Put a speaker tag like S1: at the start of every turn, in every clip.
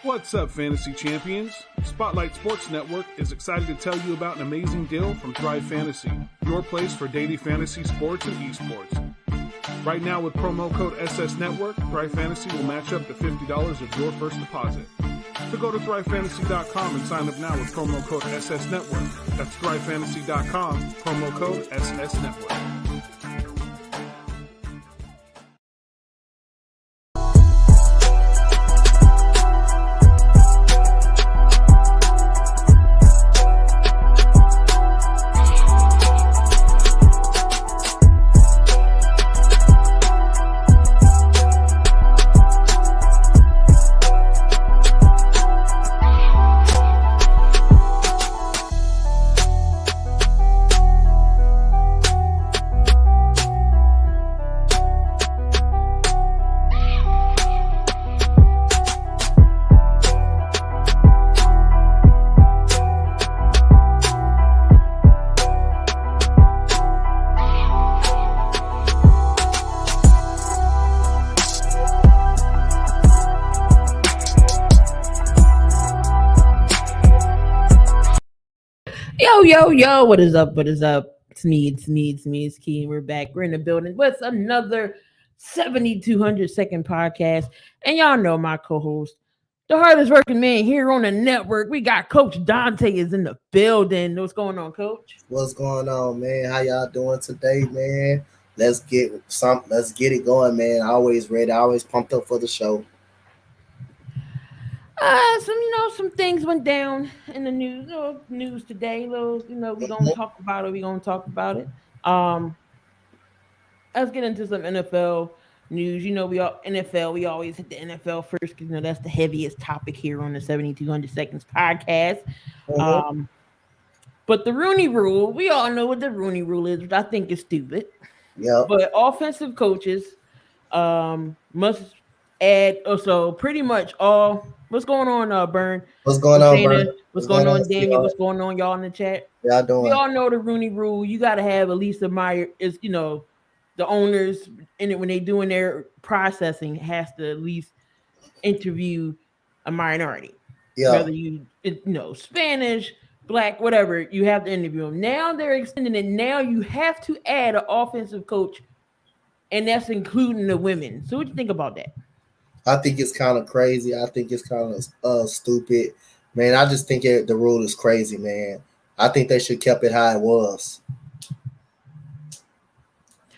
S1: What's up, fantasy champions? Spotlight Sports Network is excited to tell you about an amazing deal from Thrive Fantasy, your place for daily fantasy sports and esports. Right now with promo code SS Network, Thrive Fantasy will match up to $50 of your first deposit. So go to thrivefantasy.com and sign up now with promo code SS Network. That's thrivefantasy.com, promo code SS Network.
S2: Yo, what is up? It's me, Key, and we're back. We're in the building with another 7,200 second podcast. And y'all know my co-host, the hardest working man here on the network. We got Coach Donte is in the building. What's going on, Coach?
S3: What's going on, man? How y'all doing today, man? Let's get it going, man. Always ready, always pumped up for the show.
S2: Some things went down in the news today. We're gonna talk about it. Let's get into some NFL news. We always hit the NFL first because that's the heaviest topic here on the 7,200 Seconds podcast. But the Rooney Rule, we all know what the Rooney Rule is, which I think is stupid.
S3: Yeah.
S2: But offensive coaches must add also pretty much all. What's going on, Burn?
S3: What's going on, Burn?
S2: What's going on, Daniel? What's going on, y'all in the chat?
S3: Yeah, doing.
S2: We all know the Rooney Rule. You got to have at least the owners in it when they doing their processing has to at least interview a minority.
S3: Yeah.
S2: Whether Spanish, Black, whatever, you have to interview them. Now they're extending it. Now you have to add an offensive coach, and that's including the women. So what do you think about that?
S3: I think it's kind of crazy. I think it's kind of stupid. Man, I just think the rule is crazy, man. I think they should kept it how it was.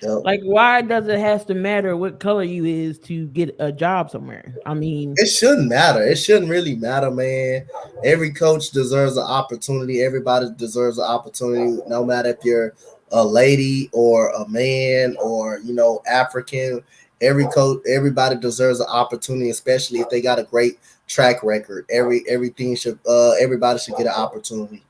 S3: Yep.
S2: Like, why does it have to matter what color you is to get a job somewhere? I mean,
S3: it shouldn't matter. It shouldn't really matter, man. Every coach deserves an opportunity. Everybody deserves an opportunity, no matter if you're a lady or a man or, African. Everybody deserves an opportunity, especially if they got a great track record. Everybody should get an opportunity.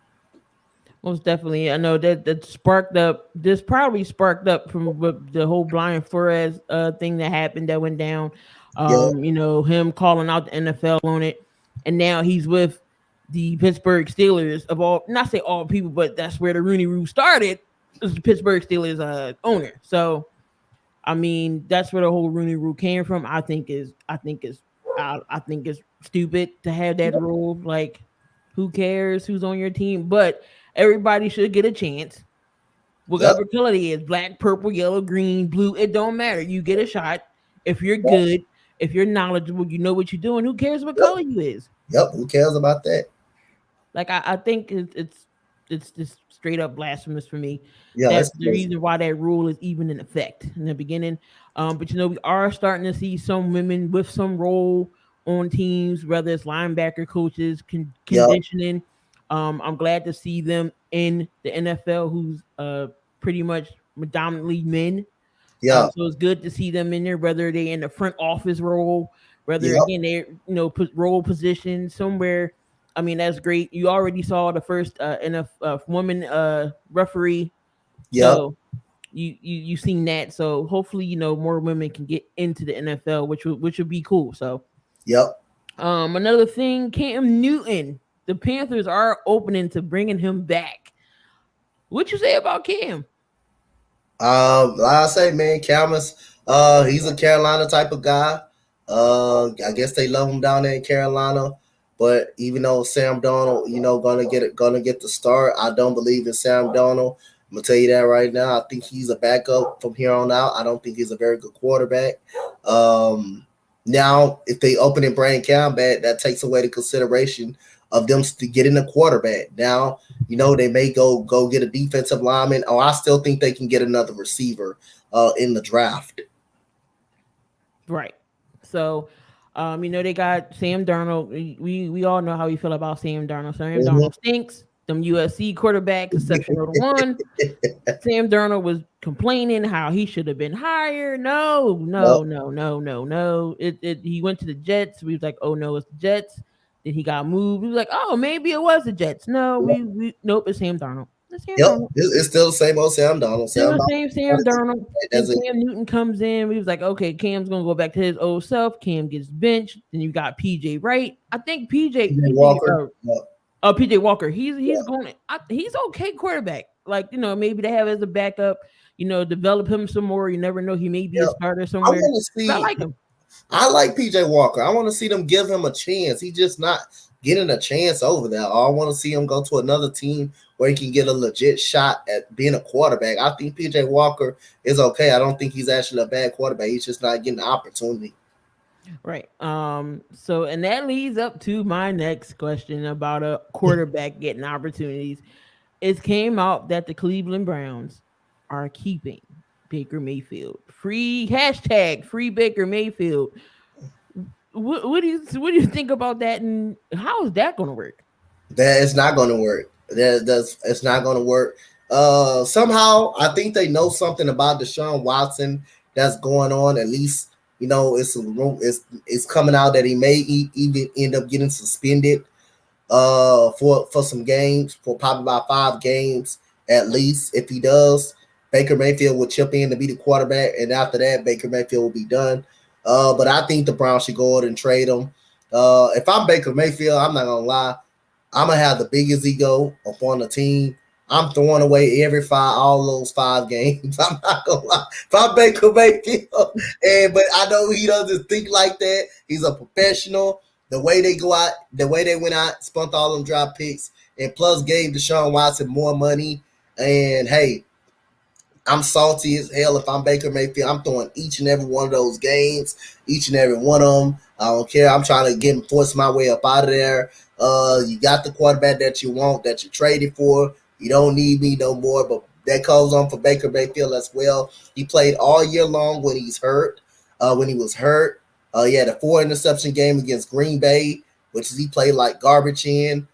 S2: Most definitely. I know that sparked up. This probably sparked up from the whole Brian Flores thing that happened that went down. Him calling out the NFL on it, and now he's with the Pittsburgh Steelers not say all people, but that's where the Rooney Rule started. Is the Pittsburgh Steelers owner. So, I mean, that's where the whole Rooney Rule came from. I think it's stupid to have that rule. Like, who cares who's on your team? But everybody should get a chance. Whatever color it is, black, purple, yellow, green, blue, it don't matter. You get a shot. If you're good, if you're knowledgeable, you know what you're doing. Who cares what color you is?
S3: Yep, who cares about that?
S2: Like, I think it's just straight up blasphemous for me.
S3: Yeah,
S2: that's the reason why that rule is even in effect in the beginning. But we are starting to see some women with some role on teams, whether it's linebacker coaches, conditioning. I'm glad to see them in the NFL, who's pretty much predominantly men.
S3: Yeah.
S2: So it's good to see them in there, whether they're in the front office role, whether again they're role position somewhere. I mean, that's great. You already saw the first woman referee.
S3: Yeah.
S2: So you seen that. So hopefully, more women can get into the NFL, which would be cool. So another thing, Cam Newton, the Panthers are opening to bringing him back. What you say about Cam?
S3: Like I say, man, Cam is he's a Carolina type of guy. I guess they love him down there in Carolina. But even though Sam Darnold, gonna get the start, I don't believe in Sam Darnold. I'm gonna tell you that right now. I think he's a backup from here on out. I don't think he's a very good quarterback. Now, if they open and bring Cam back, that takes away the consideration of them getting a quarterback. Now, they may go get a defensive lineman, or I still think they can get another receiver in the draft.
S2: Right. So, they got Sam Darnold. We all know how we feel about Sam Darnold. Sam Darnold stinks. Them USC quarterbacks, exceptional to one. Sam Darnold was complaining how he should have been higher. No. He went to the Jets. We was like, oh no, it's the Jets. Then he got moved. We was like, oh, maybe it was the Jets. No, nope, it's Sam Darnold.
S3: It's still the same old Sam Darnold.
S2: Still the same Sam Darnold. And Cam Newton comes in. We was like, okay, Cam's gonna go back to his old self. Cam gets benched. Then you got PJ Wright. I think PJ Walker. PJ Walker. He's going. He's okay quarterback. Like maybe they have as a backup. Develop him some more. You never know. He may be a starter somewhere. I like him.
S3: I like PJ Walker. I want to see them give him a chance. He's just not getting a chance over there. I want to see him go to another team where he can get a legit shot at being a quarterback. I think PJ Walker is okay. I don't think he's actually a bad quarterback. He's just not getting the opportunity.
S2: Right. So, and that leads up to my next question about a quarterback getting opportunities. It came out that the Cleveland Browns are keeping Baker Mayfield. Free Baker Mayfield. What do you think about that, and how is that going to work?
S3: That is not going to work. It's not going to work. Somehow, I think they know something about Deshaun Watson that's going on. At least it's coming out that he may even end up getting suspended for some games, for probably about 5 games at least. If he does, Baker Mayfield will chip in to be the quarterback, and after that, Baker Mayfield will be done. But I think the Browns should go ahead and trade him. If I'm Baker Mayfield, I'm not gonna lie, I'm gonna have the biggest ego upon the team. I'm throwing away all those 5 games. I'm not gonna lie. If I'm Baker Mayfield, but I know he doesn't think like that. He's a professional. The way they went out, spent all them draft picks, and plus gave Deshaun Watson more money. And hey, I'm salty as hell. If I'm Baker Mayfield, I'm throwing each and every one of those games, each and every one of them. I don't care. I'm trying to force my way up out of there. You got the quarterback that you want, that you traded for. You don't need me no more. But that goes on for Baker Mayfield as well. He played all year long when he's hurt. When he was hurt, he had a 4-interception game against Green Bay, which is he played like garbage in.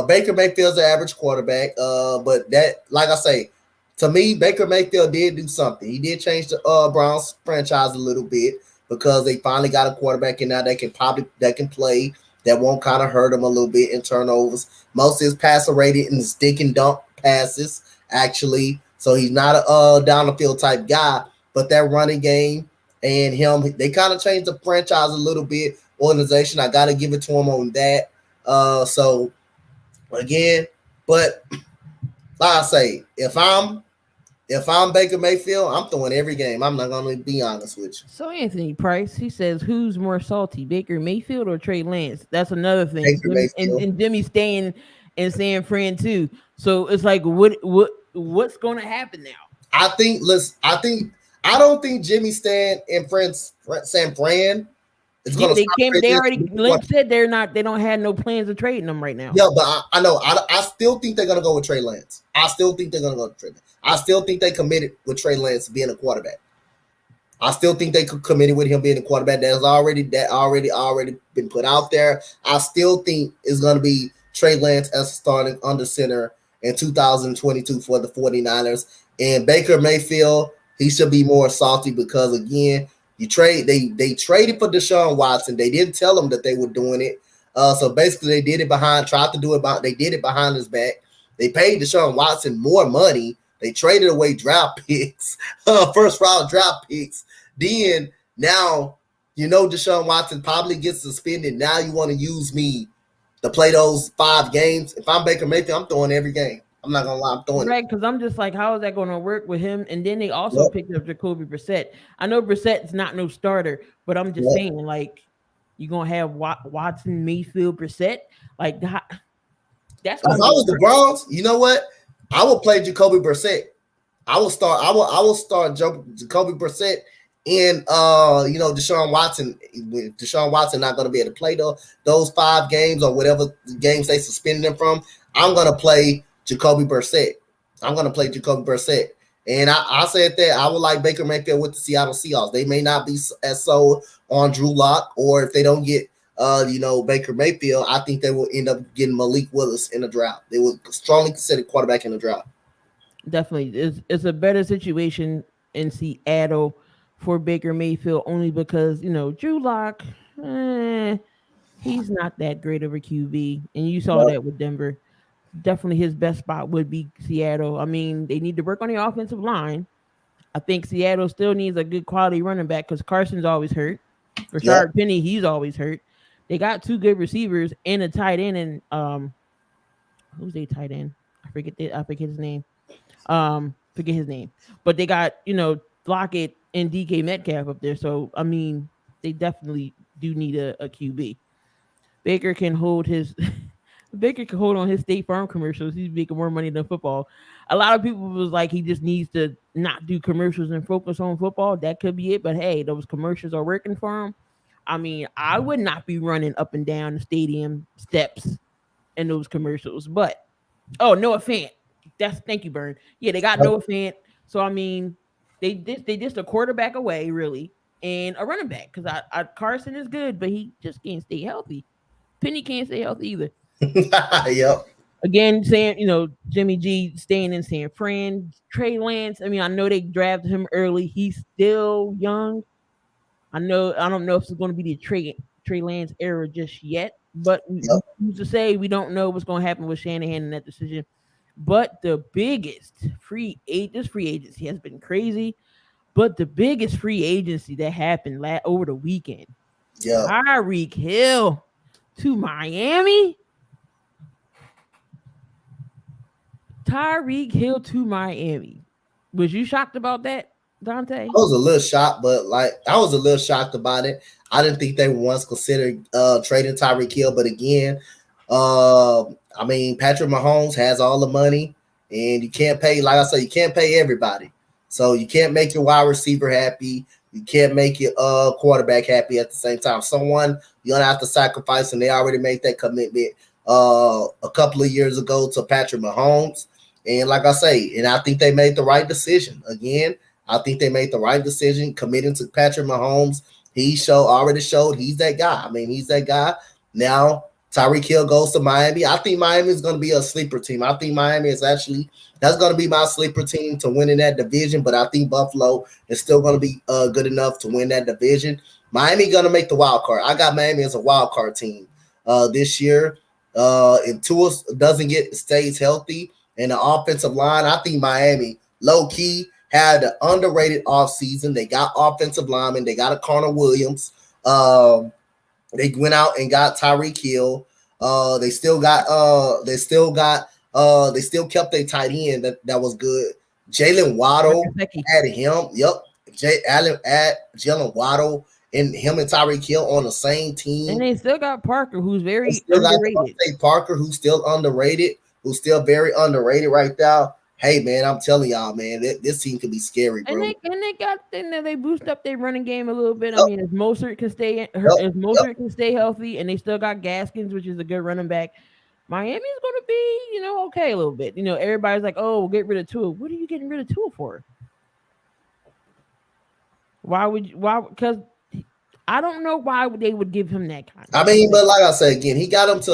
S3: Baker Mayfield's an average quarterback. But that, like I say, to me, Baker Mayfield did do something. He did change the Browns franchise a little bit because they finally got a quarterback in now that can play, that won't kind of hurt him a little bit in turnovers. Most of his passer rated in his stick and dunk passes, actually. So he's not a down the field type guy, but that running game and him, they kind of changed the franchise a little bit. Organization, I got to give it to him on that. So again, but like I say, if I'm Baker Mayfield, I'm throwing every game. I'm not going to be honest with you.
S2: So Anthony Price, he says, who's more salty, Baker Mayfield or Trey Lance? That's another thing. And Jimmy's staying in San Fran too. So it's like, what's going to happen now?
S3: I don't think Jimmy's staying in San Fran.
S2: Lynch said they don't have no plans of trading them right now.
S3: Yeah, but I know. I still think they're gonna go with Trey Lance. I still think they committed with Trey Lance being a quarterback. I still think they committed with him being a quarterback. That's already been put out there. I still think it's gonna be Trey Lance as starting under center in 2022 for the 49ers. And Baker Mayfield, he should be more salty because again, they traded for Deshaun Watson. They didn't tell him that they were doing it. So basically they did it they did it behind his back. They paid Deshaun Watson more money. They traded away draft picks, first round draft picks. Then now, Deshaun Watson probably gets suspended. Now you want to use me to play those 5 games. If I'm Baker Mayfield, I'm throwing every game. I'm not gonna lie, I'm throwing
S2: right, because I'm just like, how is that going to work with him? And then they also picked up Jacoby Brissett. I know Brissett's not no starter, but I'm just saying, like, You're gonna have Watson, Mayfield, Brissett. Like that's
S3: If
S2: gonna
S3: I
S2: be
S3: was the Browns, you know what? I will play Jacoby Brissett. I will start Jacoby Brissett and Deshaun Watson. With Deshaun Watson not going to be able to play those 5 games or whatever games they suspended him from, I'm going to play Jacoby Brissett. And I said that I would like Baker Mayfield with the Seattle Seahawks. They may not be as sold on Drew Lock, or if they don't get Baker Mayfield, I think they will end up getting Malik Willis in the draft. They will strongly consider quarterback in the draft.
S2: Definitely, it's a better situation in Seattle for Baker Mayfield only because Drew Lock, he's not that great of a QB, and you saw that with Denver. Definitely, his best spot would be Seattle. I mean, they need to work on the offensive line. I think Seattle still needs a good quality running back because Carson's always hurt. Rashard Penny, he's always hurt. They got 2 good receivers and a tight end, and who's their tight end? I forget his name. Forget his name. But they got, Lockett and DK Metcalf up there. So I mean, they definitely do need a QB. Baker can hold on his State Farm commercials. He's making more money than football. A lot of people was like he just needs to not do commercials and focus on football. That could be it. But hey, those commercials are working for him. I mean, I would not be running up and down the stadium steps in those commercials. But Noah Fant. Thank you, Bern. Yeah, they got Noah Fant. So I mean, they just a quarterback away, really, and a running back. Because Carson is good, but he just can't stay healthy. Penny can't stay healthy either.
S3: Yep.
S2: Again, Jimmy G staying in San Fran. Trey Lance. I mean, I know they drafted him early. He's still young. I don't know if it's going to be the Trey Lance era just yet. But who's to say we don't know what's going to happen with Shanahan in that decision. But the biggest free agency has been crazy. But the biggest free agency that happened over the weekend, Tyreek Hill to Miami. Tyreek Hill to Miami. Was you shocked about that, Donte?
S3: I was a little shocked, but I was a little shocked about it. I didn't think they once considered trading Tyreek Hill, but again, I mean, Patrick Mahomes has all the money, and you can't pay, like I said, you can't pay everybody. So you can't make your wide receiver happy. You can't make your quarterback happy at the same time. Someone you're gonna have to sacrifice, and they already made that commitment a couple of years ago to Patrick Mahomes. And like I say, and I think they made the right decision. Again, I think they made the right decision committing to Patrick Mahomes. He already showed he's that guy. I mean, he's that guy. Now Tyreek Hill goes to Miami. I think Miami is going to be a sleeper team. I think Miami is that's going to be my sleeper team to win in that division. But I think Buffalo is still going to be good enough to win that division. Miami going to make the wild card. I got Miami as a wild card team this year. If Tua stays healthy and the offensive line, I think Miami low key had an underrated offseason. They got offensive linemen. They got a Connor Williams. They went out and got Tyreek Hill. They still kept their tight end that was good. Jalen Waddle had him. Yep. Jalen Waddle and him and Tyreek Hill on the same team.
S2: And they still got Parker, who's very underrated.
S3: Parker, who's still underrated, who's still very underrated right now. Hey man, I'm telling y'all, man, this team can be scary, bro.
S2: And they boost up their running game a little bit. I mean, if Mostert can stay healthy, and they still got Gaskins, which is a good running back, Miami is going to be, okay a little bit. Everybody's like, oh, we'll get rid of Tua. What are you getting rid of Tua for? Why? Because I don't know why they would give him that kind.
S3: I mean, but like I said again, he got him to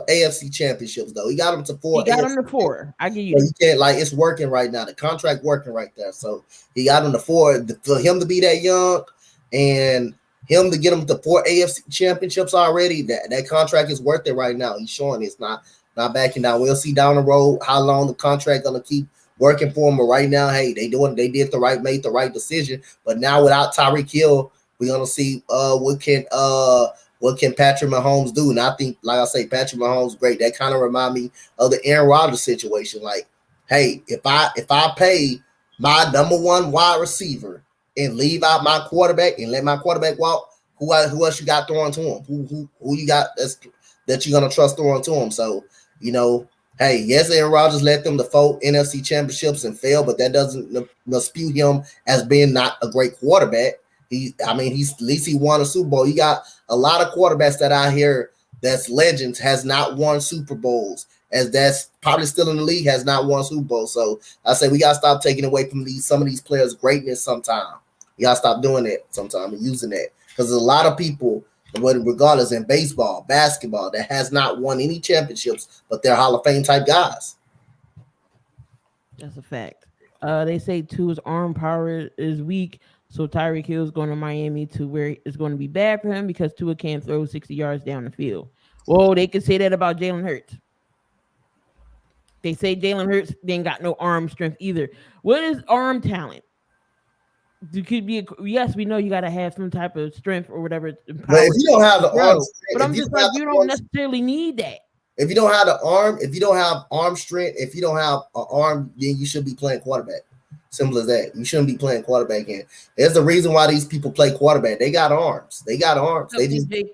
S3: AFC championships though. He got him to 4.
S2: He got him to 4. I give you.
S3: So you can't it's working right now. The contract working right there. So he got him to 4. For him to be that young and him to get him to 4 AFC championships already, that contract is worth it right now. He's showing it's not backing down. We'll see down the road how long the contract gonna keep working for him. But right now, hey, made the right decision. But now without Tyreek Hill, we're gonna see what can Patrick Mahomes do. And I think, like I say, Patrick Mahomes great. That kind of remind me of the Aaron Rodgers situation. Like, hey, if I pay my number 1 wide receiver and leave out my quarterback and let my quarterback walk, who else you got throwing to him? Who you got that you're gonna trust throwing to him? So hey, yes, Aaron Rodgers led them to 4 NFC championships and fail, but that doesn't dispute him as being not a great quarterback. He's at least he won a Super Bowl. You got a lot of quarterbacks that out here that's legends has not won Super Bowls, as that's probably still in the league, has not won Super Bowl. So I say we gotta stop taking away from some of these players' greatness sometime. You gotta stop doing that sometime and using that, because there's a lot of people, regardless in baseball, basketball, that has not won any championships, but they're Hall of Fame type guys.
S2: That's a fact. They say Tua's arm power is weak, so Tyreek Hill is going to Miami, to where it's going to be bad for him because Tua can't throw 60 yards down the field. Well, they could say that about Jalen Hurts. They say Jalen Hurts didn't got no arm strength either. What is arm talent? Yes, we know you got to have some type of strength or whatever.
S3: But if you don't have the arm strength,
S2: but I'm just like, you don't necessarily need that.
S3: If you don't have the arm, if you don't have arm strength, if you don't have an arm, then you should be playing quarterback. Simple as that. You shouldn't be playing quarterback in. There's the reason why these people play quarterback. They got arms. They got arms. They just, they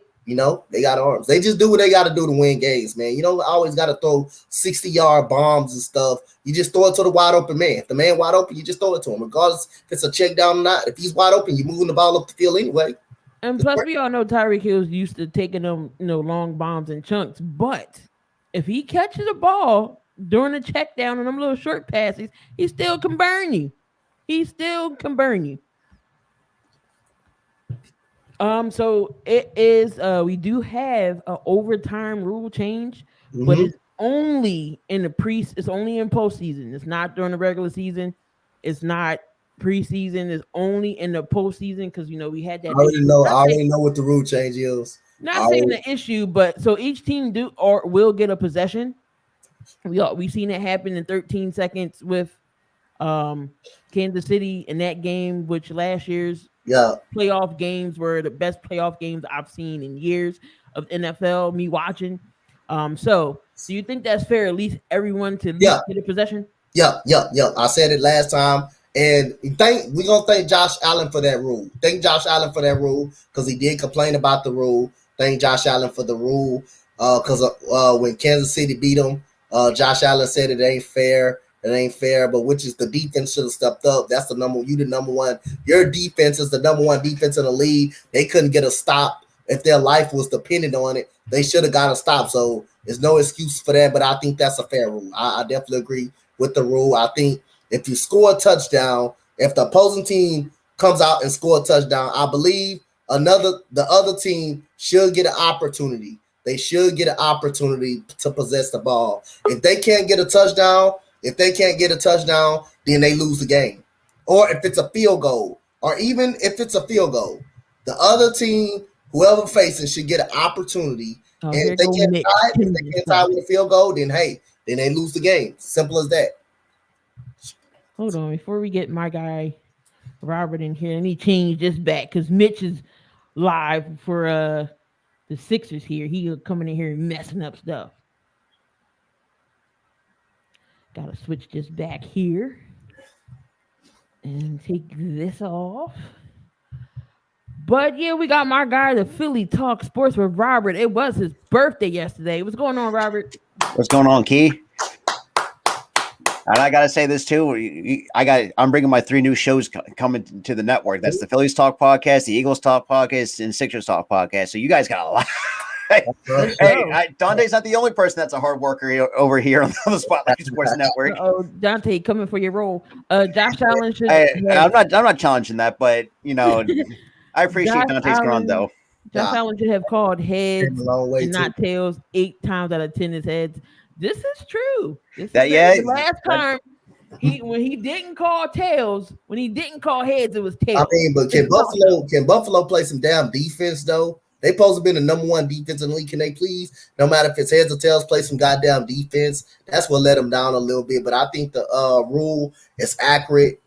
S3: got arms. They just do what they got to do to win games, man. You don't always got to throw 60-yard bombs and stuff. You just throw it to the wide open man. If the man wide open, you just throw it to him, regardless if it's a check down or not. If he's wide open, you're moving the ball up the field anyway.
S2: And plus, we all know Tyreek Hill's used to taking them, long bombs and chunks. But if he catches a ball during the check down and them little short passes, he still can burn you. So it is. We do have an overtime rule change, but it's only in the It's only in postseason. It's not during the regular season. It's not preseason. It's only in the postseason because we had that.
S3: I already know what the rule change is.
S2: Not saying the issue, but so each team will get a possession. We've seen it happen in 13 seconds with Kansas City in that game, which last year's playoff games were the best playoff games I've seen in years of NFL, me watching. So do you think that's fair? At least everyone to get a possession?
S3: Yeah. I said it last time. And we're going to thank Josh Allen for that rule. Thank Josh Allen for that rule because he did complain about the rule. Thank Josh Allen for the rule because when Kansas City beat him, Josh Allen said it ain't fair. It ain't fair, but which is the defense should have stepped up. That's the number one. Your defense is the number one defense in the league. They couldn't get a stop. If their life was dependent on it, they should have got a stop. So there's no excuse for that, but I think that's a fair rule. I definitely agree with the rule. I think if you score a touchdown, if the opposing team comes out and score a touchdown, I believe the other team should get an opportunity. They should get an opportunity to possess the ball. If they can't get a touchdown, then they lose the game. Or if it's a field goal, or even if it's a field goal, the other team, whoever facing, should get an opportunity. And if they can't tie with a field goal, then they lose the game. Simple as that.
S2: Hold on, before we get my guy Robert in here, let me change this back because Mitch is live for the Sixers here. He coming in here and messing up stuff. Gotta switch this back here and take this off. But yeah, we got my guy, the Philly Talk Sports with Robert. It was his birthday yesterday. What's going on, Robert?
S4: What's going on, Key? And I gotta say this too. I'm bringing my 3 new shows coming to the network. That's the Phillies Talk Podcast, the Eagles Talk Podcast, and Sixers Talk Podcast. So you guys got a lot. Donte's not the only person that's a hard worker over here on the Spotlight Sports Network.
S2: Donte coming for your role. Josh Allen should.
S4: I'm not challenging that, but I appreciate Donte's run though.
S2: Josh Allen should have called heads and not tails 8 times out of 10 is heads. This is true. The last time when he didn't call tails, when he didn't call heads, it was tails.
S3: I mean, but can Buffalo play some damn defense though? They supposed to be the number 1 defense in the league. Can they please, no matter if it's heads or tails, play some goddamn defense? That's what let them down a little bit. But I think the rule is accurate.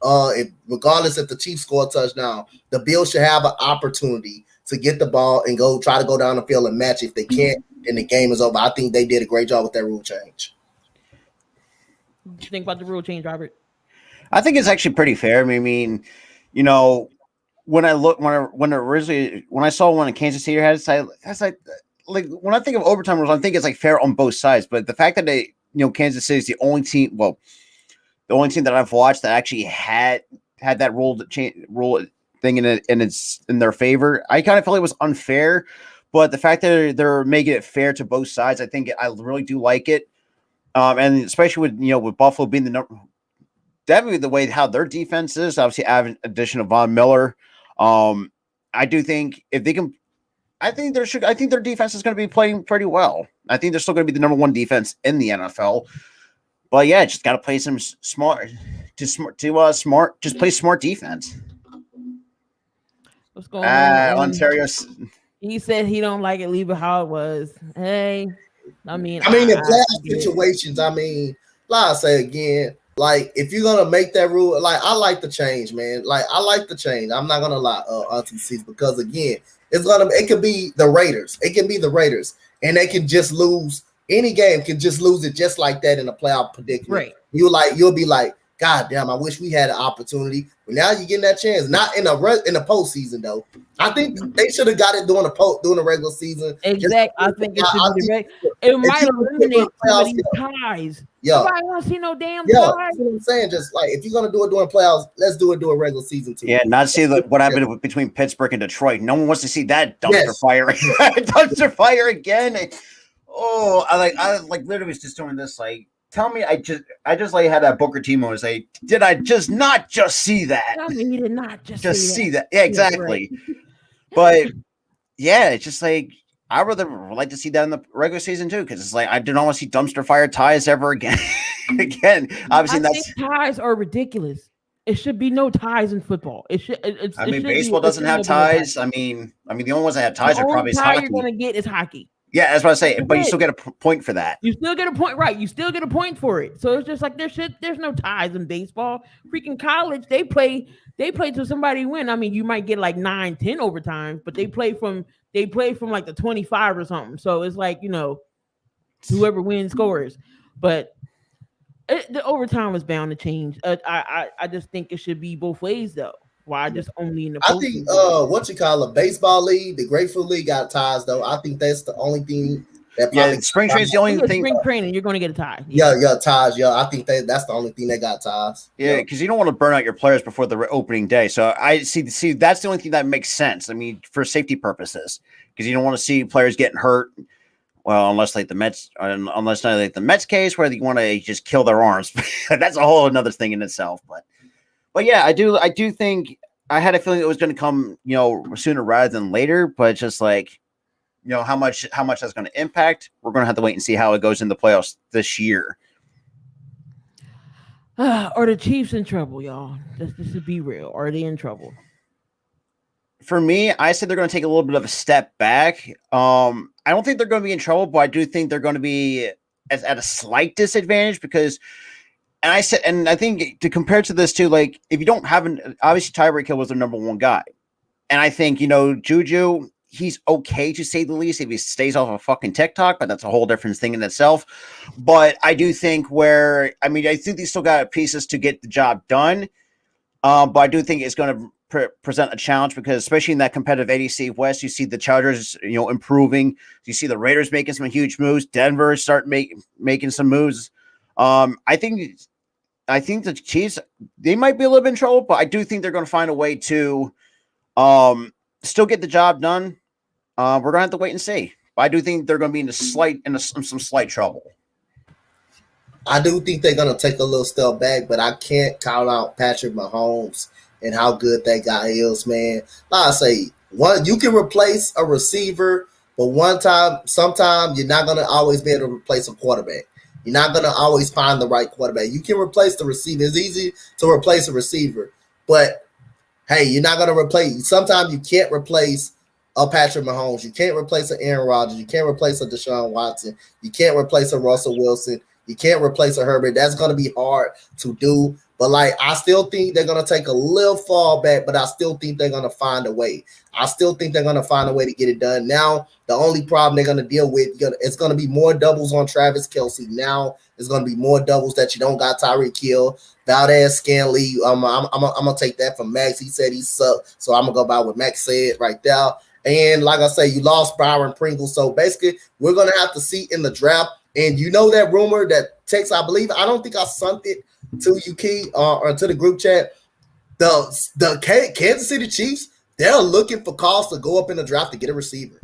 S3: Regardless if the Chiefs score a touchdown, the Bills should have an opportunity to get the ball and try to go down the field and match. If they can't, then the game is over. I think they did a great job with that rule change.
S2: What do you think about the rule change, Robert?
S4: I think it's actually pretty fair. I mean, when I saw one in Kansas City had, that's like when I think of overtime rules, I think it's like fair on both sides. But the fact that Kansas City is the only team that I've watched that actually had that rule thing in it, and it's in their favor, I kind of feel it was unfair. But the fact that they're making it fair to both sides, I think I really do like it. And especially with Buffalo being definitely the way how their defense is, obviously having addition of Von Miller. I do think if they can, I think their defense is going to be playing pretty well. I think they're still going to be the number one defense in the NFL. But yeah, just got to play some smart, just play smart defense.
S2: What's going on?
S4: Ontario.
S2: He said he don't like it. Leave it how it was. Hey, I mean,
S3: in playoff situations, like I say again, like if you're gonna make that rule, like I like the change, man. Like I like the change. I'm not gonna lie, RTCs, because again, it could be the Raiders. It can be the Raiders, and they can just lose any game. Can just lose it just like that in a playoff predicament.
S2: Right.
S3: You'll be like, God damn, I wish we had an opportunity. But now you're getting that chance. Not in the postseason though. I think they should have got it during the regular season.
S2: Exactly. I think it should be direct. It might eliminate some of these ties.
S3: Yeah.
S2: Nobody want to see no damn
S3: ties.
S2: That's
S3: what I'm saying. Just like if you're gonna do it during playoffs, let's do it during regular seaon too.
S4: Yeah, not see what happened between Pittsburgh and Detroit. No one wants to see that dumpster fire. Dumpster fire again. Oh, I literally was just doing this like. Tell me, I just like had that Booker T moment. Say, did I just not just see that?
S2: Tell me you did not just
S4: see that. Yeah, exactly. Yeah, right. But yeah, it's just like I would like to see that in the regular season too, because it's like I don't want to see dumpster fire ties ever again. Obviously,
S2: think ties are ridiculous. It should be no ties in football.
S4: Baseball doesn't have ties. I mean, the only ones that have ties are probably hockey.
S2: You're gonna get is hockey.
S4: Yeah, that's what I say. But you still get a point for that.
S2: You still get a point, right? You still get a point for it. So it's just like there's no ties in baseball. Freaking college, they play till somebody win. I mean, you might get like 9, 10 overtimes, but they play from like the 25 or something. So it's like, whoever wins scores. But the overtime is bound to change. I just think it should be both ways though. Why just only in the
S3: I think baseball league, the Grapefruit League got ties though. I think that's the only thing that
S4: spring training's the only thing.
S2: Spring training, you're going to get a tie.
S3: Yeah, ties. Yeah, I think that's the only thing that got ties.
S4: Yeah, because you don't want to burn out your players before the opening day. So I see that's the only thing that makes sense. I mean, for safety purposes, because you don't want to see players getting hurt. Well, unless not like the Mets case where you want to just kill their arms. That's a whole another thing in itself, But yeah, I do think I had a feeling it was going to come, sooner rather than later. But it's just like, how much that's going to impact. We're going to have to wait and see how it goes in the playoffs this year.
S2: Are the Chiefs in trouble, y'all? Just to be real, are they in trouble?
S4: For me, I said they're going to take a little bit of a step back. I don't think they're going to be in trouble, but I do think they're going to be at a slight disadvantage because. And I think to compare to this too, like if you don't have obviously Tyreek Hill was their number one guy. And I think, Juju, he's okay to say the least if he stays off of fucking TikTok, but that's a whole different thing in itself. But I do think I think they still got pieces to get the job done. But I do think it's going to present a challenge because especially in that competitive ADC West, you see the Chargers, improving. You see the Raiders making some huge moves. Denver start making some moves. I think the Chiefs, they might be a little bit in trouble, but I do think they're going to find a way to still get the job done. We're going to have to wait and see. But I do think they're going to be in some slight trouble.
S3: I do think they're going to take a little step back, but I can't count out Patrick Mahomes and how good that guy is, man. Like I say, you can replace a receiver, but sometimes you're not going to always be able to replace a quarterback. You're not going to always find the right quarterback. You can replace the receiver. It's easy to replace a receiver. But, hey, you're not going to replace – sometimes you can't replace a Patrick Mahomes. You can't replace an Aaron Rodgers. You can't replace a Deshaun Watson. You can't replace a Russell Wilson. You can't replace a Herbert. That's going to be hard to do. But like, I still think they're gonna take a little fall back, but I still think they're gonna find a way. I still think they're gonna find a way to get it done. Now, the only problem they're gonna deal with, it's gonna be more doubles on Travis Kelce. Now it's gonna be more doubles that you don't got Tyreek Hill, Valdez Scanley. I'm gonna take that from Max. He said he sucked, so I'm gonna go by what Max said right there. And like I say, you lost Byron Pringle, so basically we're gonna have to see in the draft. And you know that rumor that text, I believe, I don't think I sent it to you, Key, or to the group chat. The Kansas City Chiefs, they're looking for calls to go up in the draft to get a receiver.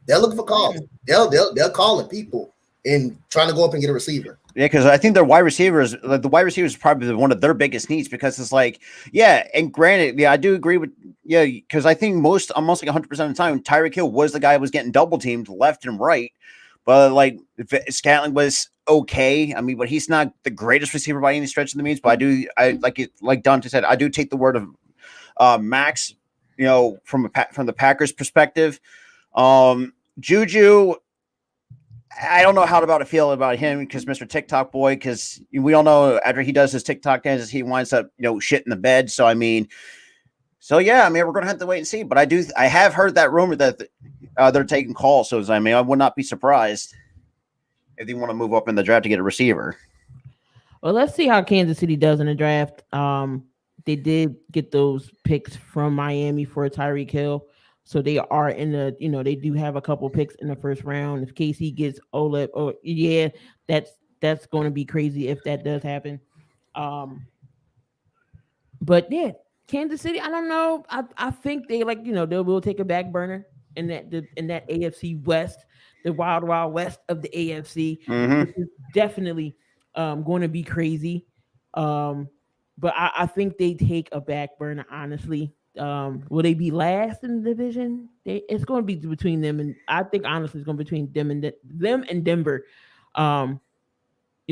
S3: They're looking for calls. They're calling people and trying to go up and get a receiver.
S4: Yeah, because I think their wide receivers, the wide receivers, is probably one of their biggest needs, because it's like, yeah, and granted, yeah, I do agree with, yeah, because I think almost like 100% of the time, Tyreek Hill was the guy who was getting double teamed left and right. But like Scantling was okay. I mean, but he's not the greatest receiver by any stretch of the means. But I like Donte said, I do take the word of Max, you know, from the Packers perspective. Juju, I don't know how to feel about him, because Mr. TikTok boy, because we all know after he does his TikTok dances, he winds up, you know, shit in the bed. So I mean, yeah, I mean, we're gonna have to wait and see. But I have heard that rumor that they're taking calls. So I mean, I would not be surprised if they want to move up in the draft to get a receiver.
S2: Well, let's see how Kansas City does in the draft. They did get those picks from Miami for Tyreek Hill. So they are in the, you know, they do have a couple picks in the first round. If KC gets Olep, or yeah, that's going to be crazy if that does happen. But yeah, Kansas City, I don't know. I think they, like, you know, they will take a back burner in that AFC West, the wild west of the AFC, which is definitely going to be crazy. But I think they take a back burner, honestly. Will they be last in the division? It's going to be between them, and I think honestly it's going to be between them and Denver. You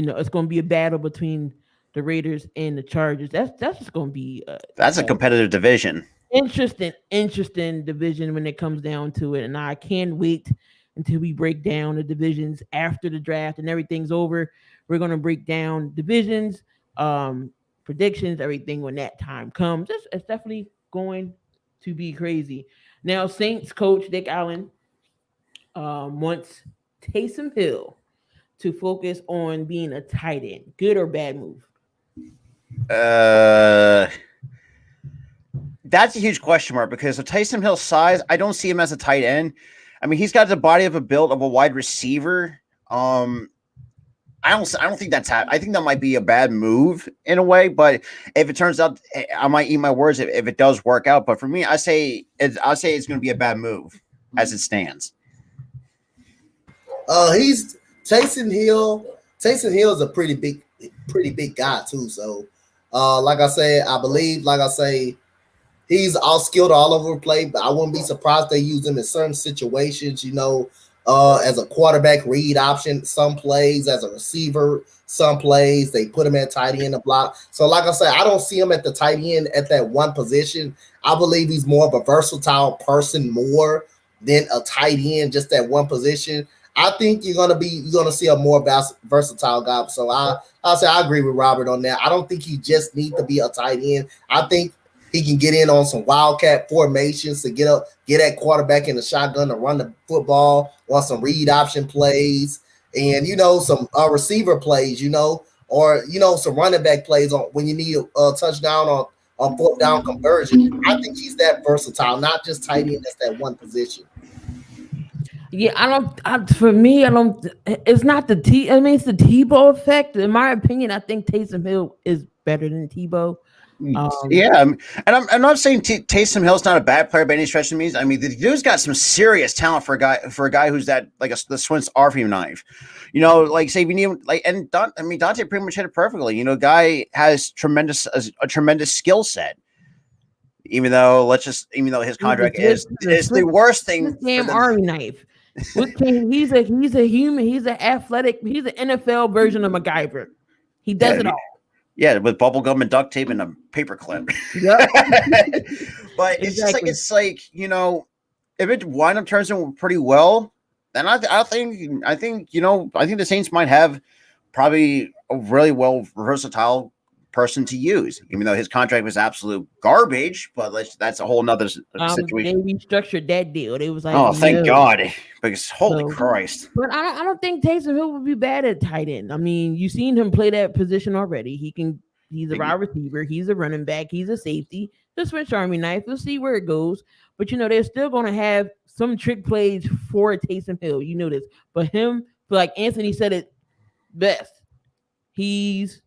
S2: know, it's going to be a battle between the Raiders and the Chargers. That's just going to be
S4: that's a competitive division.
S2: Interesting division when it comes down to it, and I can't wait until we break down the divisions after the draft and everything's over. We're going to break down divisions, predictions, everything when that time comes. It's definitely going to be crazy. Now, Saints coach Dick Allen wants Taysom Hill to focus on being a tight end. Good or bad move?
S4: That's a huge question mark, because of Taysom Hill's size, I don't see him as a tight end. I mean, he's got the body of a build of a wide receiver. I don't think that's I think that might be a bad move in a way, but if it turns out, I might eat my words if it does work out. But for me, I'll say it's going to be a bad move as it stands.
S3: He's Taysom Hill. Taysom Hill is a pretty big guy too. So, like I said, I believe, like I say, he's all skilled all over the place. But I wouldn't be surprised they use him in certain situations. You know, as a quarterback read option, some plays as a receiver, some plays they put him at tight end to block. So, like I said, I don't see him at the tight end at that one position. I believe he's more of a versatile person more than a tight end, just that one position. I think you're gonna see a more versatile guy. So I'll say I agree with Robert on that. I don't think he just needs to be a tight end. I think he can get in on some wildcat formations to get that quarterback in the shotgun to run the football, or some read option plays, and some receiver plays, or some running back plays on when you need a touchdown on fourth down conversion. I think he's that versatile, not just tight end. That's that one position.
S2: Yeah, for me, it's not the it's the Tebow effect. In my opinion, I think Taysom Hill is better than Tebow.
S4: Yeah, and I'm not saying Taysom Hill's not a bad player by any stretch of the means. I mean, the dude's got some serious talent for a guy who's that like the Swiss Army knife. Like say if you need and Donte pretty much hit it perfectly. Guy has a tremendous skill set. Even though his contract is the worst thing.
S2: Damn Army knife. He's a human. He's an athletic. He's an NFL version of MacGyver. He does it all.
S4: Yeah, with bubble gum and duct tape and a paper clip.
S2: Yep.
S4: But exactly. it's like if it wind up turns out pretty well, then I think the Saints might have probably a really versatile person to use, even though his contract was absolute garbage. But that's a whole nother situation.
S2: They restructured that deal. They was like,
S4: Oh, thank
S2: no.
S4: God, because holy Christ.
S2: But I don't think Taysom Hill would be bad at tight end. I mean, you've seen him play that position already. He's a wide receiver. He's a running back. He's a safety. The Swiss Army knife. We'll see where it goes. But, they're still going to have some trick plays for Taysom Hill. You know this. But him, like Anthony said it best, he's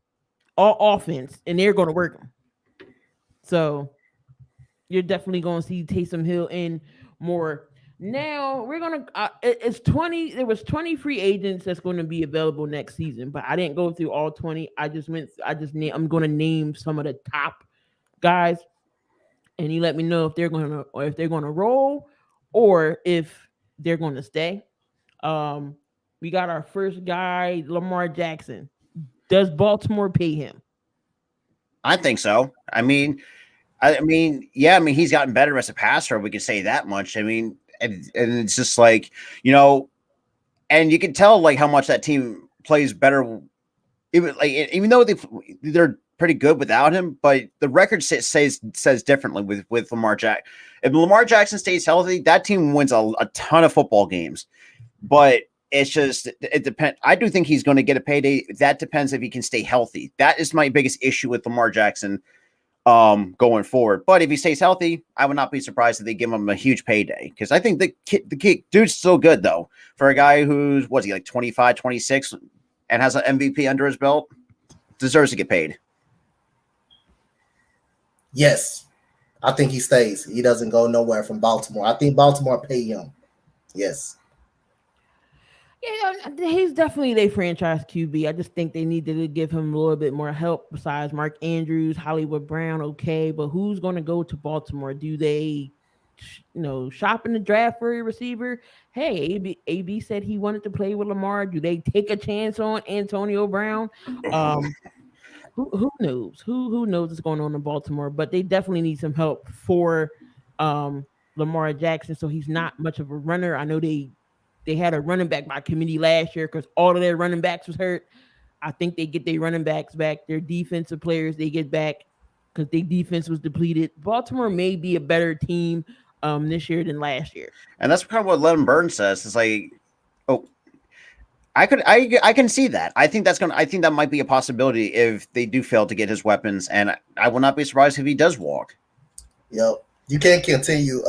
S2: all offense, and they're going to work him. So you're definitely going to see Taysom Hill in more. Now we're gonna. It's 20. There was 20 free agents that's going to be available next season, but I didn't go through all 20. I'm going to name some of the top guys, and you let me know if they're going to roll or if they're going to stay. We got our first guy, Lamar Jackson. Does Baltimore pay him?
S4: I think so. I mean, he's gotten better as a passer. We could say that much. I mean. And it's just like, and you can tell like how much that team plays better. Even though they're pretty good without him, but the record says differently with Lamar Jackson. If Lamar Jackson stays healthy, that team wins a ton of football games. But it's just, it depends. I do think he's going to get a payday. That depends if he can stay healthy. That is my biggest issue with Lamar Jackson going forward. But if he stays healthy, I would not be surprised if they give him a huge payday, because I think the dude's still good though for a guy who's like 25, 26 and has an MVP under his belt. Deserves to get paid.
S3: Yes, I think he stays. He doesn't go nowhere from Baltimore. I think Baltimore pay him. Yes.
S2: Yeah, he's definitely their franchise QB. I just think they needed to give him a little bit more help besides Mark Andrews, Hollywood Brown. Okay, but who's going to go to Baltimore? Do they, shop in the draft for a receiver? Hey, AB said he wanted to play with Lamar. Do they take a chance on Antonio Brown? Who knows? Who knows what's going on in Baltimore? But they definitely need some help for Lamar Jackson, so he's not much of a runner. I know they had a running back by committee last year because all of their running backs was hurt. I think they get their running backs back. Their defensive players they get back because their defense was depleted. Baltimore may be a better team this year than last year.
S4: And that's kind of what Len Burns says. It's like, I can see that. I think that might be a possibility if they do fail to get his weapons, and I will not be surprised if he does walk.
S3: Yep. You can't continue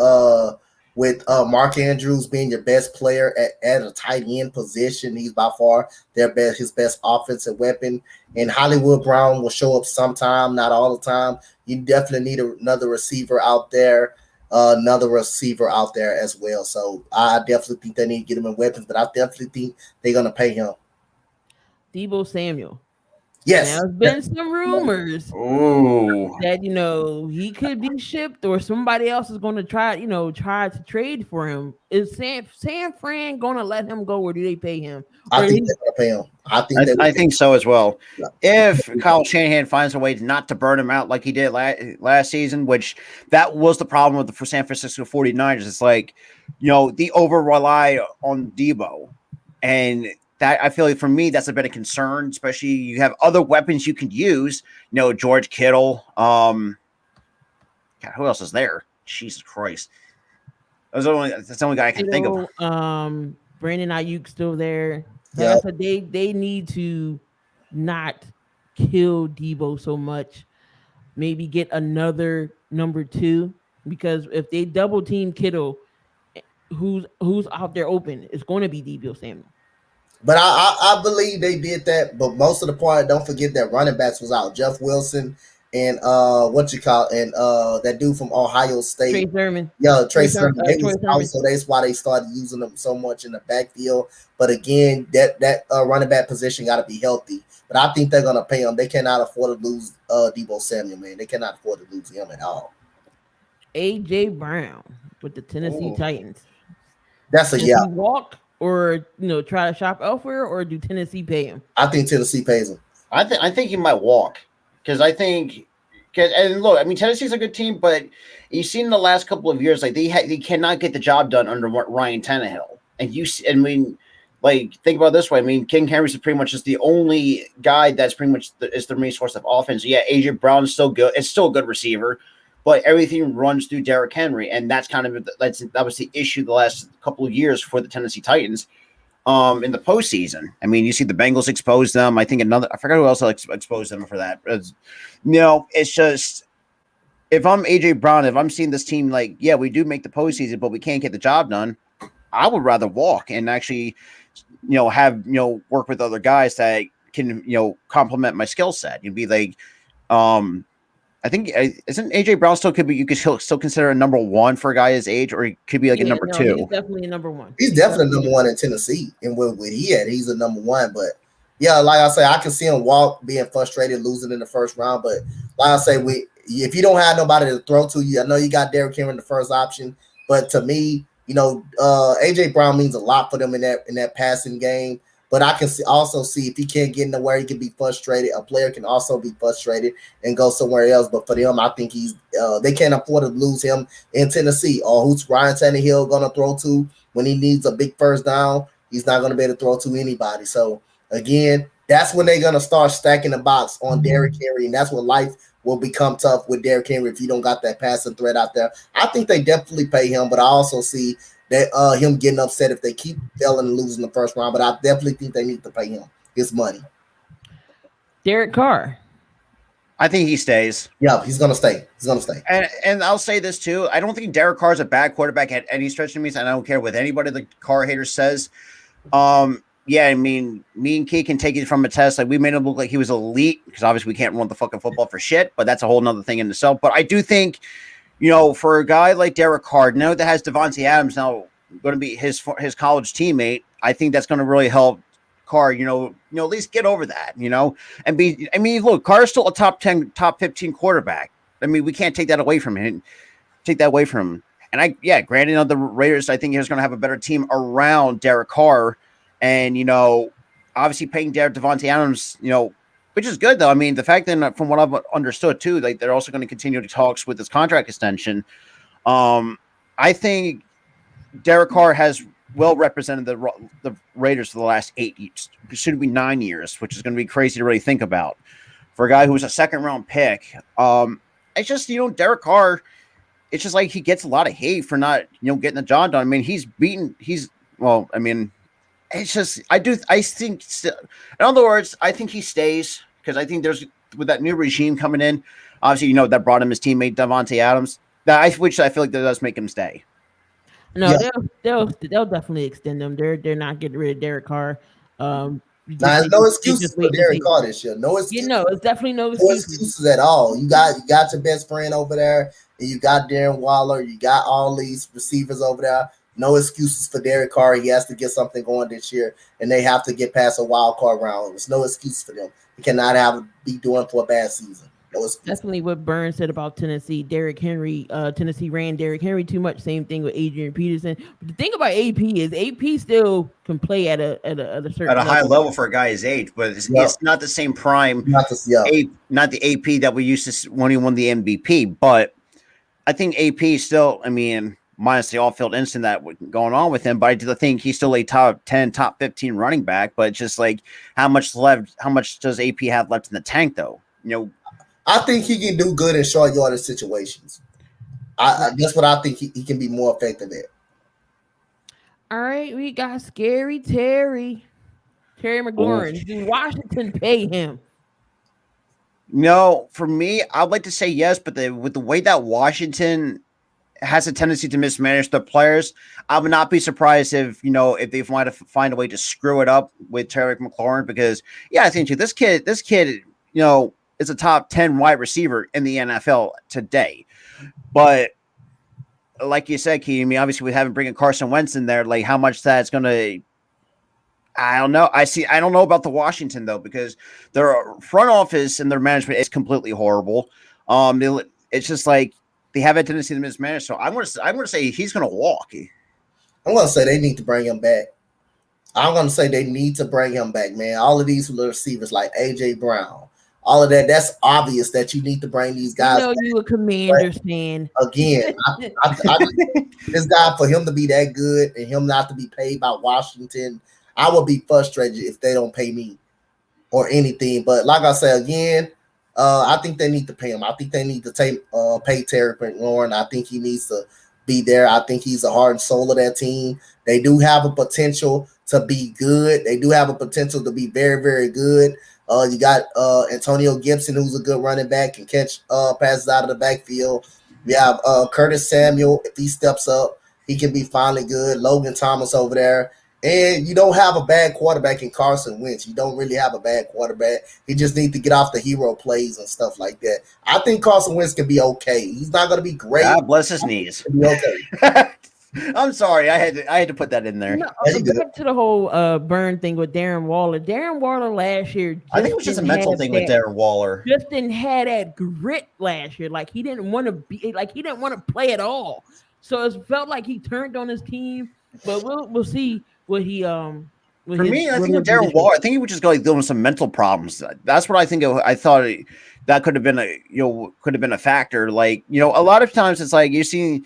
S3: with Mark Andrews being your best player at a tight end position. He's by far his best offensive weapon. And Hollywood Brown will show up sometime, not all the time. You definitely need another receiver out there as well. So I definitely think they need to get him in weapons, but I definitely think they're going to pay him.
S2: Deebo Samuel.
S3: Yes.
S2: Now, there's been some rumors that, he could be shipped or somebody else is going to try to trade for him. Is San Fran going to let him go or do they pay him?
S3: I think they're going to pay him.
S4: I think so as well.
S3: Yeah.
S4: If Kyle Shanahan finds a way not to burn him out like he did last season, which that was the problem with the San Francisco 49ers. It's like, they over-rely on Deebo. And that, I feel like for me, that's a bit of concern, especially you have other weapons you can use. George Kittle. God, who else is there? Jesus Christ. That's the only guy I can think of.
S2: Brandon Ayuk still there.
S3: Yeah.
S2: They need to not kill Deebo so much. Maybe get another number 2, because if they double team Kittle, who's out there open, it's going to be Deebo Samuel.
S3: But I believe they did that. But most of the part, don't forget that running backs was out. Jeff Wilson and that dude from Ohio State.
S2: Trey Sermon.
S3: Yeah, Trey Sermon. So that's why they started using them so much in the backfield. But again, that running back position got to be healthy. But I think they're going to pay him. They cannot afford to lose Deebo Samuel, man. They cannot afford to lose him at all.
S2: A.J. Brown with the Tennessee Titans.
S3: That's a
S2: Does he walk? Or try to shop elsewhere, or do Tennessee pay him?
S3: I think Tennessee pays him.
S4: I think he might walk, because and look, I mean, Tennessee's a good team, but you've seen in the last couple of years, like they cannot get the job done under Ryan Tannehill, and like, think about it this way. I mean, King Henry's pretty much just the only guy that's pretty much is the main source of offense. Yeah, AJ Brown is still good. It's still a good receiver, but everything runs through Derrick Henry, and that's kind of that was the issue the last couple of years for the Tennessee Titans. In the postseason, I mean, you see the Bengals expose them. I think I forgot who else exposed them for that. It's just if I'm AJ Brown, if I'm seeing this team like, yeah, we do make the postseason, but we can't get the job done, I would rather walk and actually, have work with other guys that can complement my skill set. You'd be like, I think isn't AJ Brown you could still consider a number one for a guy his age, or he could be like a number two.
S2: He's definitely a number one.
S3: He's definitely number one in Tennessee, and where he at, he's a number one. But yeah, like I say, I can see him walk, being frustrated, losing in the first round. But like I say, if you don't have nobody to throw to, I know you got Derrick Henry in the first option, but to me, AJ Brown means a lot for them in that passing game. But I can also see if he can't get nowhere, he can be frustrated. A player can also be frustrated and go somewhere else. But for them, I think they can't afford to lose him in Tennessee. Or who's Ryan Tannehill going to throw to when he needs a big first down? He's not going to be able to throw to anybody. So, again, that's when they're going to start stacking the box on Derrick Henry. And that's when life will become tough with Derrick Henry if you don't got that passing threat out there. I think they definitely pay him, but I also see that him getting upset if they keep failing and losing the first round. But I definitely think they need to pay him his money.
S2: Derek Carr.
S4: I think he stays.
S3: Yeah, he's gonna stay. He's gonna stay.
S4: And I'll say this too. I don't think Derek Carr is a bad quarterback at any stretch of me. And I don't care what anybody the Carr hater says. Yeah, I mean, me and Key can take it from a test. Like, we made him look like he was elite because obviously we can't run the fucking football for shit. But that's a whole nother thing in itself. But I do think, for a guy like Derek Carr, now that has Devontae Adams now going to be his college teammate, I think that's going to really help Carr, at least get over that, and be. I mean, look, Carr is still a top 10, top 15 quarterback. I mean, we can't take that away from him. And granted, the Raiders, I think he's going to have a better team around Derek Carr, and obviously paying Devontae Adams, which is good, though. I mean, the fact that from what I've understood, too, like they're also going to continue to talks with this contract extension. I think Derek Carr has well represented the Raiders for the last 8 years. It should be 9 years, which is going to be crazy to really think about. For a guy who was a second-round pick, it's just, Derek Carr, it's just like he gets a lot of hate for not, getting the job done. I mean, it's just, I think, in other words, I think he stays because I think with that new regime coming in, obviously, that brought him his teammate Devontae Adams, which I feel like that does make him stay.
S2: No, yeah. they'll definitely extend them. They're not getting rid of Derek Carr.
S3: No excuses for Derek Carr this year. No excuses.
S2: It's definitely no excuses.
S3: No excuses at all. You got your best friend over there, and you got Darren Waller. You got all these receivers over there. No excuses for Derek Carr. He has to get something going this year, and they have to get past a wild card round. There's no excuse for them. He cannot be doing for a bad season.
S2: Definitely what Burns said about Tennessee. Derrick Henry, Tennessee ran Derrick Henry too much. Same thing with Adrian Peterson. But the thing about AP is AP still can play at a certain
S4: high level for a guy his age, but it's not the same prime. Not the AP that we used to when he won the MVP. But I think AP still. I mean, minus the off-field incident that going on with him, but I do think he's still a top 10, top 15 running back. But it's just like how much does AP have left in the tank, though?
S3: I think he can do good in short yardage situations. That's what I think he can be more effective at.
S2: All right, we got Scary Terry McLaurin. Do Washington pay him?
S4: No, for me, I'd like to say yes, but with the way that Washington has a tendency to mismanage their players, I would not be surprised if they want to find a way to screw it up with Terry McLaurin, because I think this kid, is a top 10 wide receiver in the NFL today. But like you said, Key, I mean, obviously we haven't bringing Carson Wentz in there, like how much that's going to, I don't know. I don't know about the Washington though, because their front office and their management is completely horrible. It's just like they have a tendency to mismanage. So I'm going to say he's going to walk.
S3: I'm going to say they need to bring him back. I'm going to say they need to bring him back, man. All of these little receivers like AJ Brown, all of that, that's obvious that you need to bring these guys back.
S2: You a Commanders fan.
S3: Again, I this guy, for him to be that good and him not to be paid by Washington, I would be frustrated if they don't pay me or anything. But like I said again, I think they need to pay him. I think they need to pay Terry McLaurin. I think he needs to be there. I think he's the heart and soul of that team. They do have a potential to be good. They do have a potential to be very, very good. You got Antonio Gibson, who's a good running back, can catch passes out of the backfield. You have Curtis Samuel. If he steps up, he can be finally good. Logan Thomas over there. And you don't have a bad quarterback in Carson Wentz. You don't really have a bad quarterback. He just needs to get off the hero plays and stuff like that. I think Carson Wentz can be okay. He's not going to be great.
S4: God bless his knees.
S3: Be okay.
S4: I'm sorry. I had to put that in there.
S2: No, back to the whole burn thing with Darren Waller. Darren Waller last year,
S4: I think it was just a mental thing with Darren Waller.
S2: Just didn't have that grit last year. Like he didn't want to play at all. So it felt like he turned on his team. But we'll see what he
S4: For me, I think with Darren Waller, I think he would just go like dealing with some mental problems. That's what I think. I thought that could have been a factor. Like, you know, a lot of times it's like you see,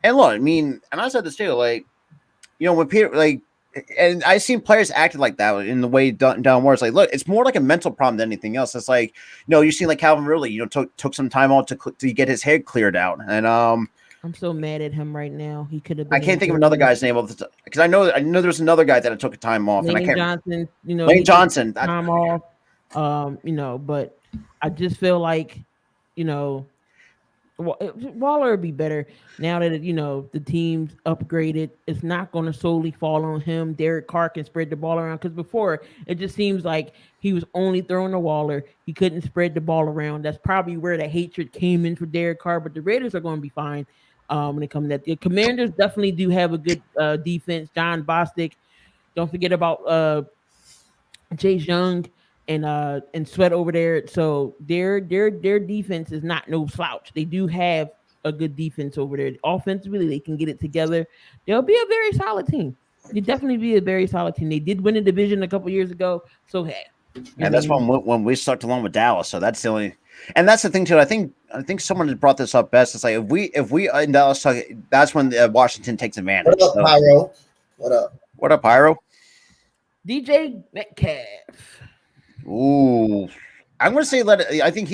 S4: and look, I mean, and I said this too. Like, you know, when Peter, like, and I've seen players acted like that in the way down where it's like, look, it's more like a mental problem than anything else. It's like, you know, you see like Calvin Ridley, you know, took some time out to get his head cleared out, and
S2: I'm so mad at him right now. He could have.
S4: I can't think of another guy's name because I know there's another guy that took a time off.
S2: Lane
S4: and I can't.
S2: Johnson, you know,
S4: Lane Johnson
S2: time off. You know, but I just feel like, you know, Waller would be better now that you know the team's upgraded. It's not going to solely fall on him. Derek Carr can spread the ball around because before it just seems like he was only throwing to Waller. He couldn't spread the ball around. That's probably where the hatred came in for Derek Carr. But the Raiders are going to be fine. When it comes to that, the Commanders definitely do have a good defense. John Bostic, don't forget about Chase Young and Sweat over there. So their defense is not no slouch. They do have a good defense over there. Offensively, they can get it together. They'll be a very solid team. They definitely be a very solid team. They did win a division a couple years ago. So hey,
S4: and that's when we stuck along with Dallas. So that's the only. And that's the thing too. I think someone has brought this up best. It's like if we in Dallas, that's when Washington takes advantage.
S3: What up, Pyro? What up?
S4: What up, Pyro?
S2: DJ Metcalf.
S4: Ooh, I'm gonna say I think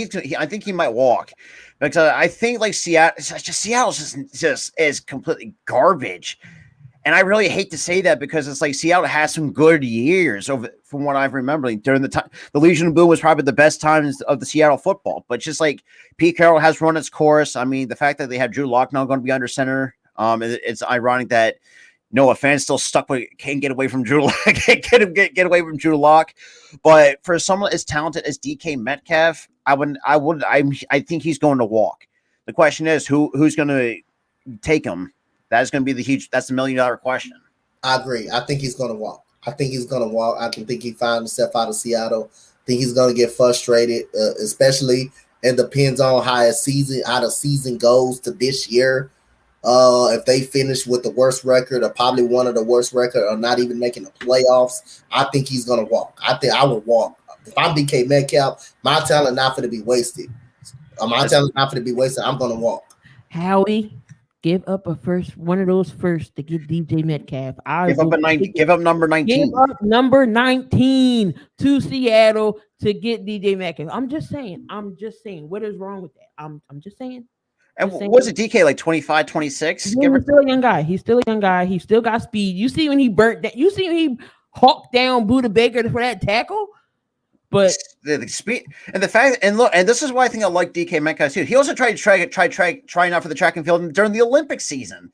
S4: he might walk because I think like Seattle's just is completely garbage. And I really hate to say that because it's like Seattle has some good years from what I remember. Like during the time, the Legion of Boom was probably the best times of the Seattle football. But just like Pete Carroll has run its course. I mean, the fact that they have Drew Lock now going to be under center, it's ironic that Noah Fant still stuck with can't get away from Drew Lock, get away from Drew Lock. But for someone as talented as DK Metcalf, I think he's going to walk. The question is who's going to take him. That's going to be that's the $1 million question.
S3: I agree. I think he's going to walk. I think he finds himself out of Seattle. I think he's going to get frustrated, especially it depends on how the season goes to this year. If they finish with the worst record or probably one of the worst record or not even making the playoffs, I think he's going to walk. I think I would walk. If I'm DK Metcalf, my talent not going to be wasted. I'm going to walk.
S2: Howie. Give up one of those first to get DJ Metcalf.
S4: Give up number 19.
S2: Give up number 19 to Seattle to get DJ Metcalf. I'm just saying. What is wrong with that? I'm just saying.
S4: And was it DK like 25, 26?
S2: He's still a young guy. He's still got speed. You see when he burnt that. You see when he hawked down Buda Baker for that tackle. But
S4: the speed and the fact, and look, and this is why I think I like DK Metcalf too. He also tried trying out for the track and field during the Olympic season.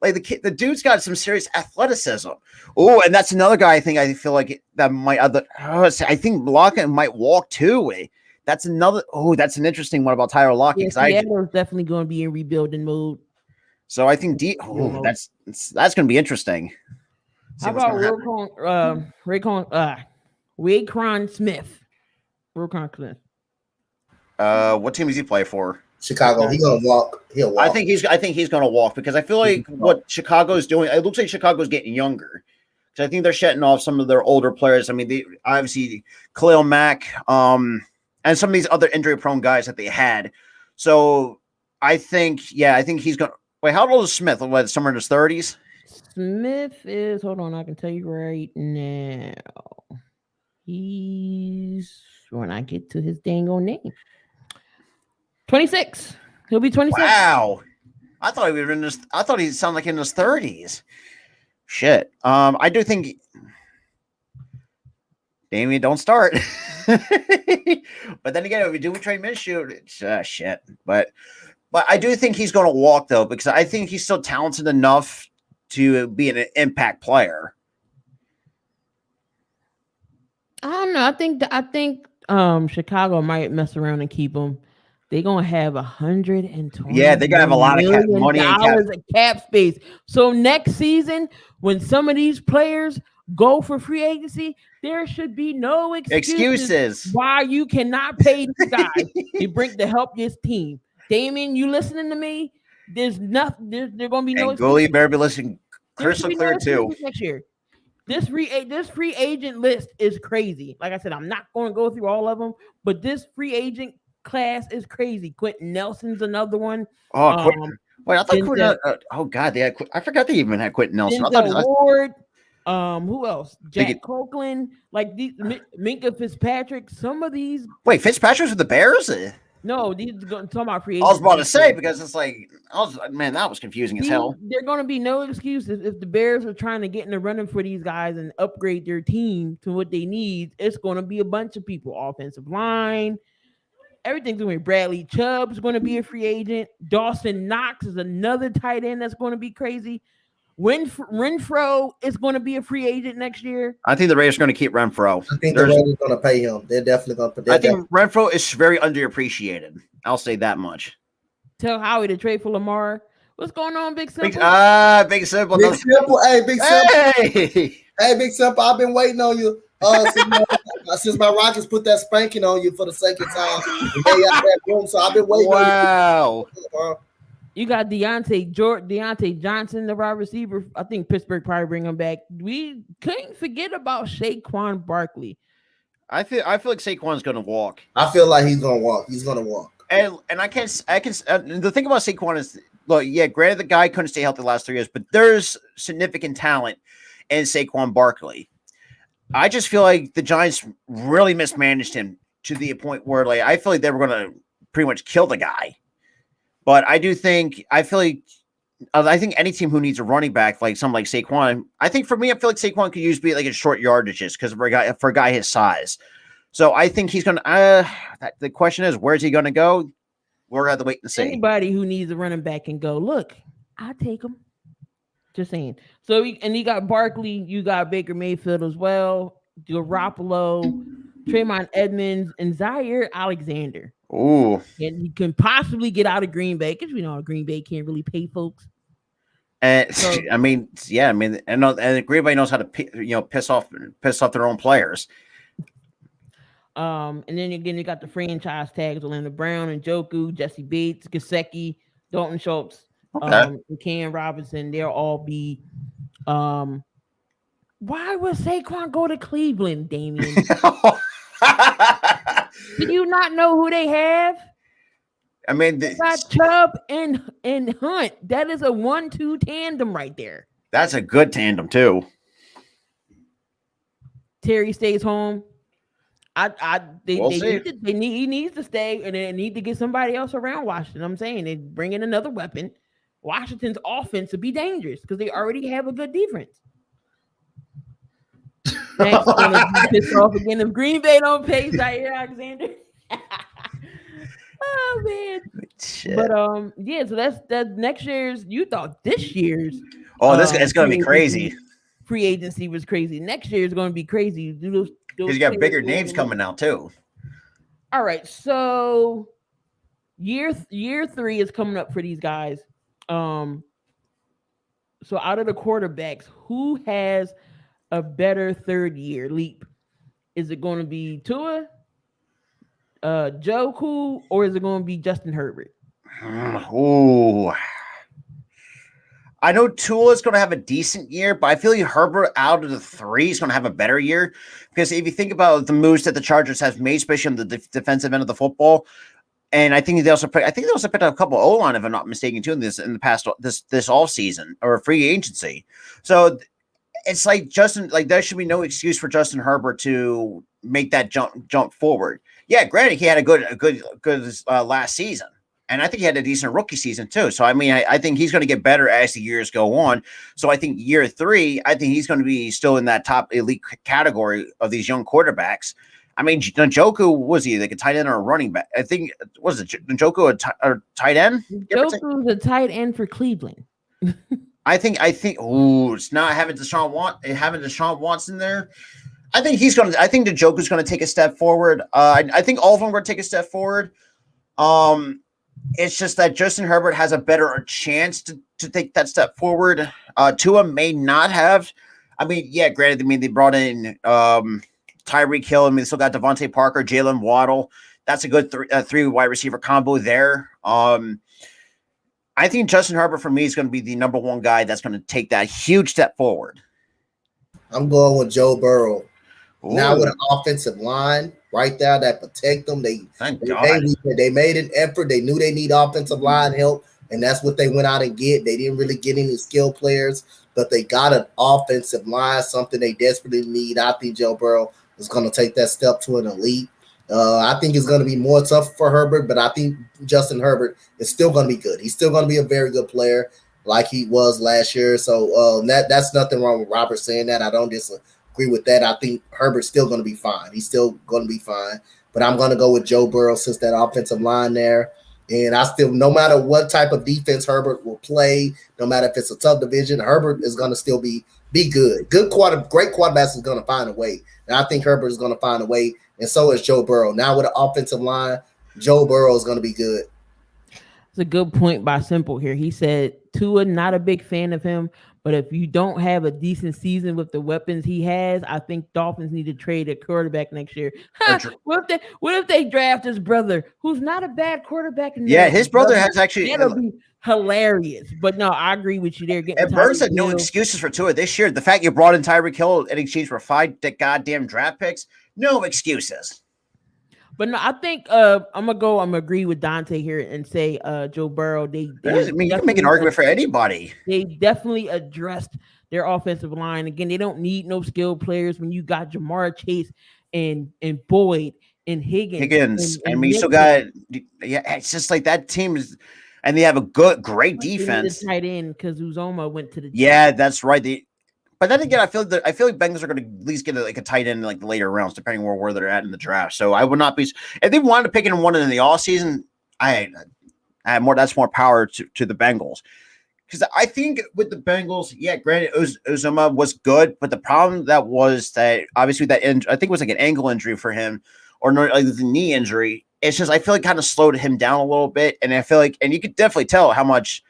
S4: Like the dude's got some serious athleticism. Oh, and that's another guy. I feel like that might I think Lockett might walk too. That's another. Oh, that's an interesting one about Tyler Lockett.
S2: Yeah, Seattle's definitely going to be in rebuilding mode.
S4: So I think that's going to be interesting.
S2: How about Raekwon Smith? Raekwon Smith.
S4: What team does he play for?
S3: Chicago. He's gonna walk. He'll walk.
S4: I think he's gonna walk because I feel like what Chicago's doing. It looks like Chicago's getting younger. So I think they're shedding off some of their older players. I mean, they obviously Khalil Mack, and some of these other injury-prone guys that they had. So I think he's gonna. Wait, how old is Smith? What, somewhere in his 30s?
S2: Smith is, hold on, I can tell you right now. He's, when I get to his dang old name, 26. He'll be 26.
S4: Wow. I thought he was in his. I thought he sounded like in his 30s. Shit. I do think. Damien, don't start. But then again, if we do trade Minshew, it's shit. But I do think he's going to walk though, because I think he's still talented enough to be an impact player.
S2: I don't know. I think Chicago might mess around and keep him. They're gonna have 120.
S4: Yeah, they're gonna have a lot of money
S2: and cap space. So next season, when some of these players go for free agency, there should be no excuses why you cannot pay these guys to help this team. Damien, you listening to me? There's nothing. There's gonna be no.
S4: And Goalie better be listening crystal clear too.
S2: Next year. This free agent list is crazy. Like I said, I'm not going to go through all of them, but this free agent class is crazy. Quentin Nelson's another one.
S4: Oh, wait, I thought Quentin. Oh God, I forgot they even had Quentin Nelson. I thought
S2: Ward. Who else? Jack Copeland. Like these Minka Fitzpatrick. Some of these.
S4: Wait, Fitzpatrick's with the Bears?
S2: No, these talking about free agents.
S4: I was about to say, because it's like, man, that was confusing as hell.
S2: There's going to be no excuses if the Bears are trying to get in the running for these guys and upgrade their team to what they need. It's going to be a bunch of people, offensive line, everything's going to be. Bradley Chubb's going to be a free agent. Dawson Knox is another tight end that's going to be crazy. Renfro is going to be a free agent next year.
S4: I think the Raiders are going to keep Renfro.
S3: I think the Raiders are going to pay him. They're definitely going to pay him.
S4: I think Renfro is very underappreciated. I'll say that much.
S2: Tell Howie to trade for Lamar. What's going on, Big Simple?
S4: Big Simple.
S3: Big Simple. Hey, Big Simple. Hey, Big Simple. I've been waiting on you since my Rockets put that spanking on you for the second time. They got that room, so I've been waiting on you.
S2: You got Deontay Johnson, the wide receiver. I think Pittsburgh probably bring him back. We couldn't forget about Saquon Barkley.
S4: I feel like Saquon's going to walk.
S3: I feel like he's going to walk. He's going to walk.
S4: And I can the thing about Saquon is, look, yeah, granted the guy couldn't stay healthy the last 3 years, but there's significant talent in Saquon Barkley. I just feel like the Giants really mismanaged him to the point where, like, I feel like they were going to pretty much kill the guy. But I think any team who needs a running back, like something like Saquon, I think for me, I feel like Saquon could be like in short yardages because for a guy his size. So I think he's going to, the question is, where's he going to go? We're going to have to wait and see.
S2: Anybody who needs a running back can go, look, I'll take him. Just saying. So, you got Barkley, you got Baker Mayfield as well, Garoppolo, Tremont Edmonds, and Zaire Alexander.
S4: Ooh.
S2: And he can possibly get out of Green Bay because we know Green Bay can't really pay folks.
S4: And and Green Bay knows how to piss off their own players.
S2: And then again, you got the franchise tags: Orlando Brown, and Njoku, Jesse Bates, Gesicki, Dalton Schultz, and Cam Robinson. They'll all be. Why would Saquon go to Cleveland, Damien? Do you not know who they have?
S4: I mean,
S2: they got Chubb and Hunt. That is a 1-2 tandem right there.
S4: That's a good tandem too.
S2: Terry stays home. He needs to stay, and they need to get somebody else around Washington. I'm saying they bring in another weapon. Washington's offense to be dangerous because they already have a good defense. Next, gonna be pissed off again if Green Bay don't pay Zaire Alexander. Oh man! Shit. But so that's next year's. You thought this year's?
S4: Oh, it's gonna be crazy.
S2: Free agency was crazy. Next year is gonna be crazy. Because
S4: you got bigger names coming out too.
S2: All right, so year 3 is coming up for these guys. So out of the quarterbacks, who has a better third year leap? Is it going to be Tua, Joe Cool, or is it going to be Justin Herbert?
S4: Oh, I know Tua is going to have a decent year, but I feel like Herbert out of the 3 is going to have a better year because if you think about the moves that the Chargers have made, especially on the defensive end of the football, And I think they also picked up a couple O-line, if I'm not mistaken, too, in the past this off season or free agency. So it's like there should be no excuse for Justin Herbert to make that jump forward. Yeah, granted, he had a good last season, and I think he had a decent rookie season too. So I mean, I think he's going to get better as the years go on. So I think year 3, I think he's going to be still in that top elite category of these young quarterbacks. I mean, Njoku, was he like a tight end or a running back? I think was it Njoku a tight end?
S2: Njoku's a tight end for Cleveland.
S4: I think. It's not having Deshaun Watson there. I think the Njoku's going to take a step forward. I think all of them are going to take a step forward. It's just that Justin Herbert has a better chance to take that step forward. Tua may not have. I mean, yeah, granted. I mean, they brought in Tyreek Hill. I mean, they still got Devontae Parker, Jalen Waddle. That's a good 3 wide receiver combo there. I think Justin Herbert for me is going to be the number 1 guy that's going to take that huge step forward.
S3: I'm going with Joe Burrow.
S4: Ooh.
S3: Now with an offensive line right there that protect them, they made an effort. They knew they need offensive line help, and that's what they went out and get. They didn't really get any skill players, but they got an offensive line, something they desperately need. I think Joe Burrow is going to take that step to an elite. I think it's going to be more tough for Herbert, but I think Justin Herbert is still going to be good. He's still going to be a very good player like he was last year. So that's nothing wrong with Robert saying that. I don't disagree with that. I think Herbert's still going to be fine. He's still going to be fine. But I'm going to go with Joe Burrow since that offensive line there. And I still, no matter what type of defense Herbert will play, no matter if it's a tough division, Herbert is going to still be good. Great quarterbacks is going to find a way. And I think Herbert is going to find a way. And so is Joe Burrow. Now with an offensive line, Joe Burrow is going to be good.
S2: It's a good point by Simple here. He said, Tua, not a big fan of him, but if you don't have a decent season with the weapons he has, I think Dolphins need to trade a quarterback next year. What if they draft his brother, who's not a bad quarterback?
S4: His brother has actually.
S2: That'll be hilarious. But no, I agree with you there.
S4: And Burn said no excuses for Tua this year. The fact you brought in Tyreek Hill in exchange for 5 goddamn draft picks, no excuses.
S2: But no, I think I'm gonna agree with Donte here and say Joe Burrow. You can
S4: make an argument for anybody.
S2: They definitely addressed their offensive line. Again, they don't need no skilled players when you got Jamar Chase and Boyd and Higgins.
S4: And you still got it's just like that team is, and they have a great defense.
S2: Tight end because Uzoma went to the
S4: that's right. But then again, I feel like Bengals are going to at least get a tight end in like the later rounds, depending on where they're at in the draft. So I would not be if they wanted to pick in one in the offseason, I have more. That's more power to the Bengals, because I think with the Bengals, yeah, granted, Uzoma was good, but the problem was that obviously I think it was like an ankle injury for him, or like the knee injury. It's just I feel like kind of slowed him down a little bit, and I feel like, and you could definitely tell how much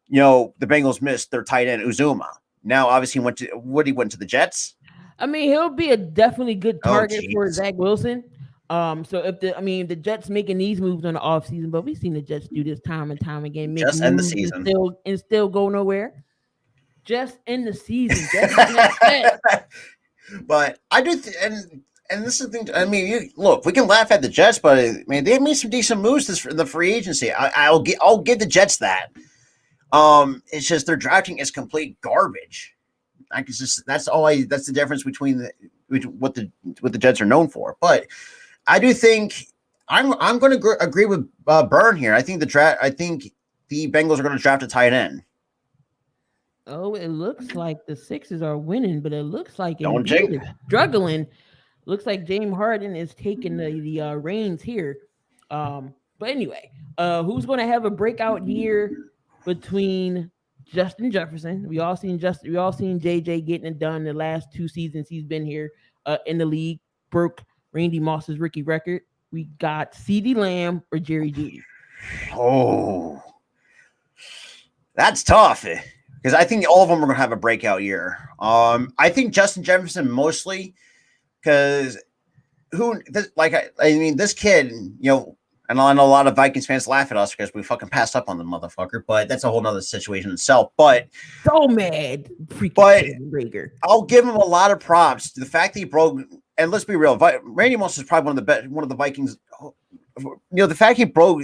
S4: the Bengals missed their tight end Uzoma. Now, obviously, he went to the Jets.
S2: I mean, he'll be a definitely good target for Zach Wilson. So if the Jets making these moves on the offseason, but we've seen the Jets do this time and time again,
S4: just end the season
S2: and still go nowhere. Just in the season,
S4: but I do, and this is the thing. I mean, look, we can laugh at the Jets, but I mean, they made some decent moves in the free agency. I'll give the Jets that. It's just their drafting is complete garbage. That's the difference between what the Jets are known for. But I do think I'm going to agree with Burn here. I think the Bengals are going to draft a tight end.
S2: Oh, it looks like the Sixers are winning, but it looks like
S4: it's
S2: struggling. Looks like James Harden is taking the reins here. But anyway, who's going to have a breakout year between Justin Jefferson? We all seen JJ getting it done the last 2 seasons he's been here in the league. Broke Randy Moss's rookie record. We got CeeDee Lamb or Jerry Jeudy.
S4: Oh, that's tough because I think all of them are going to have a breakout year. I think Justin Jefferson mostly because this kid, and I know a lot of Vikings fans laugh at us because we fucking passed up on the motherfucker, but that's a whole nother situation itself. But
S2: so mad,
S4: I'll give him a lot of props to the fact that he broke. And let's be real, Randy Moss is probably one of the Vikings the fact he broke,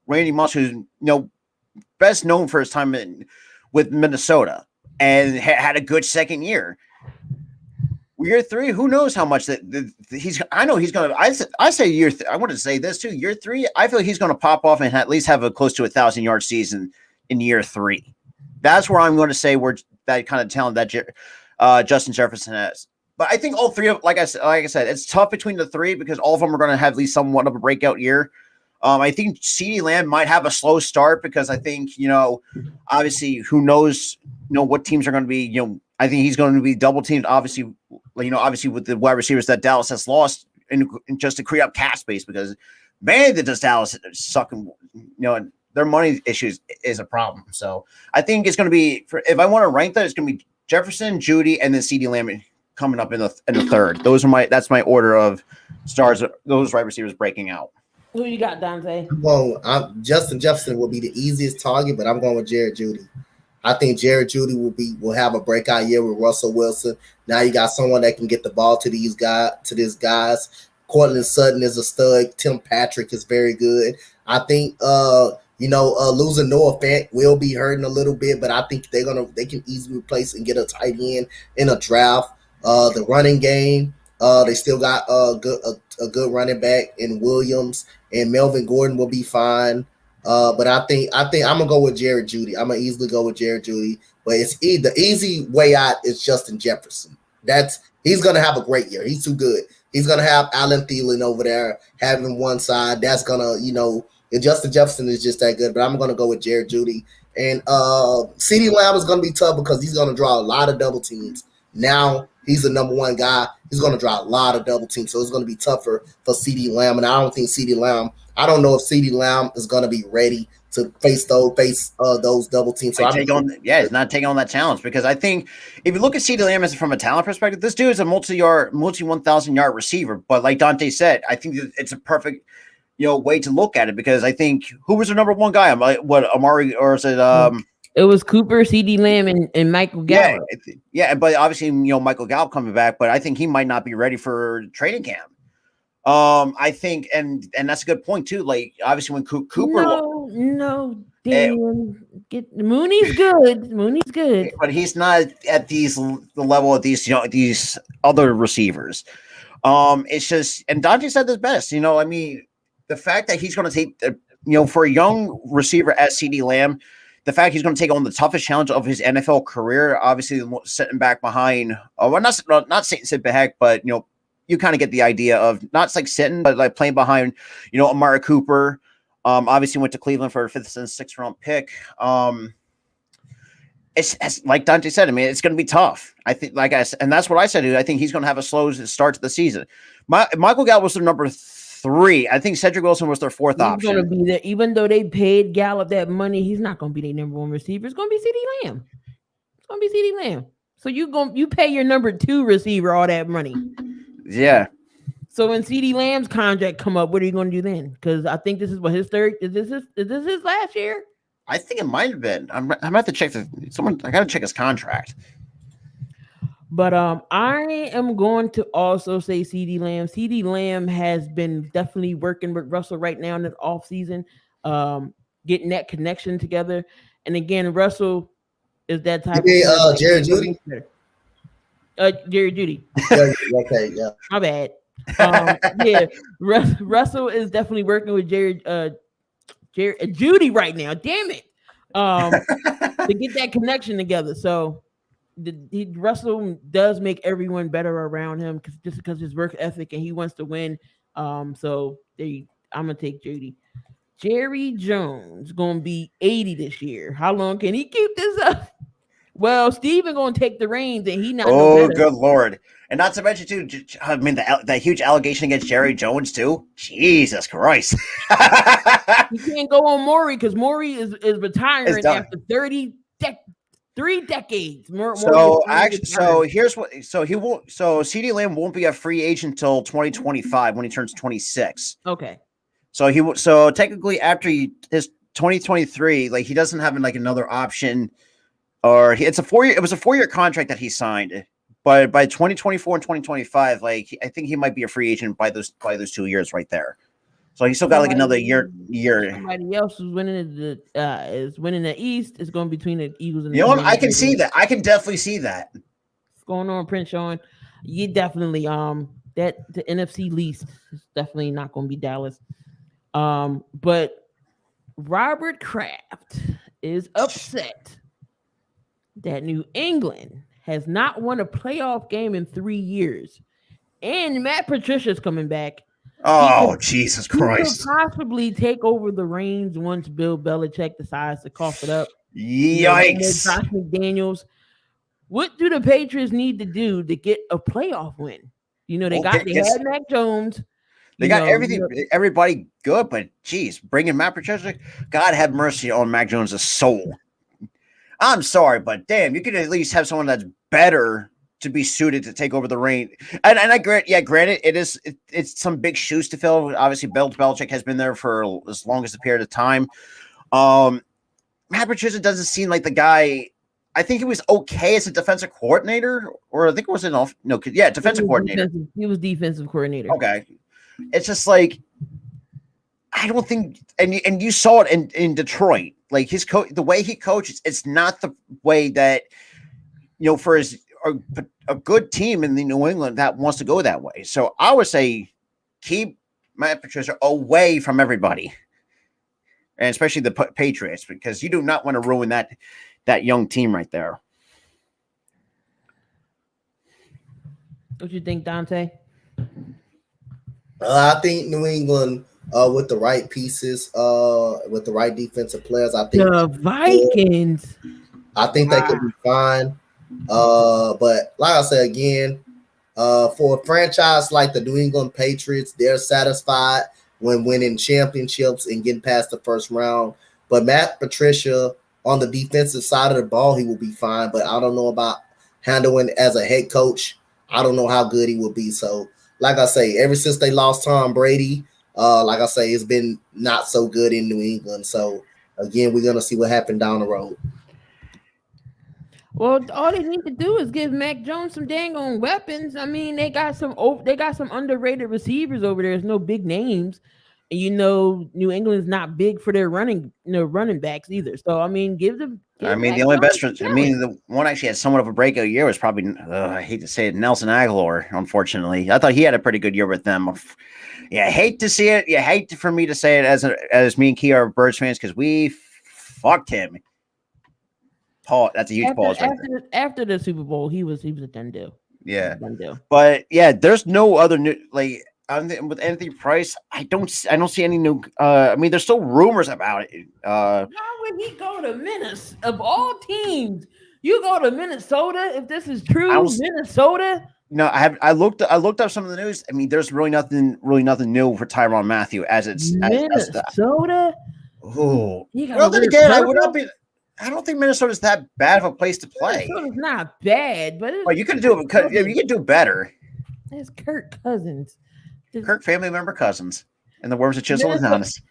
S4: Randy Moss, who's, best known for his time with Minnesota and had a good second year. Year 3, who knows how much that he's. I know he's going to. I say year. I want to say this too. Year 3, I feel he's going to pop off and at least have a close to 1,000-yard season in year 3. That's where I'm going to say where that kind of talent that Justin Jefferson has. But I think all three of, like I said, it's tough between the 3 because all of them are going to have at least somewhat of a breakout year. I think CeeDee Lamb might have a slow start because I think, obviously, who knows, what teams are going to be, I think he's going to be double teamed, obviously, with the wide receivers that Dallas has lost and just to create up cap space because, man, does Dallas sucking, their money issues is a problem. So I think it's going to be, if I want to rank that, it's going to be Jefferson, Judy, and then CeeDee Lamb coming up in the 3rd. That's my order of stars, those wide receivers breaking out.
S2: Who you got, Donte?
S3: Well, Justin Jefferson will be the easiest target, but I'm going with Jared Judy. I think Jared Judy will have a breakout year with Russell Wilson. Now you got someone that can get the ball to these guys. Cortland Sutton is a stud. Tim Patrick is very good. I think losing Noah Fant will be hurting a little bit, but I think they can easily replace and get a tight end in a draft. The running game, they still got a good running back in Williams, and Melvin Gordon will be fine. But I think I'm gonna go with Jared Judy. I'm gonna easily go with Jared Judy. But it's the easy way out is Justin Jefferson. He's gonna have a great year. He's too good. He's gonna have Allen Thielen over there having one side. That's gonna, Justin Jefferson is just that good. But I'm gonna go with Jared Judy. And CeeDee Lamb is gonna be tough because he's gonna draw a lot of double teams. Now he's the number 1 guy. He's going to draw a lot of double teams, so it's going to be tougher for CeeDee Lamb. And I don't know if CeeDee Lamb is going to be ready to face those double teams. So
S4: he's not taking on that challenge because I think if you look at CeeDee Lamb from a talent perspective, this dude is a multi 1,000-yard receiver. But like Donte said, I think it's a perfect way to look at it because I think who was the number 1 guy? Amari, or is it
S2: It was Cooper, CeeDee Lamb, and Michael Gallup.
S4: Yeah, but obviously, Michael Gallup coming back, but I think he might not be ready for training camp. I think, and that's a good point too. Like obviously, when Cooper,
S2: no, damn, Mooney's good. Mooney's good,
S4: but he's not at the level of these other receivers. It's just, and Donte said this best. The fact that he's going to take, for a young receiver as CeeDee Lamb. The fact he's going to take on the toughest challenge of his NFL career, obviously sitting back behind, not sitting back, but you kind of get the idea of not like sitting, but like playing behind, Amari Cooper. Obviously went to Cleveland for a 5th and 6th round pick. It's like Donte said. It's going to be tough. I think, and that's what I said. I think he's going to have a slow start to the season. Michael Gallup was the number 3. I think Cedric Wilson was their 4th option.
S2: He's going to be there, even though they paid Gallup that money. He's not going to be their number 1 receiver. It's going to be CeeDee Lamb. It's going to be CeeDee Lamb. So you pay your number 2 receiver all that money.
S4: Yeah.
S2: So when CeeDee Lamb's contract come up, what are you going to do then? Because I think this is his 3rd. Is this his last year?
S4: I think it might have been. I'm going to have to check I got to check his contract.
S2: But I am going to also say CeeDee Lamb. CeeDee Lamb has been definitely working with Russell right now in the offseason, getting that connection together. And again, Russell is that type of
S3: Jared Judy?
S2: Jared Judy.
S3: Okay, yeah.
S2: My bad. Russell is definitely working with Jared Judy right now. Damn it. To get that connection together. So Russell does make everyone better around him because his work ethic and he wants to win. So I'm gonna take Judy. Jerry Jones gonna be 80 this year. How long can he keep this up? Well, Steven gonna take the reins and he not.
S4: Oh, good Lord! And not to mention too, that huge allegation against Jerry Jones too. Jesus Christ!
S2: You can't go on Maury because Maury is retiring after 3 decades. CeeDee Lamb won't be a free agent until 2025 when he turns 26. Okay.
S4: So technically after his 2023, like he doesn't have another option, or it was a 4-year contract that he signed, but by 2024 and 2025, I think he might be a free agent by those 2 years right there. So he still got like another year.
S2: Somebody else who's winning the East is going between the Eagles and the
S4: You know what? I
S2: Commanders.
S4: can see that. I can definitely see that.
S2: What's going on, Prince Sean? You definitely that the NFC least is definitely not going to be Dallas. But Robert Kraft is upset that New England has not won a playoff game in 3 years, and Matt Patricia's coming back.
S4: Oh, Jesus Christ!
S2: He could possibly take over the reins once Bill Belichick decides to cough it up.
S4: Yikes!
S2: Josh McDaniels. What do the Patriots need to do to get a playoff win? They had Mac Jones.
S4: They got everybody good, but geez, bringing Matt Patricia, God have mercy on Mac Jones' soul. I'm sorry, but damn, you could at least have someone that's better to be suited to take over the reign. And I granted, it's some big shoes to fill. Obviously, Bill Belichick has been there for as long as the period of time. Matt Patricia doesn't seem like the guy. I think he was okay as a defensive coordinator, or I think it was defensive coordinator.
S2: He was defensive coordinator.
S4: Okay. It's just like, I don't think, and you saw it in Detroit, like the way he coaches, it's not the way that, for a good team in the New England that wants to go that way. So I would say keep Matt Patricia away from everybody, and especially the Patriots, because you do not want to ruin that young team right there.
S2: What you think, Donte?
S3: I think New England, with the right pieces, with the right defensive players, I think
S2: the Vikings.
S3: I think they could be fine. But like I said again, for a franchise like the New England Patriots, they're satisfied when winning championships and getting past the first round. But Matt Patricia, on the defensive side of the ball, he will be fine. But I don't know about handling as a head coach. I don't know how good he will be. So, like I say, ever since they lost Tom Brady, like I say, it's been not so good in New England. So, again, we're going to see what happened down the road.
S2: Well, all they need to do is give Mac Jones some dang on weapons. I mean, they got some underrated receivers over there. There's no big names. And New England's not big for their running backs either. So I mean, the only
S4: best. The one actually had somewhat of a breakout year was probably I hate to say it, Nelson Aguilar. Unfortunately, I thought he had a pretty good year with them. Yeah, I hate to see it. You hate for me to say it as me and Key are Birds fans because we fucked him. Paul, that's a huge pause.
S2: After the Super Bowl, he was a done deal.
S4: Yeah, done deal. But yeah, there's no other new with Anthony Price. I don't see any new. I mean, there's still rumors about it.
S2: Why would he go to Minnesota? Of all teams, you go to Minnesota if this is true. Minnesota.
S4: No, I looked up some of the news. I mean, there's really nothing new for Tyrann Mathieu as it's
S2: Minnesota.
S4: Oh, well, then again, I would not be. I don't think Minnesota's that bad of a place to play.
S2: Minnesota's not bad, but
S4: you can do it. You can do better.
S2: It's Kirk Cousins.
S4: Kirk family member cousins. And the worms of Chisel is honest.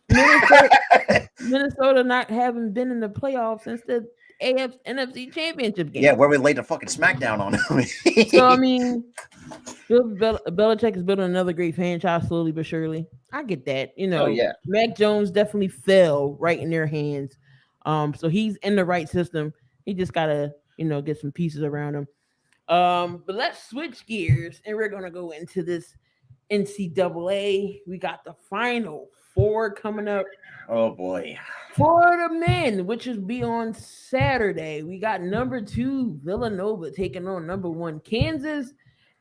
S2: Minnesota not having been in the playoffs since the NFC Championship game.
S4: Yeah, where we laid a fucking smackdown on them.
S2: So, I mean, Belichick is building another great franchise slowly but surely. I get that. Mac Jones definitely fell right in their hands. So he's in the right system. He just gotta, get some pieces around him. But let's switch gears and we're gonna go into this NCAA. We got the Final Four coming up.
S4: Oh boy.
S2: For the men, which is be on Saturday. We got number 2 Villanova taking on number 1 Kansas.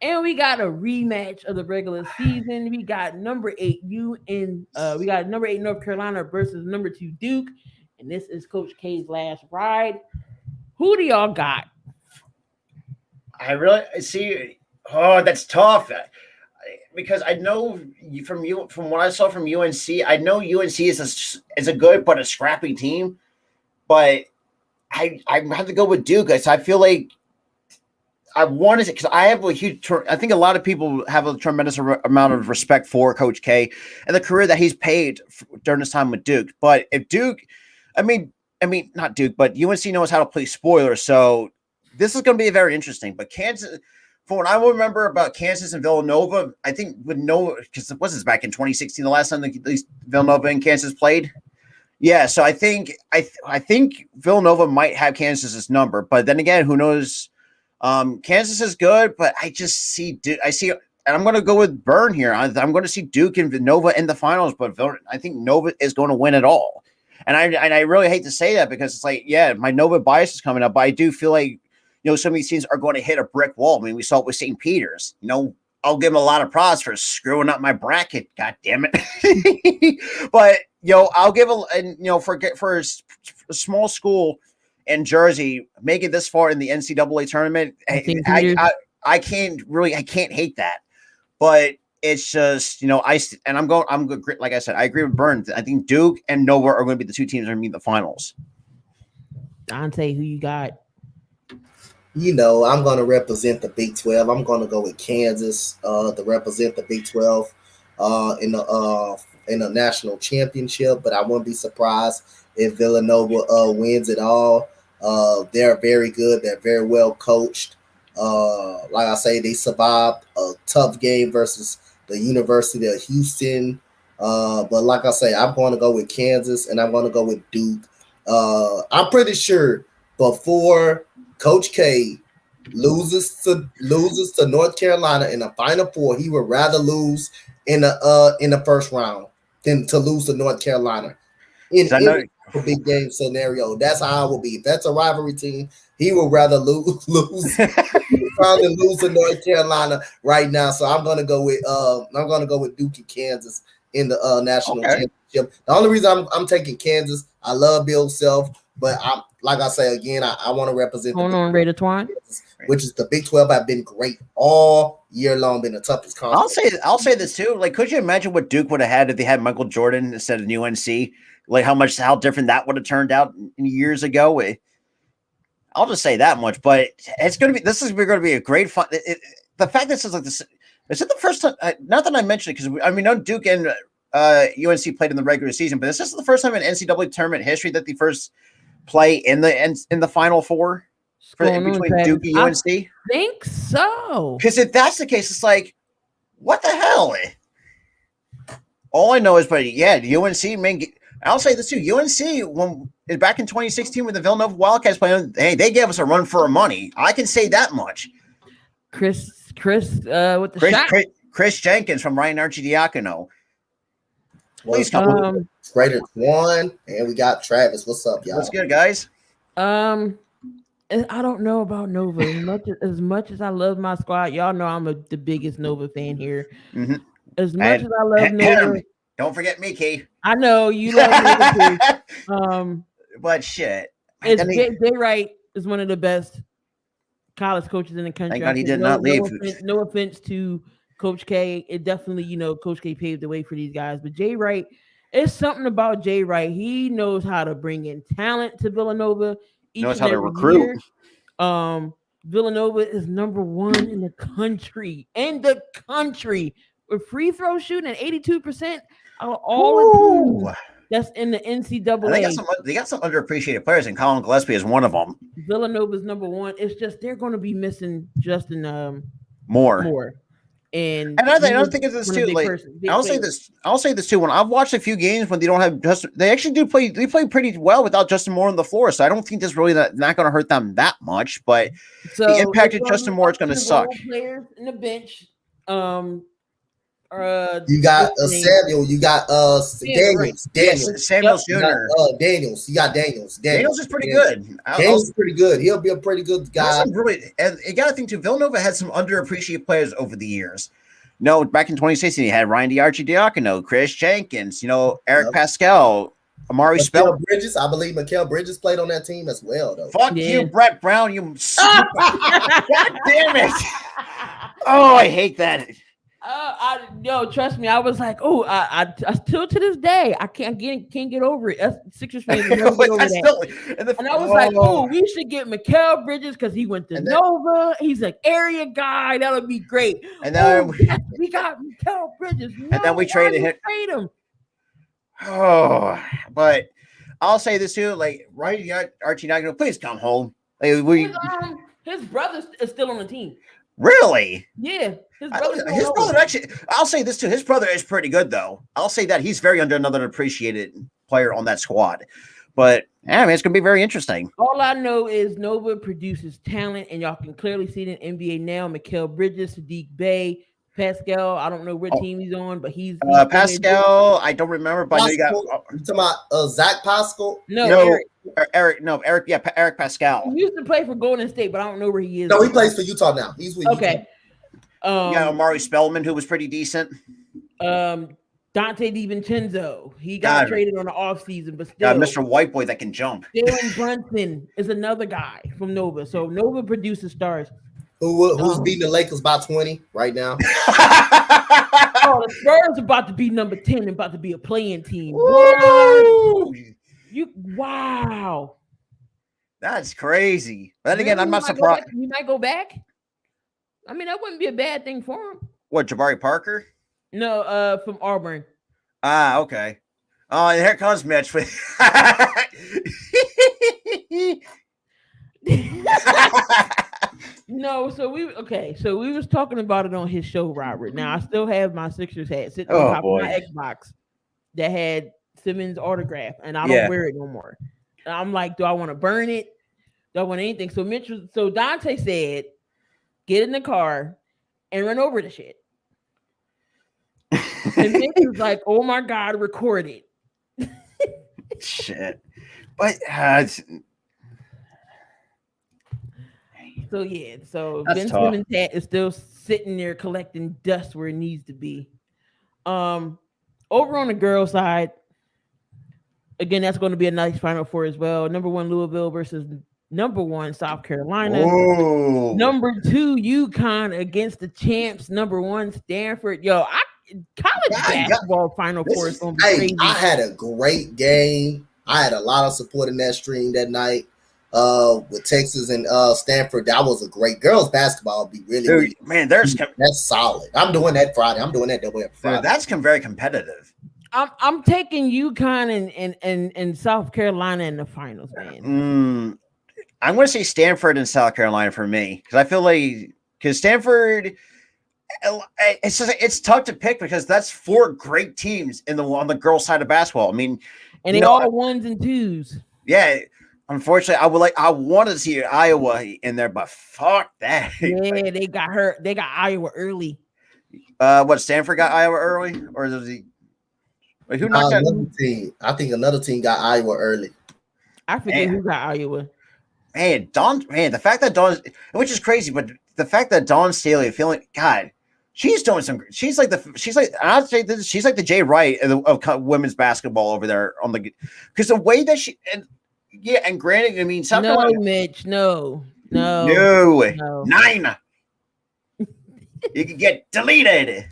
S2: And we got a rematch of the regular season. We got number 8 North Carolina versus number 2 Duke. And this is Coach K's last ride. Who do y'all got?
S4: I really see. Oh, that's tough. Because I know from what I saw from UNC, I know UNC is a good but a scrappy team. But I have to go with Duke. I feel like I wanted it because I have a huge. I think a lot of people have a tremendous amount of respect for Coach K and the career that he's paid during his time with Duke. But if Duke, I mean, not Duke, but UNC knows how to play spoiler. So this is going to be very interesting. But Kansas, For what I remember about Kansas and Villanova, I think with no, because it was this back in 2016, the last time these Villanova and Kansas played. Yeah, so I think Villanova might have Kansas's number, but then again, who knows? Kansas is good, but I see, and I'm going to go with Burn here. I'm going to see Duke and Nova in the finals, but I think Nova is going to win it all. And I really hate to say that because it's like, yeah, my Nova bias is coming up, but I do feel like, some of these teams are going to hit a brick wall. I mean, we saw it with St. Peter's. I'll give them a lot of props for screwing up my bracket. God damn it! But I'll give for a small school in Jersey making this far in the NCAA tournament. I can't hate that, but it's just I'm good. Like I said, I agree with Burns. I think Duke and Nova are going to be the two teams that are going to be in the finals.
S2: Donte, who you got?
S3: I'm going to represent the Big 12. I'm going to go with Kansas to represent the Big 12 in the national championship. But I wouldn't be surprised if Villanova wins it all. They're very good. They're very well coached. Like I say, they survived a tough game versus the University of Houston. But like I say, I'm going to go with Kansas and I'm going to go with Duke. I'm pretty sure before Coach K loses to North Carolina in the Final Four, he would rather lose in the first round than to lose to North Carolina in a big game scenario. That's how I will be. If that's a rivalry team, he would rather lose than lose to North Carolina right now. So I'm gonna go with Duke and Kansas in the national championship. The only reason I'm taking Kansas, I love Bill Self, but like I say again, I want to represent.
S2: Hold on, Ray Twine.
S3: Which is the Big 12 have been great all year long, been the toughest conference.
S4: I'll say this too. Like, could you imagine what Duke would have had if they had Michael Jordan instead of UNC? Like how different that would have turned out years ago. I'll just say that much. But this is going to be a great fun. The fact that this is like this. Is it the first time? Not that I mentioned it because we know Duke and UNC played in the regular season, but is this the first time in NCAA tournament history that they first play in the Final Four between Duke and UNC?
S2: I think so.
S4: Because if that's the case, it's like, what the hell? All I know is, but yeah, UNC, man. I'll say this too. UNC, back in 2016 when the Villanova Wildcats played, hey, they gave us a run for our money. I can say that much.
S2: Chris, with the shot.
S4: Chris Jenkins from Ryan Archidiacono. Please come.
S3: Greater one, and we got Travis. What's up, y'all?
S4: What's good, guys?
S2: I don't know about Nova as much as I love my squad. Y'all know I'm the biggest Nova fan here.
S4: Mm-hmm.
S2: As much as I love Nova,
S4: don't forget me, Key.
S2: I know you love Nova too.
S4: But shit,
S2: Jay Wright is one of the best college coaches in the country.
S4: Thank God he did not leave.
S2: No offense to Coach K. It definitely, Coach K paved the way for these guys. But Jay Wright, it's something about Jay Wright. He knows how to bring in talent to Villanova.
S4: Knows how to recruit.
S2: Villanova is number 1 in the country. With free throw shooting at 82% of all the teams that's in the NCAA.
S4: They got some underappreciated players, and Colin Gillespie is one of them.
S2: Villanova's number 1. It's just they're going to be missing Justin
S4: Moore.
S2: And
S4: I think it's this too. Like I'll say this too. When I've watched a few games when they don't have Justin, they actually do play. They play pretty well without Justin Moore on the floor. So I don't think this really not going to hurt them that much. But the impact of Justin Moore is going to suck.
S2: Players in the bench.
S3: You got Samuel. You got Daniels.
S4: Samuel Jr.
S3: Daniels. You got Daniels.
S4: Daniels is pretty good.
S3: Daniels is pretty good. He'll be a pretty good guy.
S4: And you got to think too. Villanova had some underappreciated players over the years. Back in 2016, you had Ryan Archidiacono, Chris Jenkins. Eric Pascal, Amari Spell.
S3: Bridges. I believe Mikal Bridges played on that team as well. Though.
S4: Fuck you, Brett Brown. You. God damn it! Oh, I hate that.
S2: Trust me. I was like, I still to this day, I can't get over it. That's Sixers fans never get over that. And I was like, we should get Mikal Bridges because he went to Nova. He's an area guy. That would be great.
S4: And then
S2: we got Mikal Bridges.
S4: And then we traded him. Oh, but I'll say this too. Like, Ryan Archidiacono, please come home.
S2: His brother is still on the team.
S4: Really?
S2: Yeah,
S4: His brother actually. I'll say this too. His brother is pretty good, though. I'll say that he's very another appreciated player on that squad. But yeah, man, it's gonna be very interesting.
S2: All I know is Nova produces talent, and y'all can clearly see it in NBA now. Mikal Bridges, Sadiq Bey, Pascal. I don't know what team he's on, but he's
S4: Pascal. I don't remember, but
S3: Pascal, I know you talking about Zach Pascal?
S2: No,
S4: Eric. Yeah, Eric Pascal.
S2: He used to play for Golden State, but I don't know where he is.
S3: No, he plays for Utah now. He's with
S2: okay.
S3: Utah.
S4: Amari Spellman, who was pretty decent.
S2: Donte DiVincenzo. He got traded on the offseason, but still.
S4: Mr. White Boy that can jump.
S2: Jalen Brunson is another guy from Nova. So Nova produces stars.
S3: Who's beating the Lakers by 20 right now?
S2: The Spurs about to be number 10 and about to be a playing team. Wow.
S4: That's crazy. But then again, I'm not surprised.
S2: You might go back. I mean, that wouldn't be a bad thing for him.
S4: What, Jabari Parker?
S2: No, from Auburn.
S4: Ah, okay. Oh, and here comes Mitch with
S2: No, so we was talking about it on his show, Robert. Now I still have my Sixers hat sitting on top of my Xbox that had Simmons' autograph, and I don't wear it no more. And I'm like, do I want to burn it? Do I want anything? So Donte said, get in the car and run over the shit. And Mitch was like, oh my God, record it.
S4: Shit. But
S2: so Ben Simmons' hat is still sitting there collecting dust where it needs to be. Over on the girl side, again, that's going to be a nice Final Four as well. Number 1 Louisville versus number 1 South Carolina.
S4: Whoa.
S2: Number 2 UConn against the champs. Number 1 Stanford. College basketball Final Four is going to be crazy.
S3: I had a great game. I had a lot of support in that stream that night. With Texas and Stanford, that was a great girls basketball. Be really,
S4: man.
S3: That's solid. I'm doing that Friday. I'm doing that double every Friday.
S4: That's very competitive.
S2: I'm taking UConn and South Carolina in the finals, man.
S4: I'm going to say Stanford and South Carolina for me because I feel like Stanford. It's tough to pick because that's 4 great teams on the girls' side of basketball. I mean,
S2: and they all 1s and 2s.
S4: Yeah. Unfortunately, I wanted to see Iowa in there, but fuck that.
S2: Yeah, they got hurt. They got Iowa early.
S4: What, Stanford got Iowa early, or was he? Wait, who knocked out
S3: another team? I think another team got Iowa early.
S2: I forget who got Iowa.
S4: Man, the fact that Dawn, which is crazy, but the fact that Dawn Staley feeling, God, she's doing some. She's like I'd say this. She's like the Jay Wright of women's basketball over there on the, because the way that she and. Yeah, and granted, I mean, South Carolina.
S2: Mitch, no.
S4: 9. You can get deleted.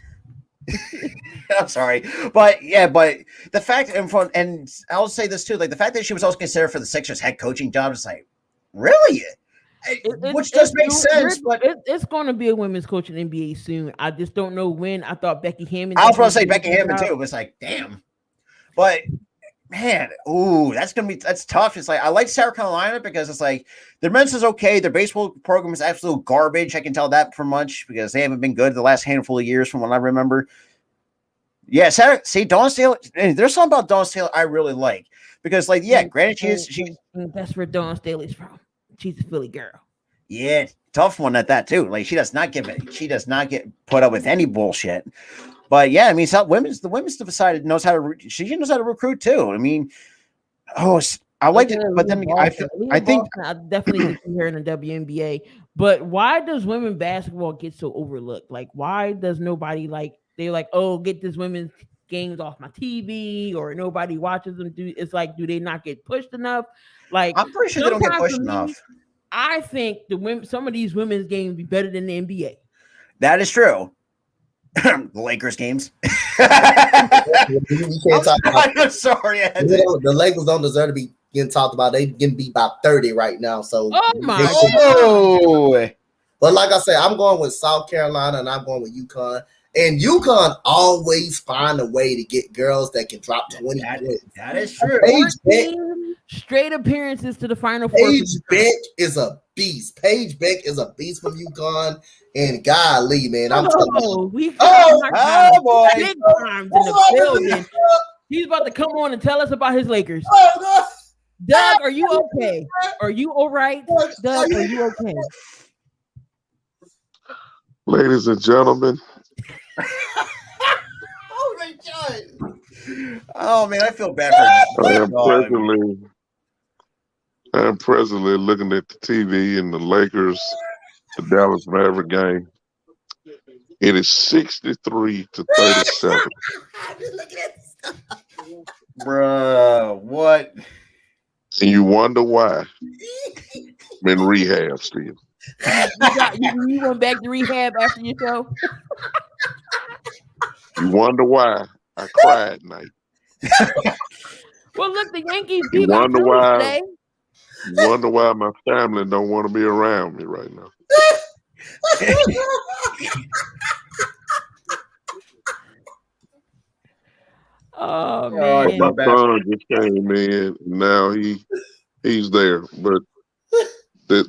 S4: I'm sorry, but the fact and I'll say this too, like the fact that she was also considered for the Sixers head coaching job is like, really, which does make sense. But
S2: it's going to be a women's coach in NBA soon. I just don't know when. I thought Becky Hammond.
S4: I was going to say Becky Hammond too. It was like, damn, but. Man, that's tough. It's like I like South Carolina because it's like their men's is okay. Their baseball program is absolute garbage. I can tell that for much because they haven't been good the last handful of years from what I remember. Yeah, see, Dawn Staley. There's something about Dawn Staley I really like because, like, granted, she's
S2: that's where Dawn Staley's from. She's a Philly girl.
S4: Yeah, tough one at that too. Like she does not get put up with any bullshit. But yeah, I mean, the women's side she knows how to recruit too. I mean, I like it, but then I think
S2: I definitely see her in the WNBA. But why does women basketball get so overlooked? Like, why does nobody they're like, oh, get this women's games off my TV, or nobody watches them? Do they not get pushed enough? Like,
S4: I'm pretty sure they don't get pushed enough.
S2: I think some of these women's games be better than the NBA.
S4: That is true. The Lakers games.
S3: You can't talk about.
S4: I'm sorry.
S3: The Lakers don't deserve to be getting talked about. They getting beat by 30 right now. So,
S2: God.
S3: But like I said, I'm going with South Carolina and I'm going with UConn. And UConn always find a way to get girls that can drop 20 points.
S4: That is true.
S3: Paige Beck,
S2: straight appearances to the Final Four.
S3: Paige Beck is a beast. Paige Beck is a beast from UConn. And golly, man, I'm telling you.
S2: Big times in the building. He's about to come on and tell us about his Lakers. Doug, are you okay? Are you all right? Doug, are you okay?
S5: Ladies and gentlemen.
S4: Oh my God. Oh man, I feel bad for
S5: I am presently looking at the TV in the Lakers, the Dallas Maverick game. It is 63-37.
S4: Bruh, what?
S5: And you wonder why. I'm in rehab still.
S2: You went back to rehab after your show?
S5: You wonder why I cried tonight.
S2: Well, look, the Yankees
S5: You
S2: beat
S5: wonder why
S2: today.
S5: You wonder why my family don't want to be around me right now.
S2: Oh man!
S5: My son just came in. Now he's there. But this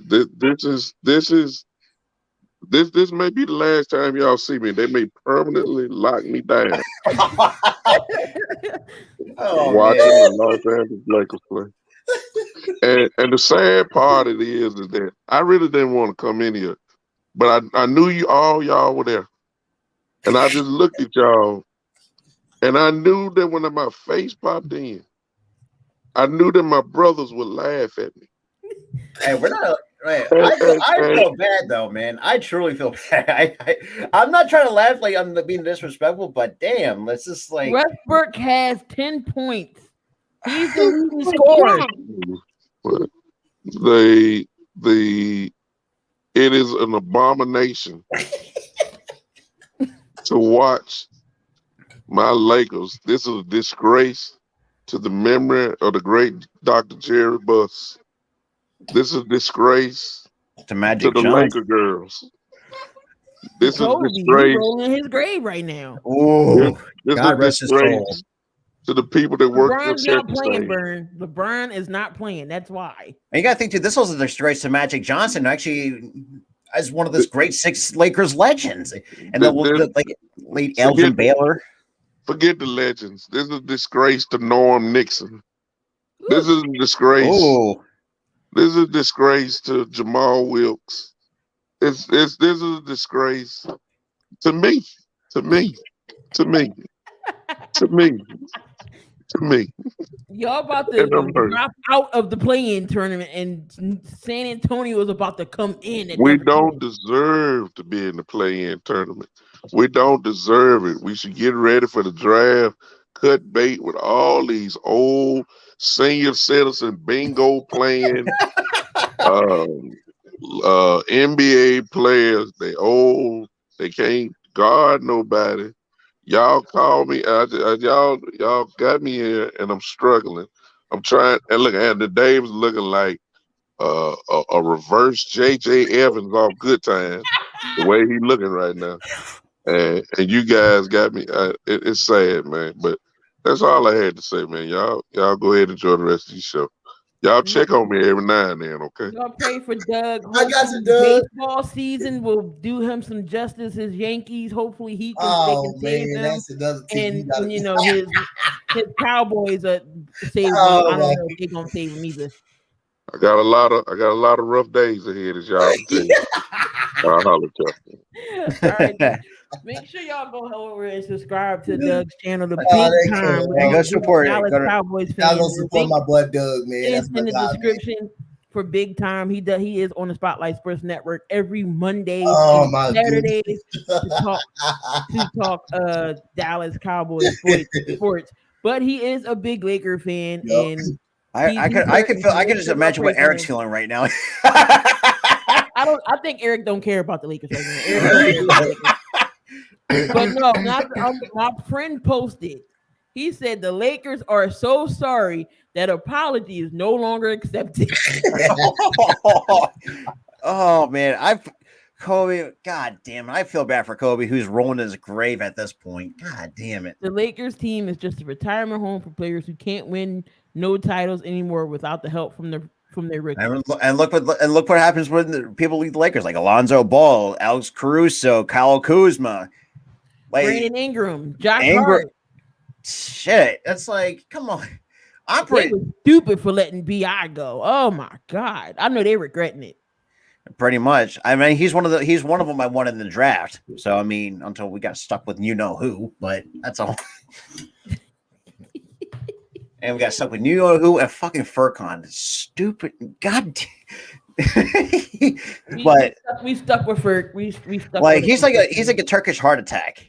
S5: may be the last time y'all see me. They may permanently lock me down. Watching the Los Angeles Lakers play. And the sad part of it is that I really didn't want to come in here, but I knew y'all were there, and I just looked at y'all, and I knew that when my face popped in, I knew that my brothers would laugh at me.
S4: Hey, we're not. Right. I feel bad though, man. I truly feel bad. I'm not trying to laugh like I'm being disrespectful, but damn, let's just like
S2: Westbrook has 10 points. He's the leading scorer.
S5: But it is an abomination to watch my Lakers. This is a disgrace to the memory of the great Dr. Jerry Buss. This is a disgrace
S4: to Magic
S5: the Laker girls. This is a disgrace.
S2: He's rolling in his grave right now.
S4: Oh,
S5: this
S4: God rest his soul.
S5: To the people that work
S2: LeBron's not playing, Burn. LeBron is not playing. That's why.
S4: And you got to think too. This was a disgrace to Magic Johnson, actually, as one of those great six Lakers legends, and the late Elgin Baylor.
S5: Forget the legends. This is a disgrace to Norm Nixon. This is a disgrace.
S4: Oh.
S5: This is a disgrace to Jamal Wilkes. This is a disgrace to me.
S2: Y'all about to drop out of the play-in tournament, and San Antonio is about to come in.
S5: We don't deserve to be in the play-in tournament. We don't deserve it. We should get ready for the draft. Cut bait with all these old senior citizen bingo playing NBA players. They old. They can't guard nobody. Y'all call me. Y'all got me here, and I'm struggling. I'm trying. And look, and the Dave's looking like a reverse J.J. Evans off Good Times. The way he looking right now, and you guys got me. It's sad, man. But that's all I had to say, man. Y'all go ahead and enjoy the rest of the show. Y'all check on me every now and then, okay?
S2: Y'all pray for Doug.
S3: I got you, Doug.
S2: Baseball season will do him some justice. His Yankees, hopefully they can save him.
S3: That's another team.
S2: And you know his Cowboys are saving him. I don't know if they're gonna save him either.
S5: I got a lot of rough days ahead, as y'all can tell. I'll holler at y'all.
S2: All right. Make sure y'all go over and subscribe to Doug's channel, The Big Time.
S4: Go support
S2: Dallas Cowboys fans.
S3: Y'all go support my boy Doug, man.
S2: It's in the description for Big Time. He is on the Spotlight Sports Network every Monday and Saturdays to talk Dallas Cowboys sports. But he is a big Laker fan, and
S4: I can just imagine what Eric's feeling right now.
S2: I think Eric don't care about the Lakers right now. But no, my friend posted. He said the Lakers are so sorry that apology is no longer accepted.
S4: Oh man, Kobe, God damn it. I feel bad for Kobe, who's rolling in his grave at this point. God damn it.
S2: The Lakers team is just a retirement home for players who can't win no titles anymore without the help from their rookies.
S4: And look what happens when the people leave the Lakers, like Alonzo Ball, Alex Caruso, Kyle Kuzma, like
S2: Brandon Ingram, Josh
S4: Ingram.
S2: Hart.
S4: Shit, that's like, come on.
S2: They were stupid for letting BI go. Oh my God, I know they regretting it.
S4: Pretty much. I mean, he's one of them I wanted in the draft. So I mean, until we got stuck with you know who, but that's all. And we got stuck with you know who and fucking Furcon. Stupid. God. But
S2: we stuck with Furk. We stuck.
S4: Like he's like a Turkish heart attack.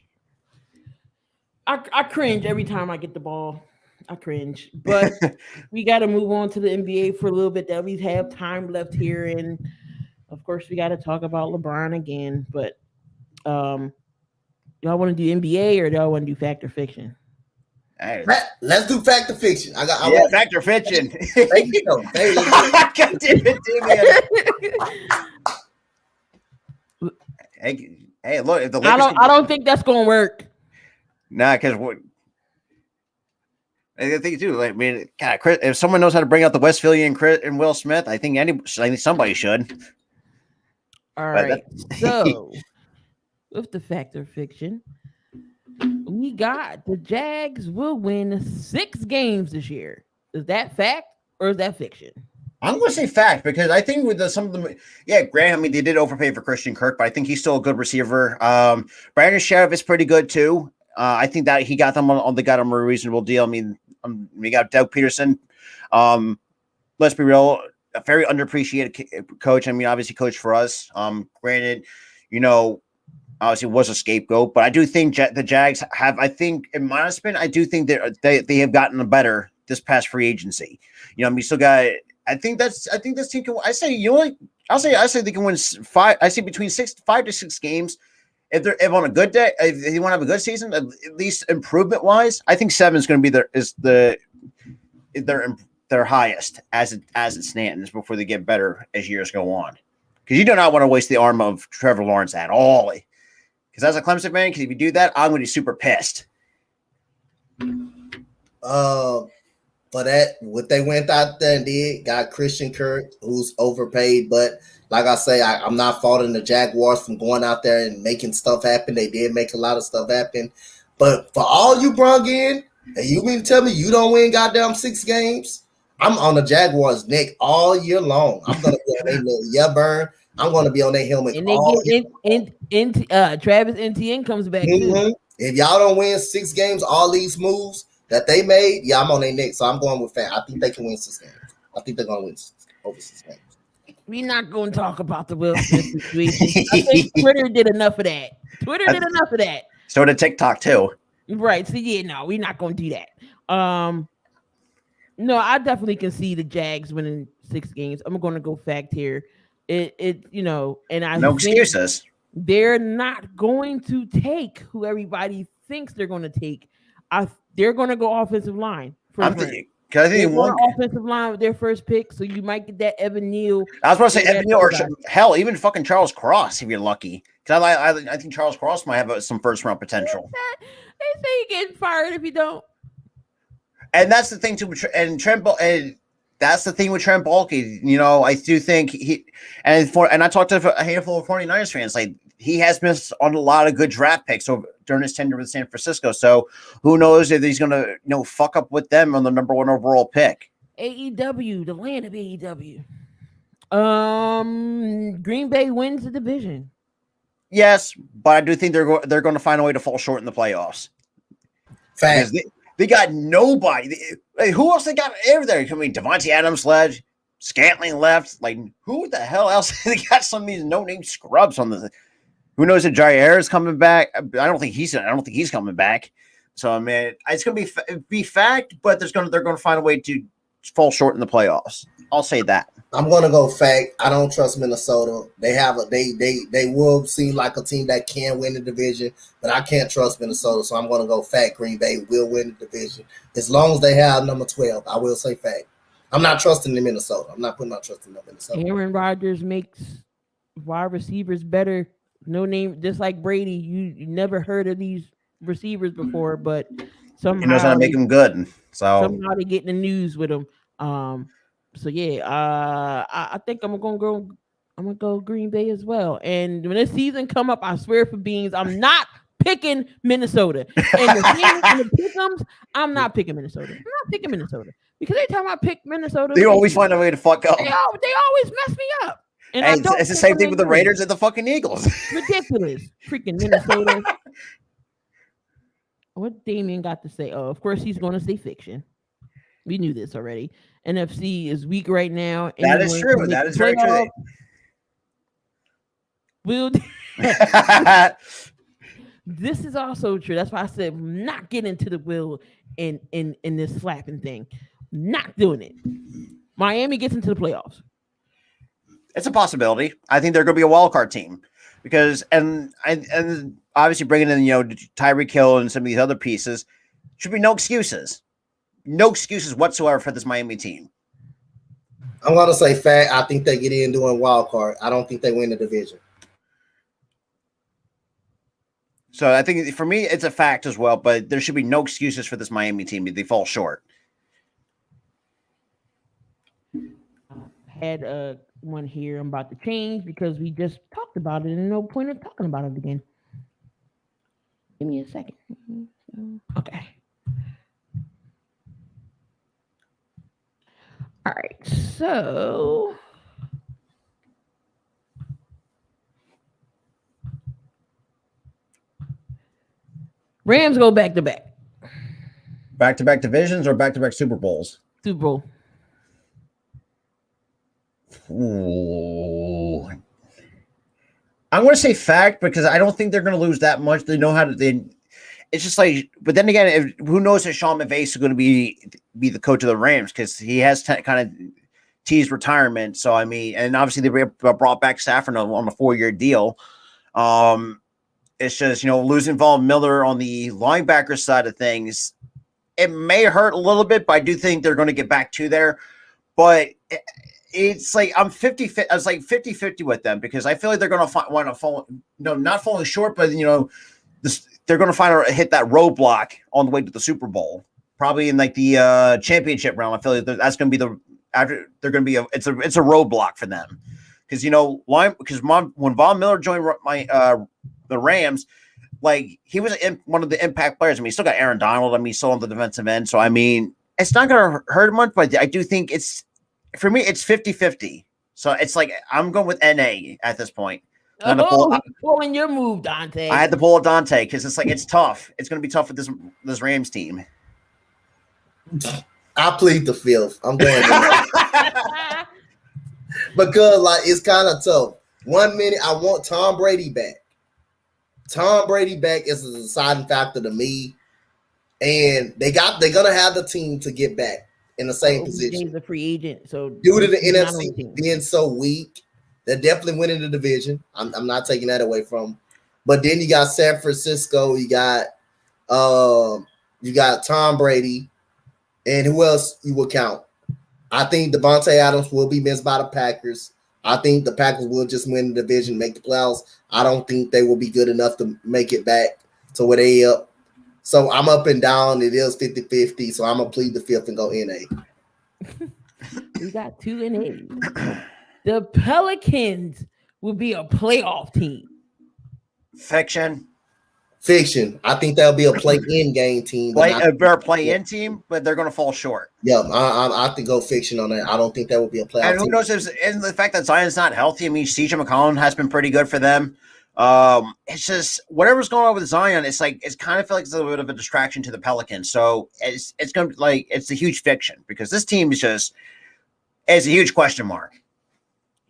S2: I cringe every time I get the ball. I cringe, but we got to move on to the NBA for a little bit. That we have time left here, and of course, we got to talk about LeBron again. But y'all want to do NBA or y'all want to do fact or fiction?
S3: Hey. Let's do fact or fiction. I
S4: want fact or fiction.
S3: There you go.
S4: God damn it, hey, look. If the Lakers
S2: I don't think that's gonna work.
S4: Nah, because what? I think too. Like, I mean, God, if someone knows how to bring out the Westphalian and Will Smith, I think somebody should.
S2: All right. So, with the fact or fiction, we got the Jags will win 6 games this year. Is that fact or is that fiction?
S4: I'm going to say fact because I think with some of them, Grant. I mean, they did overpay for Christian Kirk, but I think he's still a good receiver. Brandon Sheriff is pretty good too. I think that he got them got him a reasonable deal. I mean, we got Doug Peterson. Let's be real, a very underappreciated coach. I mean, obviously coached for us. Granted, obviously was a scapegoat, but I do think the Jags have. I think, in my opinion, I do think they have gotten better this past free agency. We still got. I think this team can. I say they can win 5. I say between 5 to 6 games. If on a good day, if they want to have a good season, at least improvement wise, I think 7 is going to be their highest as it stands before they get better as years go on. Because you do not want to waste the arm of Trevor Lawrence at all. Because as a Clemson fan, because if you do that, I'm going to be super pissed.
S3: For that, what they went out there and did, got Christian Kirk, who's overpaid, but like I say, I'm not faulting the Jaguars from going out there and making stuff happen. They did make a lot of stuff happen. But for all you brung in, and you mean to tell me you don't win goddamn 6 games? I'm on the Jaguars' neck all year long. I'm going to be on their little burn. I'm going to be on their helmet
S2: and
S3: all
S2: year long. Travis Etienne comes back too.
S3: If y'all don't win 6 games, all these moves that they made, I'm on their neck. So I'm going with fan. I think they can win 6 games. I think they're going to win over 6 games.
S2: We're not going to talk about the Will Smith situation. I think Twitter did enough of that.
S4: So did TikTok too.
S2: Right. So we're not going to do that. No, I definitely can see the Jags winning 6 games. I'm going to go fact here. And I
S4: no excuses.
S2: They're not going to take who everybody thinks they're going to take. They're going to go offensive line.
S4: Because I think one
S2: offensive line with their first pick, so you might get that Evan Neal.
S4: I was about to say Evan Neal, or hell, even fucking Charles Cross if you're lucky. Because I think Charles Cross might have some first round potential.
S2: They say you get fired if you don't.
S4: And that's the thing too. And that's the thing with Trent Baalke. I do think and I talked to a handful of 49ers fans. Like, he has missed on a lot of good draft picks during his tenure with San Francisco. So who knows if he's going to fuck up with them on the number 1 overall pick.
S2: AEW, the land of AEW. Green Bay wins the division.
S4: Yes, but I do think they're going to find a way to fall short in the playoffs.
S3: Fact.
S4: They got nobody. Who else they got over there? I mean, Devontae Adams left, Scantling left. Like, who the hell else? They got some of these no-name scrubs on the. Who knows if Jair is coming back? I don't think he's coming back. So I mean, it's going to be fact, but they're going to find a way to fall short in the playoffs. I'll say that.
S3: I'm going to go fact. I don't trust Minnesota. They will seem like a team that can win the division, but I can't trust Minnesota. So I'm going to go fact. Green Bay will win the division as long as they have number 12. I will say fact. I'm not trusting in Minnesota. I'm not putting my trust in Minnesota.
S2: Aaron Rodgers makes wide receivers better. No name, just like Brady. You never heard of these receivers before, but
S4: He knows how to make them good. So
S2: somehow they get in the news with them. So yeah, I think I'm gonna go. I'm gonna go Green Bay as well. And when this season come up, I swear for beans, I'm not picking Minnesota. And the thing in the pick'ems, I'm not picking Minnesota. I'm not picking Minnesota because every time I pick Minnesota,
S4: they always find a way to fuck up.
S2: they always mess me up. And
S4: Hey,
S2: I don't
S4: it's the
S2: pick
S4: same
S2: them
S4: thing with the
S2: anyway.
S4: Raiders and the fucking Eagles.
S2: Ridiculous, freaking Minnesota. What Damien got to say? Oh, of course he's going to say fiction. We knew this already. NFC is weak right now.
S4: That is
S2: Anyone can
S4: true.
S2: make
S4: That
S2: the
S4: is very true.
S2: Will this is also true. That's why I said not getting into the will in this slapping thing. Not doing it. Miami gets into the playoffs.
S4: It's a possibility. I think they're going to be a wild card team because and obviously bringing in Tyreek Hill and some of these other pieces should be no excuses. No excuses whatsoever for this Miami team.
S3: I'm gonna say fact. I think they get in doing wild card. I don't think they win the division.
S4: So I think for me it's a fact as well, but there should be no excuses for this Miami team if they fall short.
S2: Had one here I'm about to change because we just talked about it and no point in talking about it again. Give me a second. Okay. All right. So Rams go back to back.
S4: Back to back divisions or back to back Super Bowls?
S2: Super Bowl.
S4: Ooh. I'm going to say fact because I don't think they're going to lose that much. They know how to. It's just like, but then again, who knows if Sean McVay is going to be the coach of the Rams because he has kind of teased retirement. So I mean, and obviously they brought back Stafford on a 4-year deal. It's just losing Von Miller on the linebacker side of things. It may hurt a little bit, but I do think they're going to get back to there. But it's like I'm 50-50. I was like 50-50 with them because I feel like they're going to want to fall. No, not falling short, but they're going to hit that roadblock on the way to the Super Bowl, probably in like the championship round. I feel like that's going to be they're going to be it's a roadblock for them because when Von Miller joined the Rams, like he was one of the impact players. I mean, he still got Aaron Donald. I mean, he's still on the defensive end. So I mean, it's not going to hurt much, but I do think for me, it's 50-50. So it's like I'm going with NA at this point.
S2: Pulling your move, Donte.
S4: I had to pull a Donte because it's like it's tough. It's going to be tough with this Rams team.
S3: I plead the fifth. I'm going because like it's kind of tough. 1 minute I want Tom Brady back. Tom Brady back is a deciding factor to me, and they're gonna have the team to get back in the same position.
S2: He's a free agent, so
S3: due to the NFC being so weak. They're definitely winning the division. I'm not taking that away from them. But then you got San Francisco. You got Tom Brady. And who else you will count? I think Devontae Adams will be missed by the Packers. I think the Packers will just win the division, make the playoffs. I don't think they will be good enough to make it back to where they up. So I'm up and down. It is 50-50. So I'm going to plead the fifth and go NA.
S2: We got 2 NA. The Pelicans will be a playoff team.
S4: Fiction.
S3: I think that'll be a play-in game team.
S4: A play-in team, but they're going to fall short.
S3: Yeah, I have to go fiction on that. I don't think that will be a playoff
S4: team. And who knows? And the fact that Zion's not healthy. I mean, CJ McCollum has been pretty good for them. It's just whatever's going on with Zion. It's like it's kind of feel like it's a little bit of a distraction to the Pelicans. So it's going to be like it's a huge fiction because this team is a huge question mark.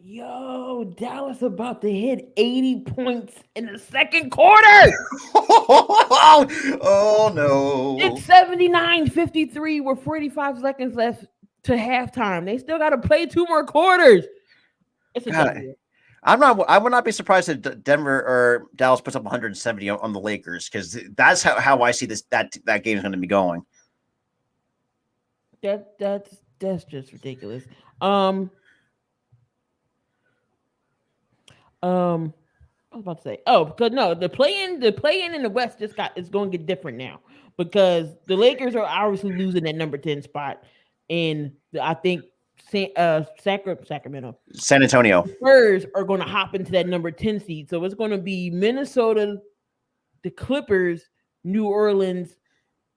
S2: Yo, Dallas about to hit 80 points in the second quarter.
S4: Oh, no.
S2: It's 79-53 with 45 seconds left to halftime. They still got to play 2 more quarters. It's a done.
S4: I would not be surprised if Denver or Dallas puts up 170 on the Lakers because that's how I see that game is going to be going.
S2: That's just ridiculous. I was about to say, because no, the play in the West it's going to get different now because the Lakers are obviously losing that number 10 spot, and I think Sacramento,
S4: San Antonio.
S2: Spurs are going to hop into that number 10 seed. So it's going to be Minnesota, the Clippers, New Orleans,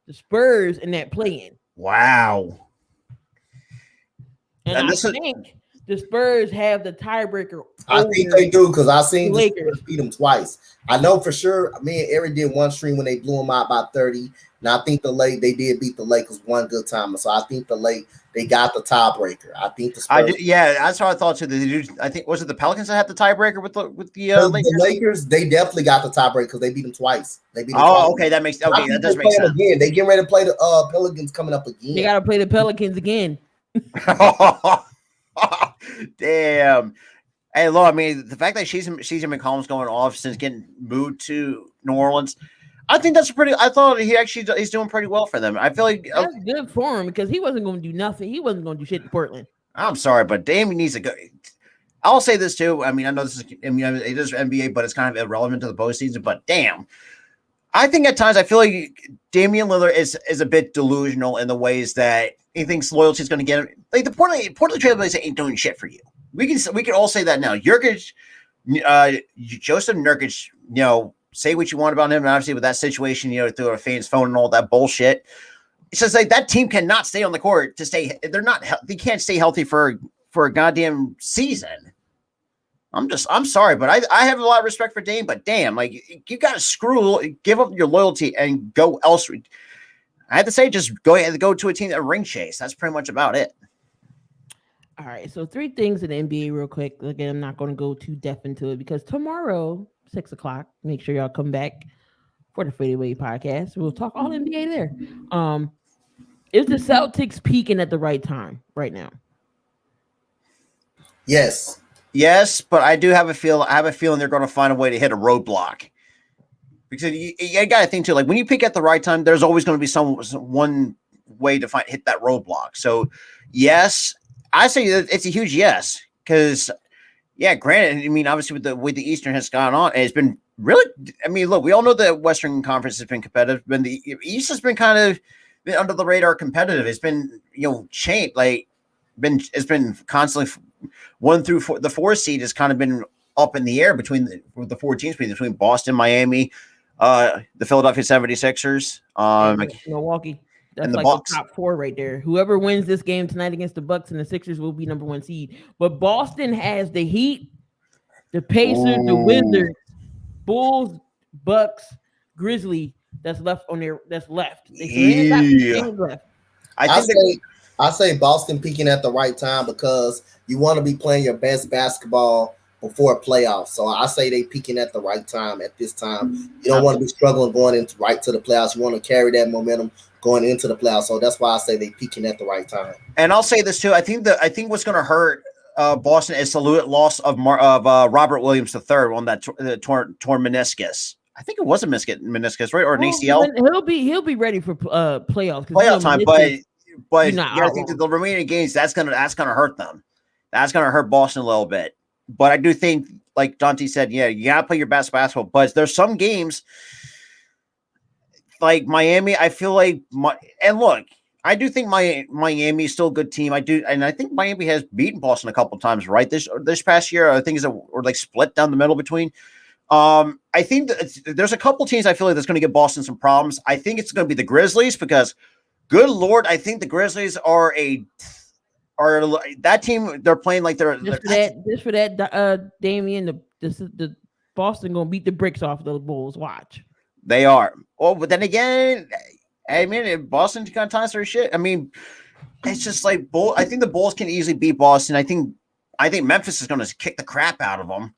S2: the Spurs in that play-in.
S4: Wow.
S2: And I think the Spurs have the tiebreaker.
S3: I think they do because I seen the
S2: Lakers
S3: Spurs beat them twice. I know for sure. Me and Eric did one stream when they blew them out by 30. And I think they did beat the Lakers one good time. So I think they got the tiebreaker. I think the Spurs.
S4: That's what I thought too. I think was it the Pelicans that had the tiebreaker with the Lakers?
S3: The Lakers, they definitely got the tiebreaker because they beat them twice.
S4: Okay, that makes that does make sense.
S3: Again. They getting ready to play the Pelicans coming up again.
S2: They got to play the Pelicans again.
S4: Damn. Hey, look, I mean, the fact that CJ McCollum's going off since getting moved to New Orleans, I think that's I thought he's doing pretty well for them. I feel like
S2: that's good for him because he wasn't going to do nothing. He wasn't going to do shit in Portland.
S4: I'm sorry, but Damian needs to go. I'll say this too. I mean, I know it is NBA, but it's kind of irrelevant to the postseason. But damn, I think at times I feel like Damian Lillard is a bit delusional in the ways that he thinks loyalty is going to get him. Like the Portland Trailblazers ain't doing shit for you. We can all say that now. Joseph Nurkic, say what you want about him, and obviously with that situation, through a fan's phone and all that bullshit. It's just like that team cannot stay on the court to stay. They can't stay healthy for a goddamn season. I'm sorry, but I have a lot of respect for Dame, but damn, like you got to give up your loyalty and go elsewhere. I have to say, just go to a team that ring chase. That's pretty much about it.
S2: All right, so 3 things in the NBA real quick. Again, I'm not going to go too deep into it because tomorrow, 6:00, make sure y'all come back for the Fade Away podcast. We'll talk all NBA there. Is the Celtics peaking at the right time right now?
S3: Yes,
S4: but I do have a feel. I have a feeling they're going to find a way to hit a roadblock because you got to think too. Like when you peak at the right time, there's always going to be one way to hit that roadblock. So yes. I say it's a huge yes because, granted, I mean, obviously with the Eastern has gone on, it's been really. I mean, look, we all know the Western Conference has been competitive, but the East has been kind of under the radar competitive. It's been it's been constantly 1 through 4. The 4 seed has kind of been up in the air between the 4 teams between Boston, Miami, the Philadelphia 76ers,
S2: Milwaukee. That's
S4: and the
S2: like
S4: Bucks.
S2: The top 4 right there. Whoever wins this game tonight against the Bucks and the Sixers will be number 1 seed. But Boston has the Heat, the Pacers, the Wizards, Bulls, Bucks, Grizzly. That's left.
S3: I say Boston peaking at the right time because you want to be playing your best basketball before playoffs. So I say they peaking at the right time at this time. You don't want to be struggling going into right to the playoffs. You want to carry that momentum going into the playoffs. So that's why I say they peaking at the right time.
S4: And I'll say this too. I think what's going to hurt Boston is the loss of Robert Williams III on that torn meniscus. I think it was a meniscus, right, or an ACL.
S2: He'll be ready for playoff
S4: time, but I think that the remaining games that's gonna hurt them. That's gonna hurt Boston a little bit. But I do think, like Donte said, you gotta play your best basketball. But there's some games like Miami. I feel like I do think Miami is still a good team. I do, and I think Miami has beaten Boston a couple times, right? This past year, I think or like split down the middle between. I think there's a couple teams I feel like that's going to give Boston some problems. I think it's going to be the Grizzlies because, good Lord, I think the Grizzlies are that team. They're playing like they're
S2: just for that. Damian, the Boston going to beat the bricks off the Bulls. Watch.
S4: They are. Oh, but then again, I mean, Boston kind of ties their shit. I mean, it's just like I think the Bulls can easily beat Boston. I think Memphis is going to kick the crap out of them.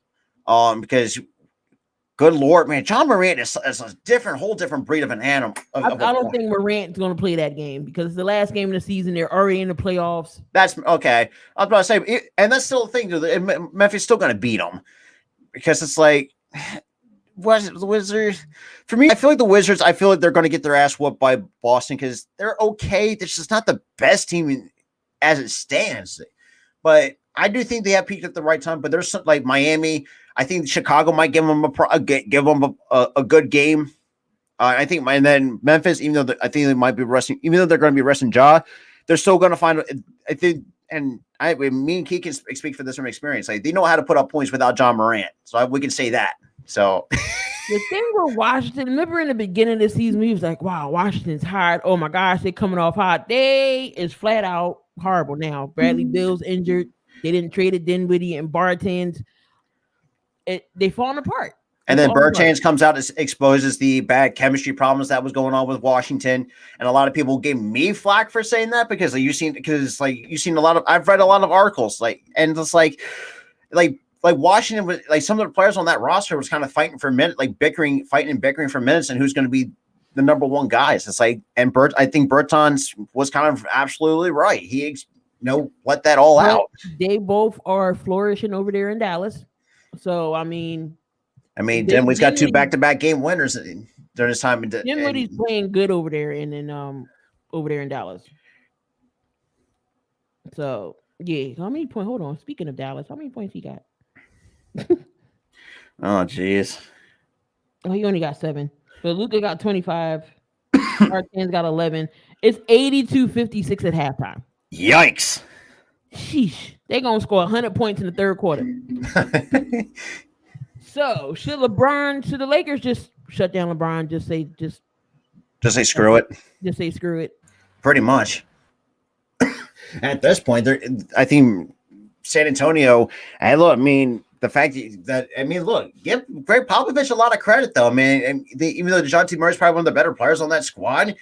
S4: Because, good Lord, man, John Morant is a whole different breed of an animal.
S2: I don't think Morant's going to play that game because it's the last game of the season. They're already in the playoffs.
S4: That's okay. I was about to say, and that's still the thing. Memphis is still going to beat them because it's like, the Wizards? For me, I feel like the Wizards, I feel like they're going to get their ass whooped by Boston because they're okay. They're just not the best team as it stands. But I do think they have peaked at the right time, but there's some, like Miami. I think Chicago might give them a good game. I think, and then Memphis, even though I think they might be resting, even though they're going to be resting Ja, they're still going to find. I think, and me and Key can speak for this from experience. Like they know how to put up points without John Morant, so we can say that. So
S2: the thing with Washington, remember in the beginning of the season, we was like, "Wow, Washington's hard. Oh my gosh, they're coming off hot. They is flat out horrible now. Bradley Bill's injured. They didn't trade it Dinwiddie and Bartans. They falling apart."
S4: And then Bertans comes out and exposes the bad chemistry problems that was going on with Washington, and a lot of people gave me flack for saying that because you've seen a lot of, I've read a lot of articles and it's like Washington was like, some of the players on that roster was kind of fighting for minutes, like bickering for minutes, and who's going to be the number one guys. It's like, and I think Bertans was kind of absolutely right. He let that all out.
S2: They both are flourishing over there in Dallas, so I mean,
S4: Dinwiddie's got 2 back-to-back game winners during his time.
S2: Dinwiddie's playing good over there, over there in Dallas. So yeah, how many points? Hold on. Speaking of Dallas, how many points he got?
S4: Oh, jeez.
S2: Oh, he only got 7. But Luka got 25. Martin's got 11. It's 82-56 at halftime.
S4: Yikes!
S2: Sheesh. They're gonna score 100 points in the third quarter. So should the Lakers just shut down LeBron? Just say
S4: screw it.
S2: Just say screw it.
S4: Pretty much. At this point, I think San Antonio. And look, the fact that give Greg Popovich a lot of credit though. Even though DeJounte Murray's probably one of the better players on that squad,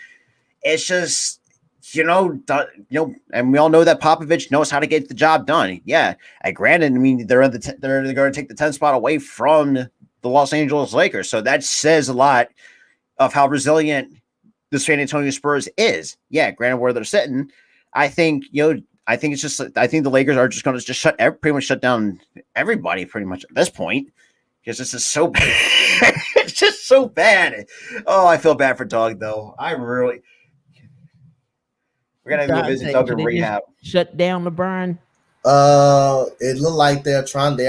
S4: it's just. And we all know that Popovich knows how to get the job done. Yeah, granted, they're going to take the 10th spot away from the Los Angeles Lakers, so that says a lot of how resilient the San Antonio Spurs is. Yeah, granted, where they're sitting, I think the Lakers are just going to pretty much shut down everybody pretty much at this point because this is so bad. It's just so bad. Oh, I feel bad for Doug though. I really. We're gonna go visit Doug in rehab.
S2: Shut down LeBron.
S3: It looked like they're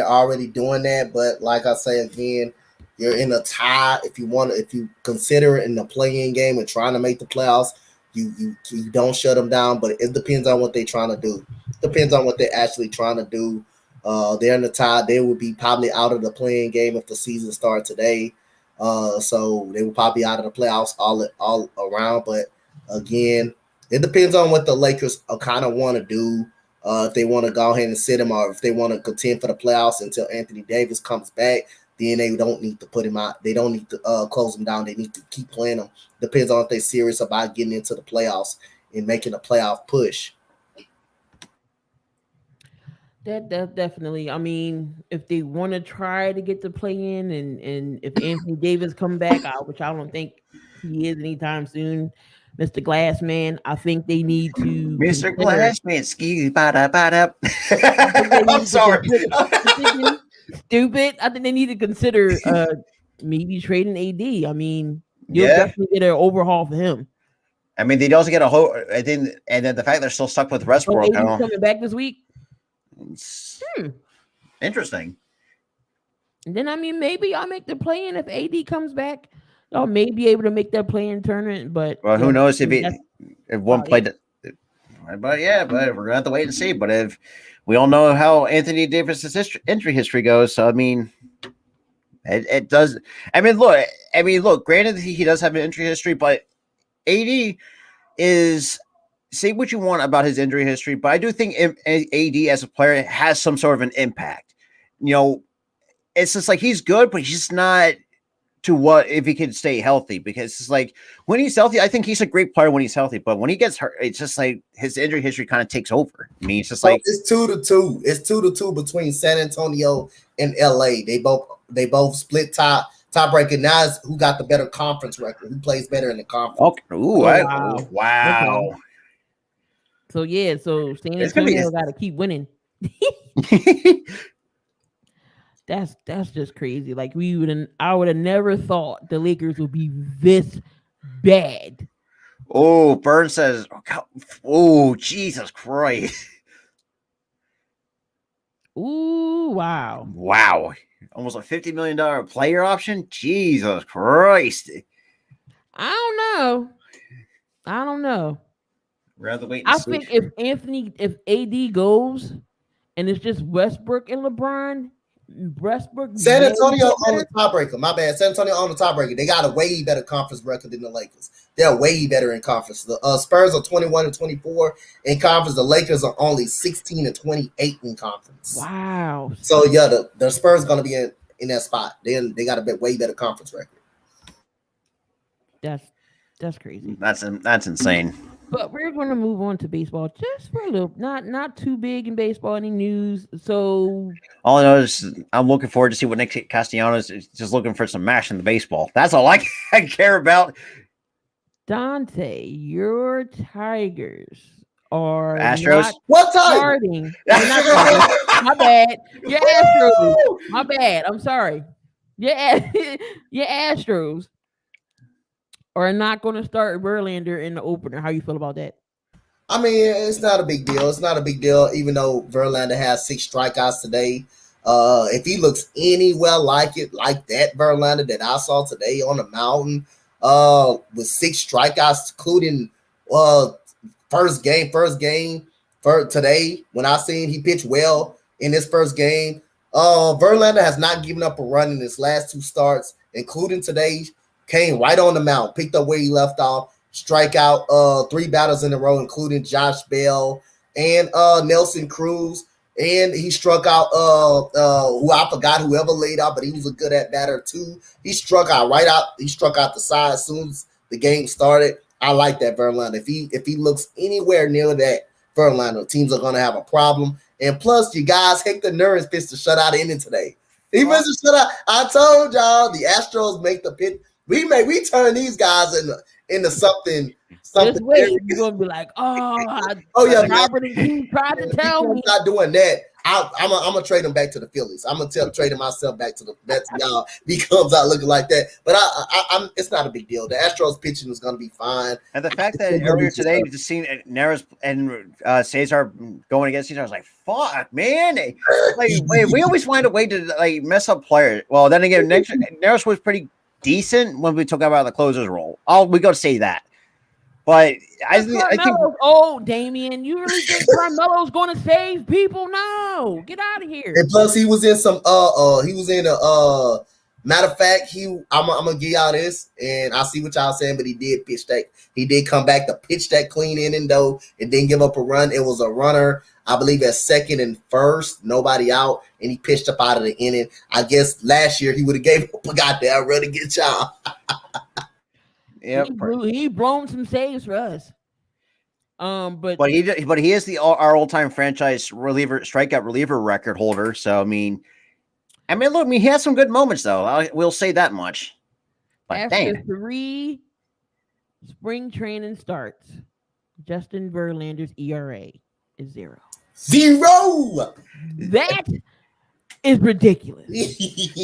S3: already doing that, but like I say again, you're in a tie. If you consider it in the play-in game and trying to make the playoffs, you don't shut them down. But it depends on what they're trying to do. Depends on what they're actually trying to do. They're in the tie. They would be probably out of the play-in game if the season started today. So they will probably be out of the playoffs all around. But again. It depends on what the Lakers kind of want to do. If they want to go ahead and sit him, or if they want to contend for the playoffs until Anthony Davis comes back, then they don't need to put him out. They don't need to close him down. They need to keep playing him. Depends on if they're serious about getting into the playoffs and making a playoff push.
S2: That definitely. If they want to try to get to play in, and if Anthony Davis come back, which I don't think he is anytime soon. Mr. Glassman, I think they need to.
S4: Mr. Glassman, ski bada. I'm sorry.
S2: Stupid. I think they need to consider maybe trading AD. You'll definitely get an overhaul for him.
S4: They'd also get a whole. And then the fact they're still stuck with Westbrook.
S2: AD's coming back this week.
S4: Interesting.
S2: And then maybe I'll make the play in if AD comes back. Y'all may be able to make that play-in tournament, but
S4: who knows if one played. But we're gonna have to wait and see. But if we all know how Anthony Davis' injury history goes, so it does. Look. Granted, he does have an injury history, but AD is. Say what you want about his injury history, but I do think AD as a player has some sort of an impact. It's just like he's good, but he's not. To what if he could stay healthy? Because it's like when he's healthy, I think he's a great player when he's healthy. But when he gets hurt, it's just like his injury history kind of takes over. It's just like
S3: it's 2-2. It's 2-2 between San Antonio and LA. They both split tiebreaker. Now is who got the better conference record? Who plays better in the conference?
S4: Okay. Ooh, wow.
S2: So San Antonio got to keep winning. That's just crazy. Like I would have never thought the Lakers would be this bad.
S4: Oh, Burns says, "Oh, Jesus Christ!"
S2: Ooh, wow.
S4: Wow. Almost a $50 million player option? Jesus Christ.
S2: I don't know.
S4: Rather wait and
S2: I
S4: see.
S2: think if AD goes and it's just Westbrook and LeBron, Westbrook
S3: San
S2: may
S3: Antonio
S2: get
S3: on the
S2: better.
S3: tiebreaker. My bad. San Antonio on the tiebreaker. They got a way better conference record than the Lakers. They're way better in conference. The Spurs are 21-24 in conference. The Lakers are only 16-28 in conference.
S2: Wow.
S3: So yeah, the Spurs gonna be in that spot. Then they got a way better conference record.
S2: That's crazy.
S4: That's insane.
S2: But we're going to move on to baseball just for a little, not too big in baseball. Any news? So
S4: All I know is I'm looking forward to see what Nick Castellanos is just looking for some mash in the baseball. That's all I care about.
S2: Donte, your Tigers are
S4: Astros.
S2: not
S3: What time?
S2: starting. They're not starting. My bad. Your Astros. My bad. I'm sorry. Your Astros are not going to start Verlander in the opener. How you feel about that?
S3: I mean, it's not a big deal. It's not a big deal, even though Verlander has 6 strikeouts today. If he looks anywhere like that Verlander that I saw today on the mountain, with 6 strikeouts, including first game for today, when I seen he pitched well in his first game. Verlander has not given up a run in his last 2 starts, including today. Came right on the mound, picked up where he left off, strike out 3 batters in a row, including Josh Bell and Nelson Cruz. And he struck out who I forgot whoever laid out, but he was a good at batter too. He struck out He struck out the side as soon as the game started. I like that Verlander. If he looks anywhere near that Verlander, teams are gonna have a problem. And plus, you guys, Hector Neris pitched a shutout inning today. He pitched a shutout. I told y'all the Astros make the pitch. We turn these guys into something.
S2: Just wait. You're gonna be like,
S3: yeah,
S2: Robert and King tried to tell me.
S3: Not doing that. I'm gonna trade him back to the Phillies. I'm gonna trade him myself back to y'all. He comes out looking like that. But I'm it's not a big deal. The Astros pitching is gonna be fine.
S4: And the fact that earlier today we just seen Neris and Cesar going against each other, I was like, "Fuck, man!" Like, we always find a way to like mess up players. Well, then again, Neris was pretty decent when we took out the closer's role. We got to say that. But I think
S2: Damian, you really think Carmelo's going to save people? No, get out of here.
S3: And plus, he was in some he was in a matter of fact, I'm gonna give y'all this, and I see what y'all saying, but he did pitch that. He did come back to pitch that clean inning though, and didn't give up a run. It was a runner, I believe, at second and first, nobody out, and he pitched up out of the inning. I guess last year he would have gave up a goddamn run to get y'all.
S4: Yep.
S2: He blown some saves for us. But
S4: he is our all-time franchise strikeout reliever record holder. So I mean, look, he has some good moments though. We'll say that much. But
S2: after 3 spring training starts, Justin Verlander's ERA is 0.
S3: 0.
S2: That is ridiculous.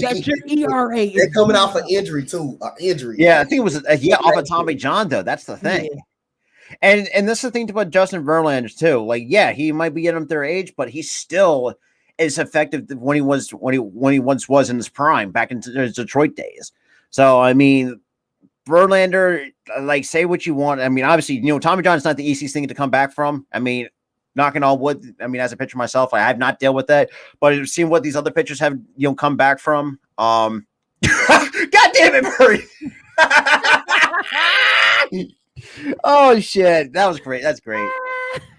S2: That's your ERA.
S3: They're coming out for injury too. Injury.
S4: Yeah, I think it was off of Tommy John though. That's the thing. Yeah. And this is the thing about Justin Verlander too. Like, yeah, he might be getting up their age, but he still is effective when he once was in his prime back in his Detroit days. So I mean, Verlander, like, say what you want. I mean, obviously, Tommy John's not the easiest thing to come back from. I mean, knocking on wood. I mean, as a pitcher myself, I have not dealt with that, but I've seen what these other pitchers have, come back from. God damn it, Murray. Oh shit, that was great. That's great.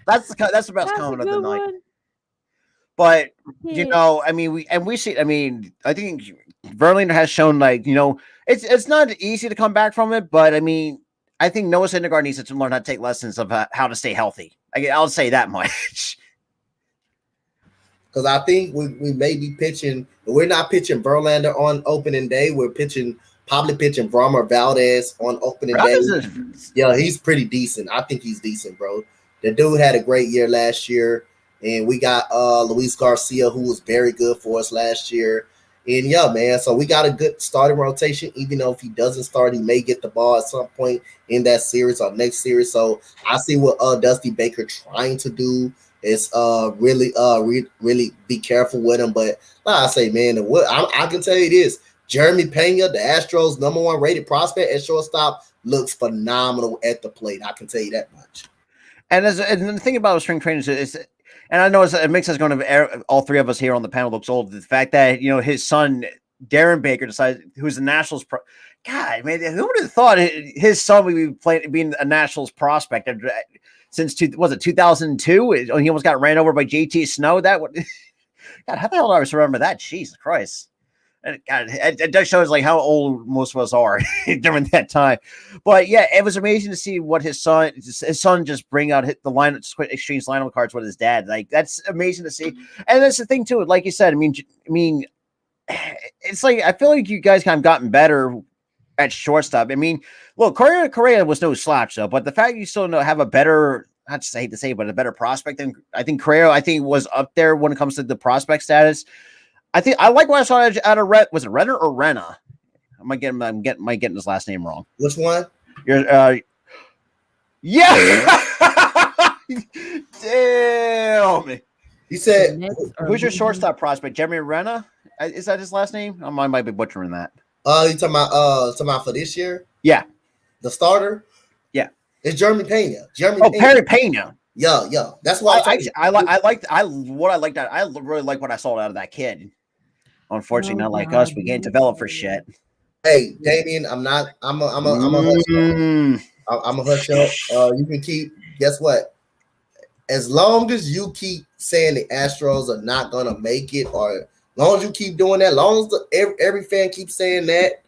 S4: That's the best comment of the night. One. But I mean, we see. I mean, I think Verlander has shown, like, it's not easy to come back from it, but I mean, I think Noah Syndergaard needs to learn how to take lessons of how to stay healthy. I'll say that much.
S3: Because I think we may be pitching. We're not pitching Verlander on opening day. We're probably pitching Vrommer Valdez on opening day. Yeah, he's pretty decent. I think he's decent, bro. The dude had a great year last year. And we got Luis Garcia, who was very good for us last year. And yeah, man, so we got a good starting rotation. Even though if he doesn't start, he may get the ball at some point in that series or next series. So I see what Dusty Baker trying to do It's really be careful with him. But like I say, man, I can tell you this: Jeremy Pena, the Astros' #1 rated prospect at shortstop, looks phenomenal at the plate. I can tell you that much.
S4: And the thing about spring training is, and I know it makes us going to all three of us here on the panel looks old. The fact that his son Darren Baker decided, who's the Nationals God, man, who would have thought his son would be being a Nationals prospect since 2002? He almost got ran over by JT Snow. That would God, how the hell do I remember that? Jesus Christ. God, it does show us like how old most of us are during that time. But yeah, it was amazing to see what his son just bring out the line, exchange lineup cards with his dad. Like that's amazing to see. And that's the thing too. Like you said, I mean, it's like I feel like you guys kind of gotten better at shortstop. I mean, look, Correa was no slouch though, but the fact you still have a better, I hate to say, but a better prospect than I think Correa, was up there when it comes to the prospect status. I like what I saw out of was it Renner or Renna? I'm getting his last name wrong.
S3: Which one?
S4: Yeah. Damn.
S3: You said
S4: who's your shortstop prospect? Jeremy Renna? Is that his last name? I might be butchering that.
S3: You talking about for this year?
S4: Yeah.
S3: The starter?
S4: Yeah.
S3: It's Jeremy Pena.
S4: Perry Pena.
S3: Yeah. That's why
S4: I really like what I saw out of that kid. Unfortunately, not like us. We can't develop for shit.
S3: Hey, Damien, I'm a hush up. You can keep. Guess what? As long as you keep saying the Astros are not gonna make it, or as long as you keep doing that, as long as every fan keeps saying that,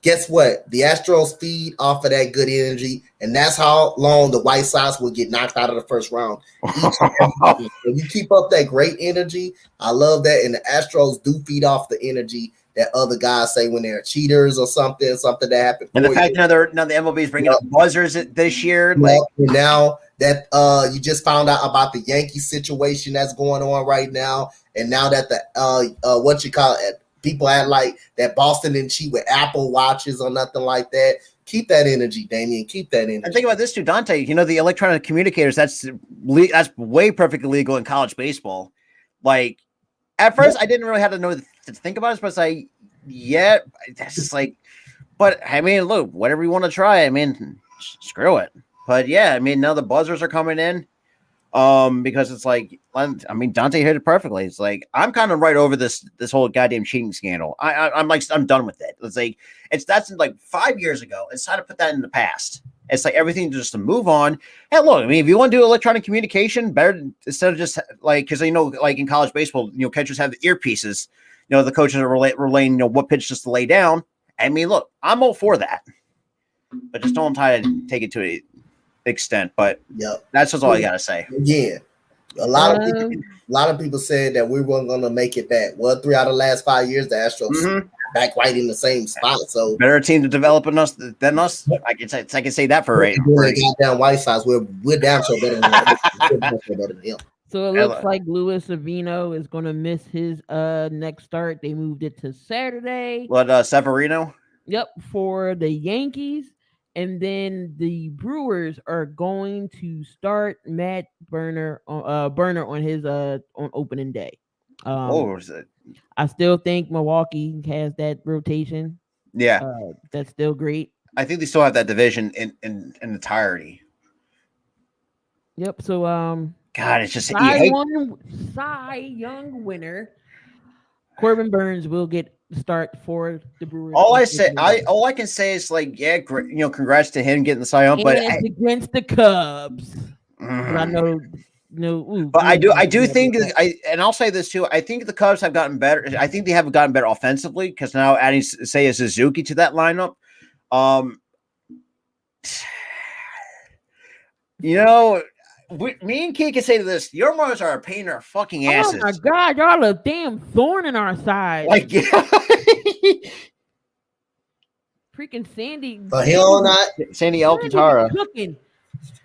S3: guess what? The Astros feed off of that good energy, and that's how long the White Sox will get knocked out of the first round. If you keep up that great energy, I love that. And the Astros do feed off the energy that other guys say when they're cheaters or something that happened.
S4: And the fact now the MLB is bringing up buzzers this year.
S3: Now that you just found out about the Yankee situation that's going on right now, and now that the people act like that Boston didn't cheat with Apple Watches or nothing like that. Keep that energy, Damien. Keep that energy.
S4: And think about this too, Donte. The electronic communicators, that's way perfectly legal in college baseball. Like, at first, I didn't really have to know to think about it, but it's like, yeah, that's just like, but I mean, look, whatever you want to try, I mean, screw it. But yeah, I mean, now the buzzers are coming in. Because it's like, I mean, Donte hit it perfectly. It's like I'm kind of right over this whole goddamn cheating scandal. I'm done with it. It's like that's like 5 years ago. It's time to put that in the past. It's like everything just to move on. Hey, look, I mean, if you want to do electronic communication, better instead of just like because like in college baseball, catchers have the earpieces. The coaches are relaying what pitches to lay down. I mean, look, I'm all for that, but just don't try to take it to it. Extent, but that's just all I gotta say.
S3: Yeah, a lot of people said that we weren't gonna make it back. Well, 3 out of the last 5 years, the Astros back right in the same spot. So
S4: better team to develop than us. I can say that for right.
S3: Goddamn White Sox, we're damn sure better than him.
S2: So it looks like Luis Avino is gonna miss his next start. They moved it to Saturday.
S4: What Severino?
S2: Yep, for the Yankees. And then the Brewers are going to start Matt Burner on his on opening day. I still think Milwaukee has that rotation.
S4: Yeah,
S2: that's still great.
S4: I think they still have that division in entirety.
S2: Yep. So
S4: God, it's just
S2: Cy Young winner Corbin Burns will get start for the Brewers.
S4: All I can say is like, yeah, congrats to him getting the Cy Young, but
S2: it's against the Cubs. But I know,
S4: but I do think I'll say this too. I think the Cubs have gotten better. I think they have gotten better offensively because now adding Seiya Suzuki to that lineup. Me and Key can say to this: your mothers are a pain in our fucking asses.
S2: Oh my God, y'all a damn thorn in our side.
S4: Like, yeah.
S2: Freaking Sandy.
S4: Sandy Alcantara.
S2: Cooking.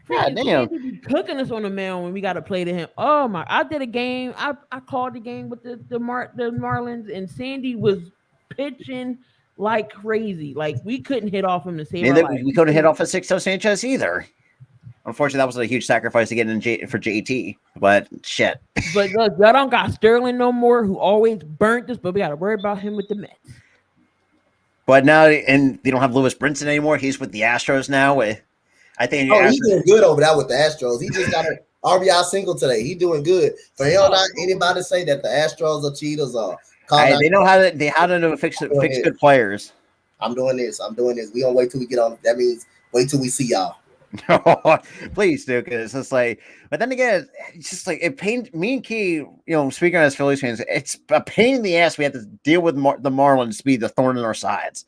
S4: God damn.
S2: Sandy be cooking us on the mound when we got to play to him. Oh my! I did a game. I called the game with the Marlins, and Sandy was pitching like crazy. Like we couldn't hit off him to save our life.
S4: We couldn't hit off of Sixto Sanchez either. Unfortunately, that was a huge sacrifice to get in for JT. But shit.
S2: But look, y'all don't got Sterling no more, who always burnt us, but we got to worry about him with the Mets.
S4: But now, and they don't have Lewis Brinson anymore. He's with the Astros now. I think.
S3: He's doing good over there with the Astros. He just got an RBI single today. He's doing good. For him, not anybody say that the Astros are cheaters or.
S4: They know how to fix good players.
S3: I'm doing this. We gonna wait till we get on. That means wait till we see y'all.
S4: Please do, because it's just like. But then again, it's just like it pains me and Key. Speaking as Phillies fans, it's a pain in the ass. We have to deal with the Marlins to be the thorn in our sides.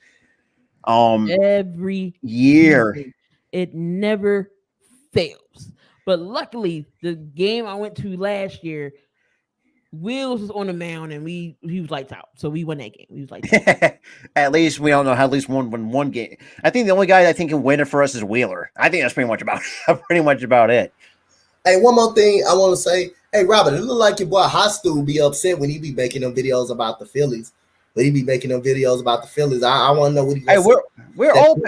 S2: Every year, it never fails. But luckily, the game I went to last year, Wills was on the mound and he was lights out, so we won that game. He was lights out.
S4: At least we all know how at least one game. I think the only guy I think can win it for us is Wheeler. I think that's pretty much about it.
S3: Hey, one more thing I want to say. Hey, Robert, it look like your boy Hostu be upset when he be making them videos about the Phillies. I want to know what he.
S4: Hey, we're all.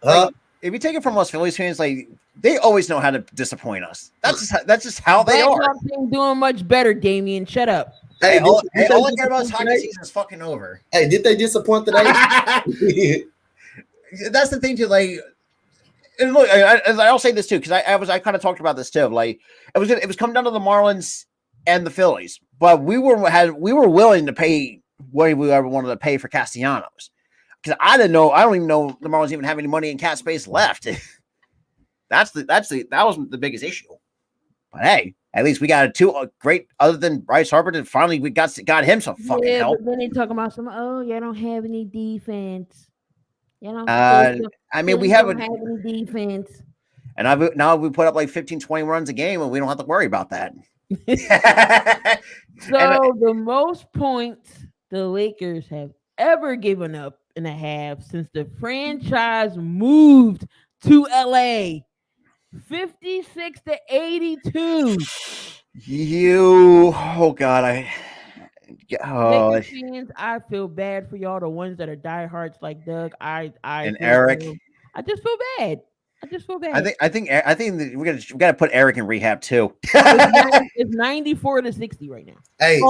S4: Like, if you take it from us Phillies fans, like they always know how to disappoint us. That's just how they are.
S2: Doing much better, Damian. Shut up.
S3: Hey,
S4: all I care about is hockey season is fucking over.
S3: Hey, did they disappoint today?
S4: That's the thing too. Like, and look, I'll say this too because I kind of talked about this too. Like, it was coming down to the Marlins and the Phillies, but we were willing to pay what we ever wanted to pay for Castellanos. Because I don't even know the Marlins even have any money in cap space left. that was the biggest issue. But hey, at least we got two great, other than Bryce Harper, and finally we got him some fucking help.
S2: But then they talking about you don't have any defense. We don't
S4: have any
S2: defense.
S4: And now we put up like 15, 20 runs a game, and we don't have to worry about that.
S2: The most points the Lakers have ever given up in a half since the franchise moved to LA, 56-82. Lakers fans, I feel bad for y'all, the ones that are diehards like Doug.
S4: And Eric.
S2: I just feel bad.
S4: I think we got to put Eric in rehab too.
S2: It's 94-60 right now.
S3: Hey,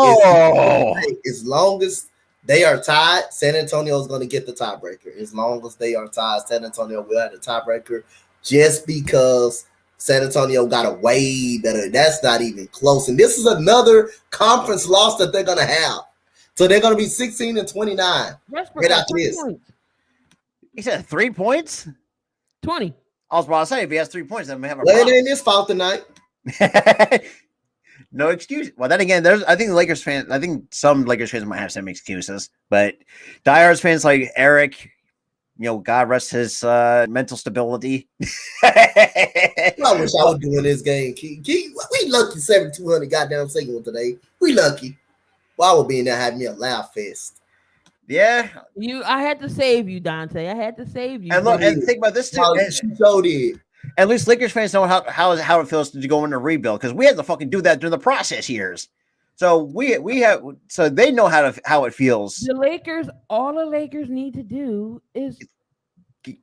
S3: as long as they are tied, San Antonio is going to get the tiebreaker. As long as they are tied, San Antonio will have the tiebreaker just because San Antonio got a way better. That's not even close. And this is another conference loss that they're going to have. So they're going to be 16-29. Right after this.
S4: He said 3 points?
S2: 20.
S4: I was about to say, if he has 3 points, then we have a
S3: problem. It ain't his fault tonight.
S4: No excuse. Well, then again, I think some Lakers fans might have some excuses, but diehard fans like Eric, God rest his mental stability.
S3: I wish I was doing this game. We lucky 7,200 goddamn single today. We lucky. Well, I would be in there having me a laugh fest.
S4: Yeah.
S2: I had to save you, Dante. I had to save you.
S4: And look, and think about this too. At least Lakers fans know how it feels to go into rebuild, because we had to fucking do that during the process years. So so they know how it feels.
S2: All the Lakers need to do is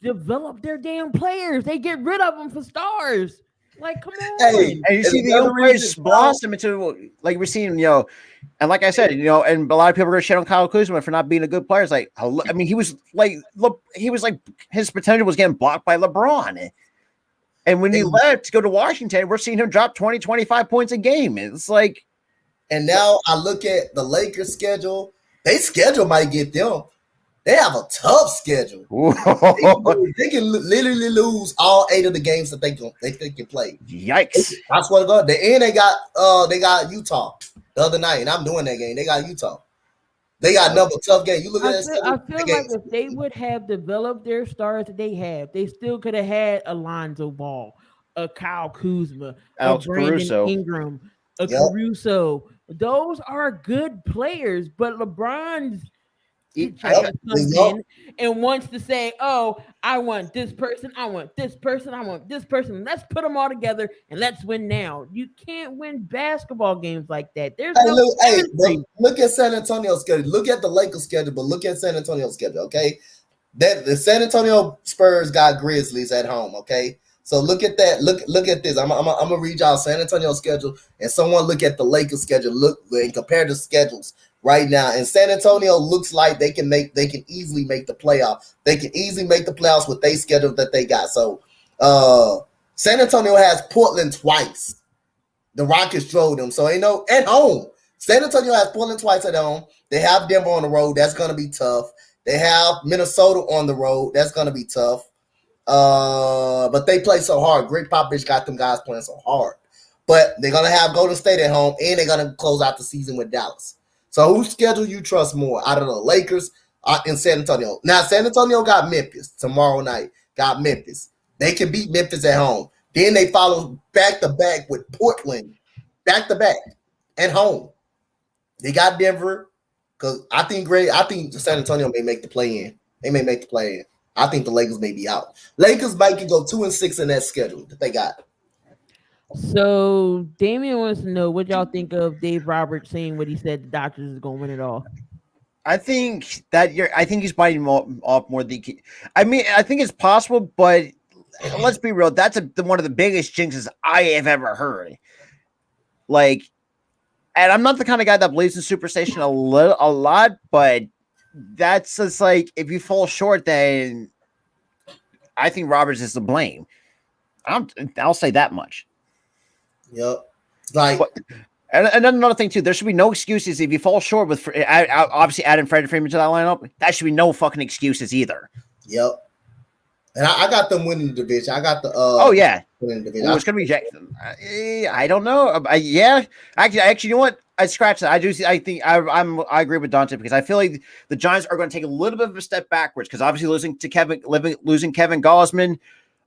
S2: develop their damn players. They get rid of them for stars. Like, come on.
S3: Hey,
S4: and you see the young players blossom into, like we're seeing, and like I said, and a lot of people are going to shit on Kyle Kuzma for not being a good player. It's like, I mean, he was like his potential was getting blocked by LeBron. And when he left to go to Washington, we're seeing him drop 20, 25 points a game. It's like.
S3: And now I look at the Lakers schedule. Their schedule might get them. They have a tough schedule. They can literally lose all 8 of the games that they can play.
S4: Yikes!
S3: I swear to God. They got Utah the other night, and I'm doing that game. They got Utah. They got another tough game. You look at that schedule.
S2: I feel like if they would have developed their stars that they have, they still could have had Alonzo Ball, a Kyle Kuzma, a Brandon
S4: Caruso.
S2: Ingram, a Caruso. Those are good players, but LeBron's comes in and wants to say, "Oh, I want this person, I want this person, I want this person. Let's put them all together and let's win now." You can't win basketball games like that. There's
S3: look at San Antonio's schedule. Look at the Lakers schedule, but look at San Antonio's schedule. Okay, that the San Antonio Spurs got Grizzlies at home. Okay, So look at that. Look at this. I'm gonna read y'all San Antonio's schedule, and someone look at the Lakers schedule. Look and compare the schedules right now. And San Antonio looks like they can easily make the playoff. They can easily make the playoffs with their schedule that they got. So San Antonio has Portland twice. The Rockets drove them. So at home. San Antonio has Portland twice at home. They have Denver on the road. That's gonna be tough. They have Minnesota on the road. That's gonna be tough. But they play so hard. Greg Popovich got them guys playing so hard. But they're gonna have Golden State at home, and they're gonna close out the season with Dallas. So whose schedule you trust more out of the Lakers in San Antonio? Now San Antonio got Memphis tomorrow night. Got Memphis. They can beat Memphis at home. Then they follow back to back with Portland, back to back at home. They got Denver because I think San Antonio may make the play in. They may make the play in. I think the Lakers may be out. Lakers might can go 2-6 in that schedule that they got.
S2: So Damian wants to know what y'all think of Dave Roberts saying what he said the Dodgers is going to win it all.
S4: I think he's biting off more than I mean, I think it's possible, but let's be real. That's one of the biggest jinxes I have ever heard. Like, and I'm not the kind of guy that believes in superstition a lot, but that's just like if you fall short, then I think Roberts is to blame. I'll say that much.
S3: Yep.
S4: And another thing too, there should be no excuses if you fall short with obviously adding Freddie Freeman to that lineup. That should be no fucking excuses either.
S3: Yep. And I got them winning the division. I got the
S4: winning the division. It's gonna be Jackson. I don't know. Yeah, actually, you know what? I scratched that. I agree with Donte because I feel like the Giants are going to take a little bit of a step backwards because obviously losing Kevin Gausman.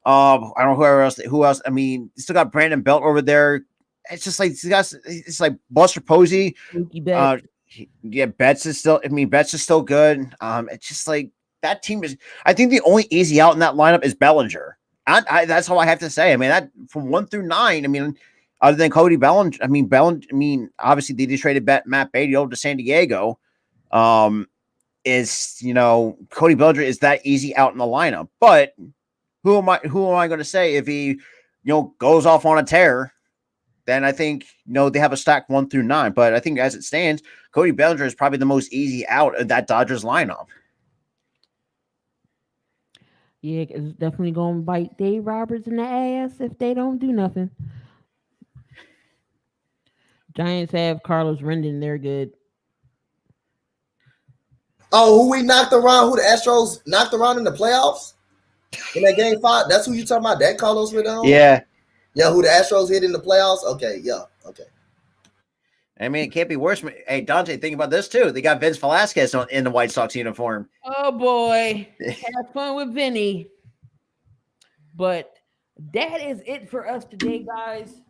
S4: I don't know who else. I mean, you still got Brandon Belt over there. It's just like it's like Buster Posey. Betts is still good. It's just like that team is. I think the only easy out in that lineup is Bellinger. That's all I have to say. I mean, that from 1 through 9. I mean, other than Cody Bellinger. I mean, obviously they just traded Matt Beatty over to San Diego. Cody Bellinger is that easy out in the lineup, but. Who am I going to say if he, goes off on a tear? Then I think they have a stack 1 through 9. But I think as it stands, Cody Bellinger is probably the most easy out of that Dodgers lineup.
S2: Yeah, it's definitely going to bite Dave Roberts in the ass if they don't do nothing. Giants have Carlos Rendon. They're good.
S3: Oh, who we knocked around? Who the Astros knocked around in the playoffs? In that game 5, that's who you talking about? That Carlos Rendon?
S4: Yeah.
S3: Yeah, who the Astros hit in the playoffs? Okay, yeah, okay.
S4: I mean, it can't be worse. Hey, Donte, think about this too. They got Vince Velasquez in the White Sox uniform.
S2: Oh boy, have fun with Vinny. But that is it for us today, guys.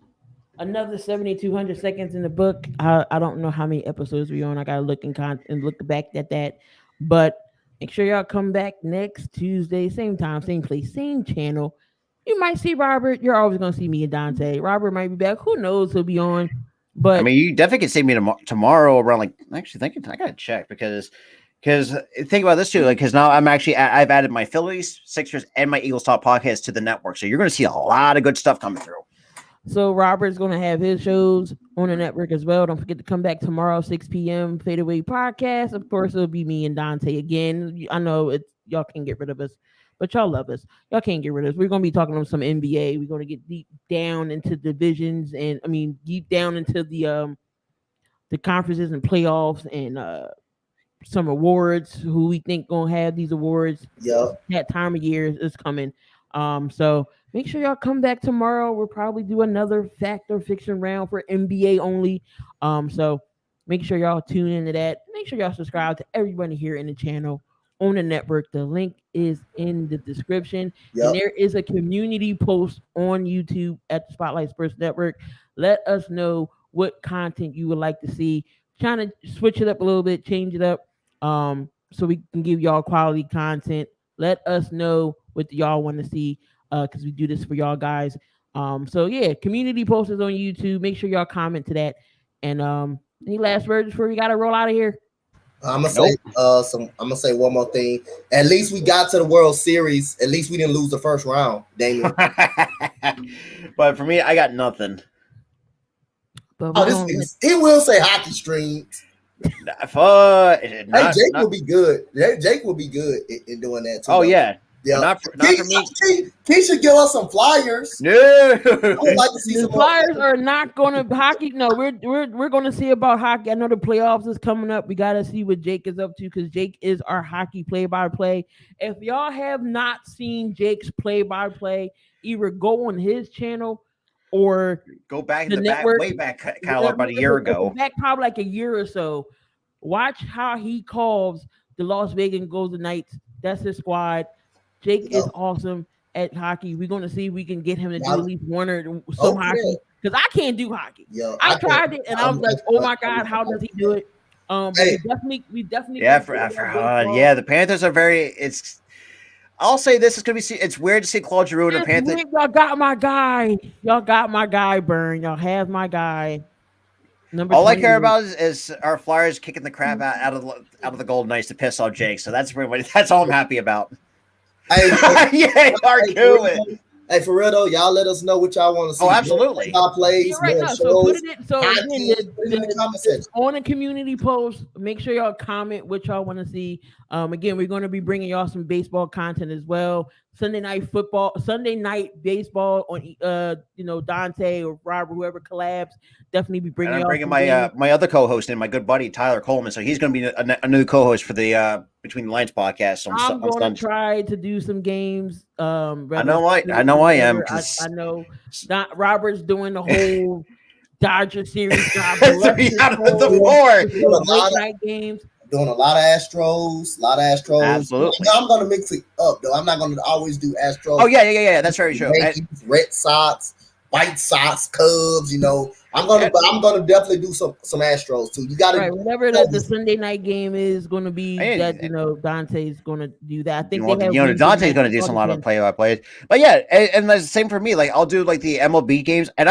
S2: Another 7,200 seconds in the book. I don't know how many episodes we're on. I gotta look and look back at that. But make sure y'all come back next Tuesday, same time, same place, same channel. You might see Robert. You're always gonna see me and Donte. Robert might be back. Who knows? He'll be on. But
S4: I mean, you definitely can see me tomorrow around I gotta check because think about this too. Because now I've added my Phillies, Sixers, and my Eagles Talk podcast to the network. So you're gonna see a lot of good stuff coming through.
S2: So Robert's going to have his shows on the network as well. Don't forget to come back tomorrow, 6 p.m. Fade Away podcast. Of course, it'll be me and Donte again. I know y'all can't get rid of us, but y'all love us. Y'all can't get rid of us. We're going to be talking about some NBA. We're going to get deep down into divisions deep down into the conferences and playoffs and some awards. Who we think going to have these awards?
S3: Yep.
S2: That time of year is coming. So make sure y'all come back tomorrow. We'll probably do another fact or fiction round for NBA only. So make sure y'all tune into that. Make sure y'all subscribe to everybody here in the channel on the network. The link is in the description. Yep. And there is a community post on YouTube at the Spotlight Sports Network. Let us know what content you would like to see. Trying to switch it up a little bit, change it up, so we can give y'all quality content. Let us know what y'all want to see, because we do this for y'all guys. So yeah, community posters on YouTube. Make sure y'all comment to that. And any last words before we gotta roll out of here?
S3: I'm gonna say I'm gonna say one more thing. At least we got to the World Series. At least we didn't lose the first round, Damien.
S4: But for me, I got nothing.
S2: But
S3: He will say hockey streams. Jake will be good. Jake will be good in doing that too.
S4: Oh yeah.
S3: Yeah,
S4: not for me.
S3: He should give us some flyers.
S4: No,
S3: I would like to see
S2: the Flyers are not going to hockey. No, we're going to see about hockey. I know the playoffs is coming up. We got to see what Jake is up to because Jake is our hockey play-by-play. If y'all have not seen Jake's play-by-play, either go on his channel or
S4: go back
S2: the
S4: in the
S2: network,
S4: way back, Kyle, about a year ago.
S2: Back probably like a year or so. Watch how he calls the Las Vegas Golden Knights. That's his squad. Jake is awesome at hockey. We're going to see if we can get him to do at least one or some hockey because I can't do hockey. I tried it and I was like, oh my God, how does he do it? But we definitely
S4: the Panthers are very. I'll say this is going to be. It's weird to see Claude Giroux and the Panthers.
S2: Y'all got my guy. Y'all got my guy, Burn. Y'all have my guy.
S4: All I care about is our Flyers kicking the crap out of the Golden Knights to piss off Jake. So that's all I'm happy about.
S3: Hey, for real though, y'all let us know what y'all want to see.
S4: Oh, absolutely.
S3: Plays,
S2: right now. So put it in. So again,
S3: in the comment section.
S2: On a community post, make sure y'all comment what y'all want to see. Again, we're going to be bringing y'all some baseball content as well. Sunday night baseball on Donte or Robert, whoever collabs. Definitely be bringing.
S4: And I'm bringing my other co-host in, my good buddy Tyler Coleman. So he's going to be a new co-host for the Between the Lines podcast.
S2: I'm going to try to do some games.
S4: I know I am.
S2: I know Robert's doing the whole Dodger series job.
S3: Late night games. Doing a lot of Astros.
S4: Absolutely.
S3: I'm going to mix it up, though. I'm not going to always do Astros.
S4: Oh, yeah. That's very true.
S3: Yankees, Red Sox, White Sox, Cubs, I'm gonna definitely do some Astros too. You gotta
S2: whatever the Sunday night game is gonna be Dante's gonna do that. I think
S4: Dante's gonna do some lot of play-by-plays. But yeah, and the same for me. Like I'll do like the MLB games, and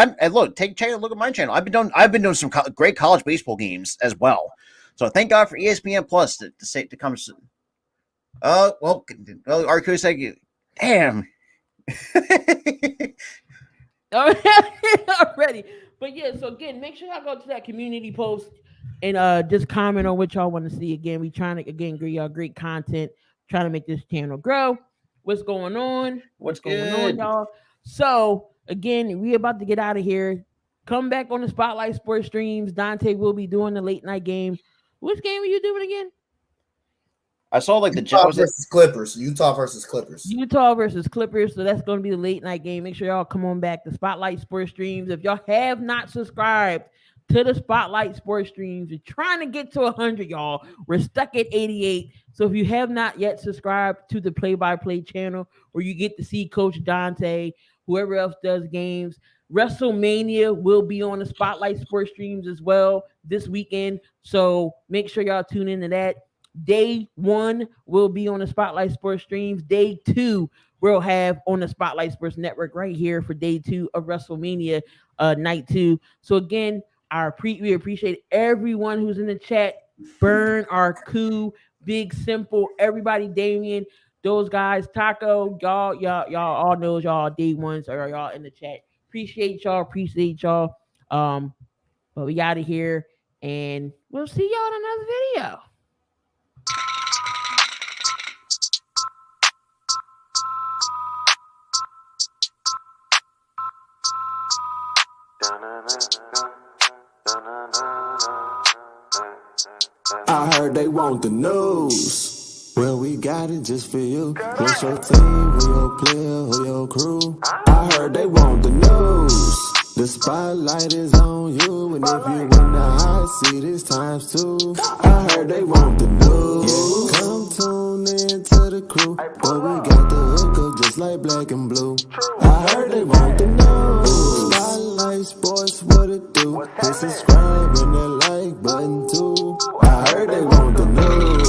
S4: take a look at my channel. I've been doing some great college baseball games as well. So thank God for ESPN Plus to come soon. Arcu said, damn.
S2: Already. But yeah, so again, make sure y'all go to that community post and just comment on what y'all want to see. Again, we trying to give y'all great content, trying to make this channel grow. What's going on?
S4: What's
S2: going on, y'all? So again, we about to get out of here. Come back on the Spotlight Sports streams. Donte will be doing the late night game. Which game are you doing again?
S4: I saw like
S3: Utah versus Clippers. Utah versus Clippers.
S2: So that's going to be the late night game. Make sure y'all come on back to Spotlight Sports streams. If y'all have not subscribed to the Spotlight Sports streams, we're trying to get to 100, y'all. We're stuck at 88. So if you have not yet subscribed to the play-by-play channel, where you get to see Coach Donte, whoever else does games, WrestleMania will be on the Spotlight Sports streams as well this weekend. So make sure y'all tune into that. Day 1 will be on the Spotlight Sports streams. Day 2 we'll have on the Spotlight Sports Network right here for day 2 of WrestleMania night 2. So again, we appreciate everyone who's in the chat. Burn, Arcu, Big Simple, everybody, Damien, those guys, Taco, y'all all knows y'all day ones or y'all in the chat. Appreciate y'all. But we out of here and we'll see y'all in another video.
S6: I heard they want the news. Well, we got it just for you. What's your team? Who your player? Who your crew? I heard they want the news. The spotlight is on you, and if you in the hot seat, it's times 2. I heard they want the news. Yeah, come tune in to the crew, but we got the hook up just like black and blue. I heard they want the news. Spotlight Sports, what it do? Hit subscribe and that like button too. I heard they want the news.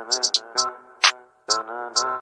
S7: na na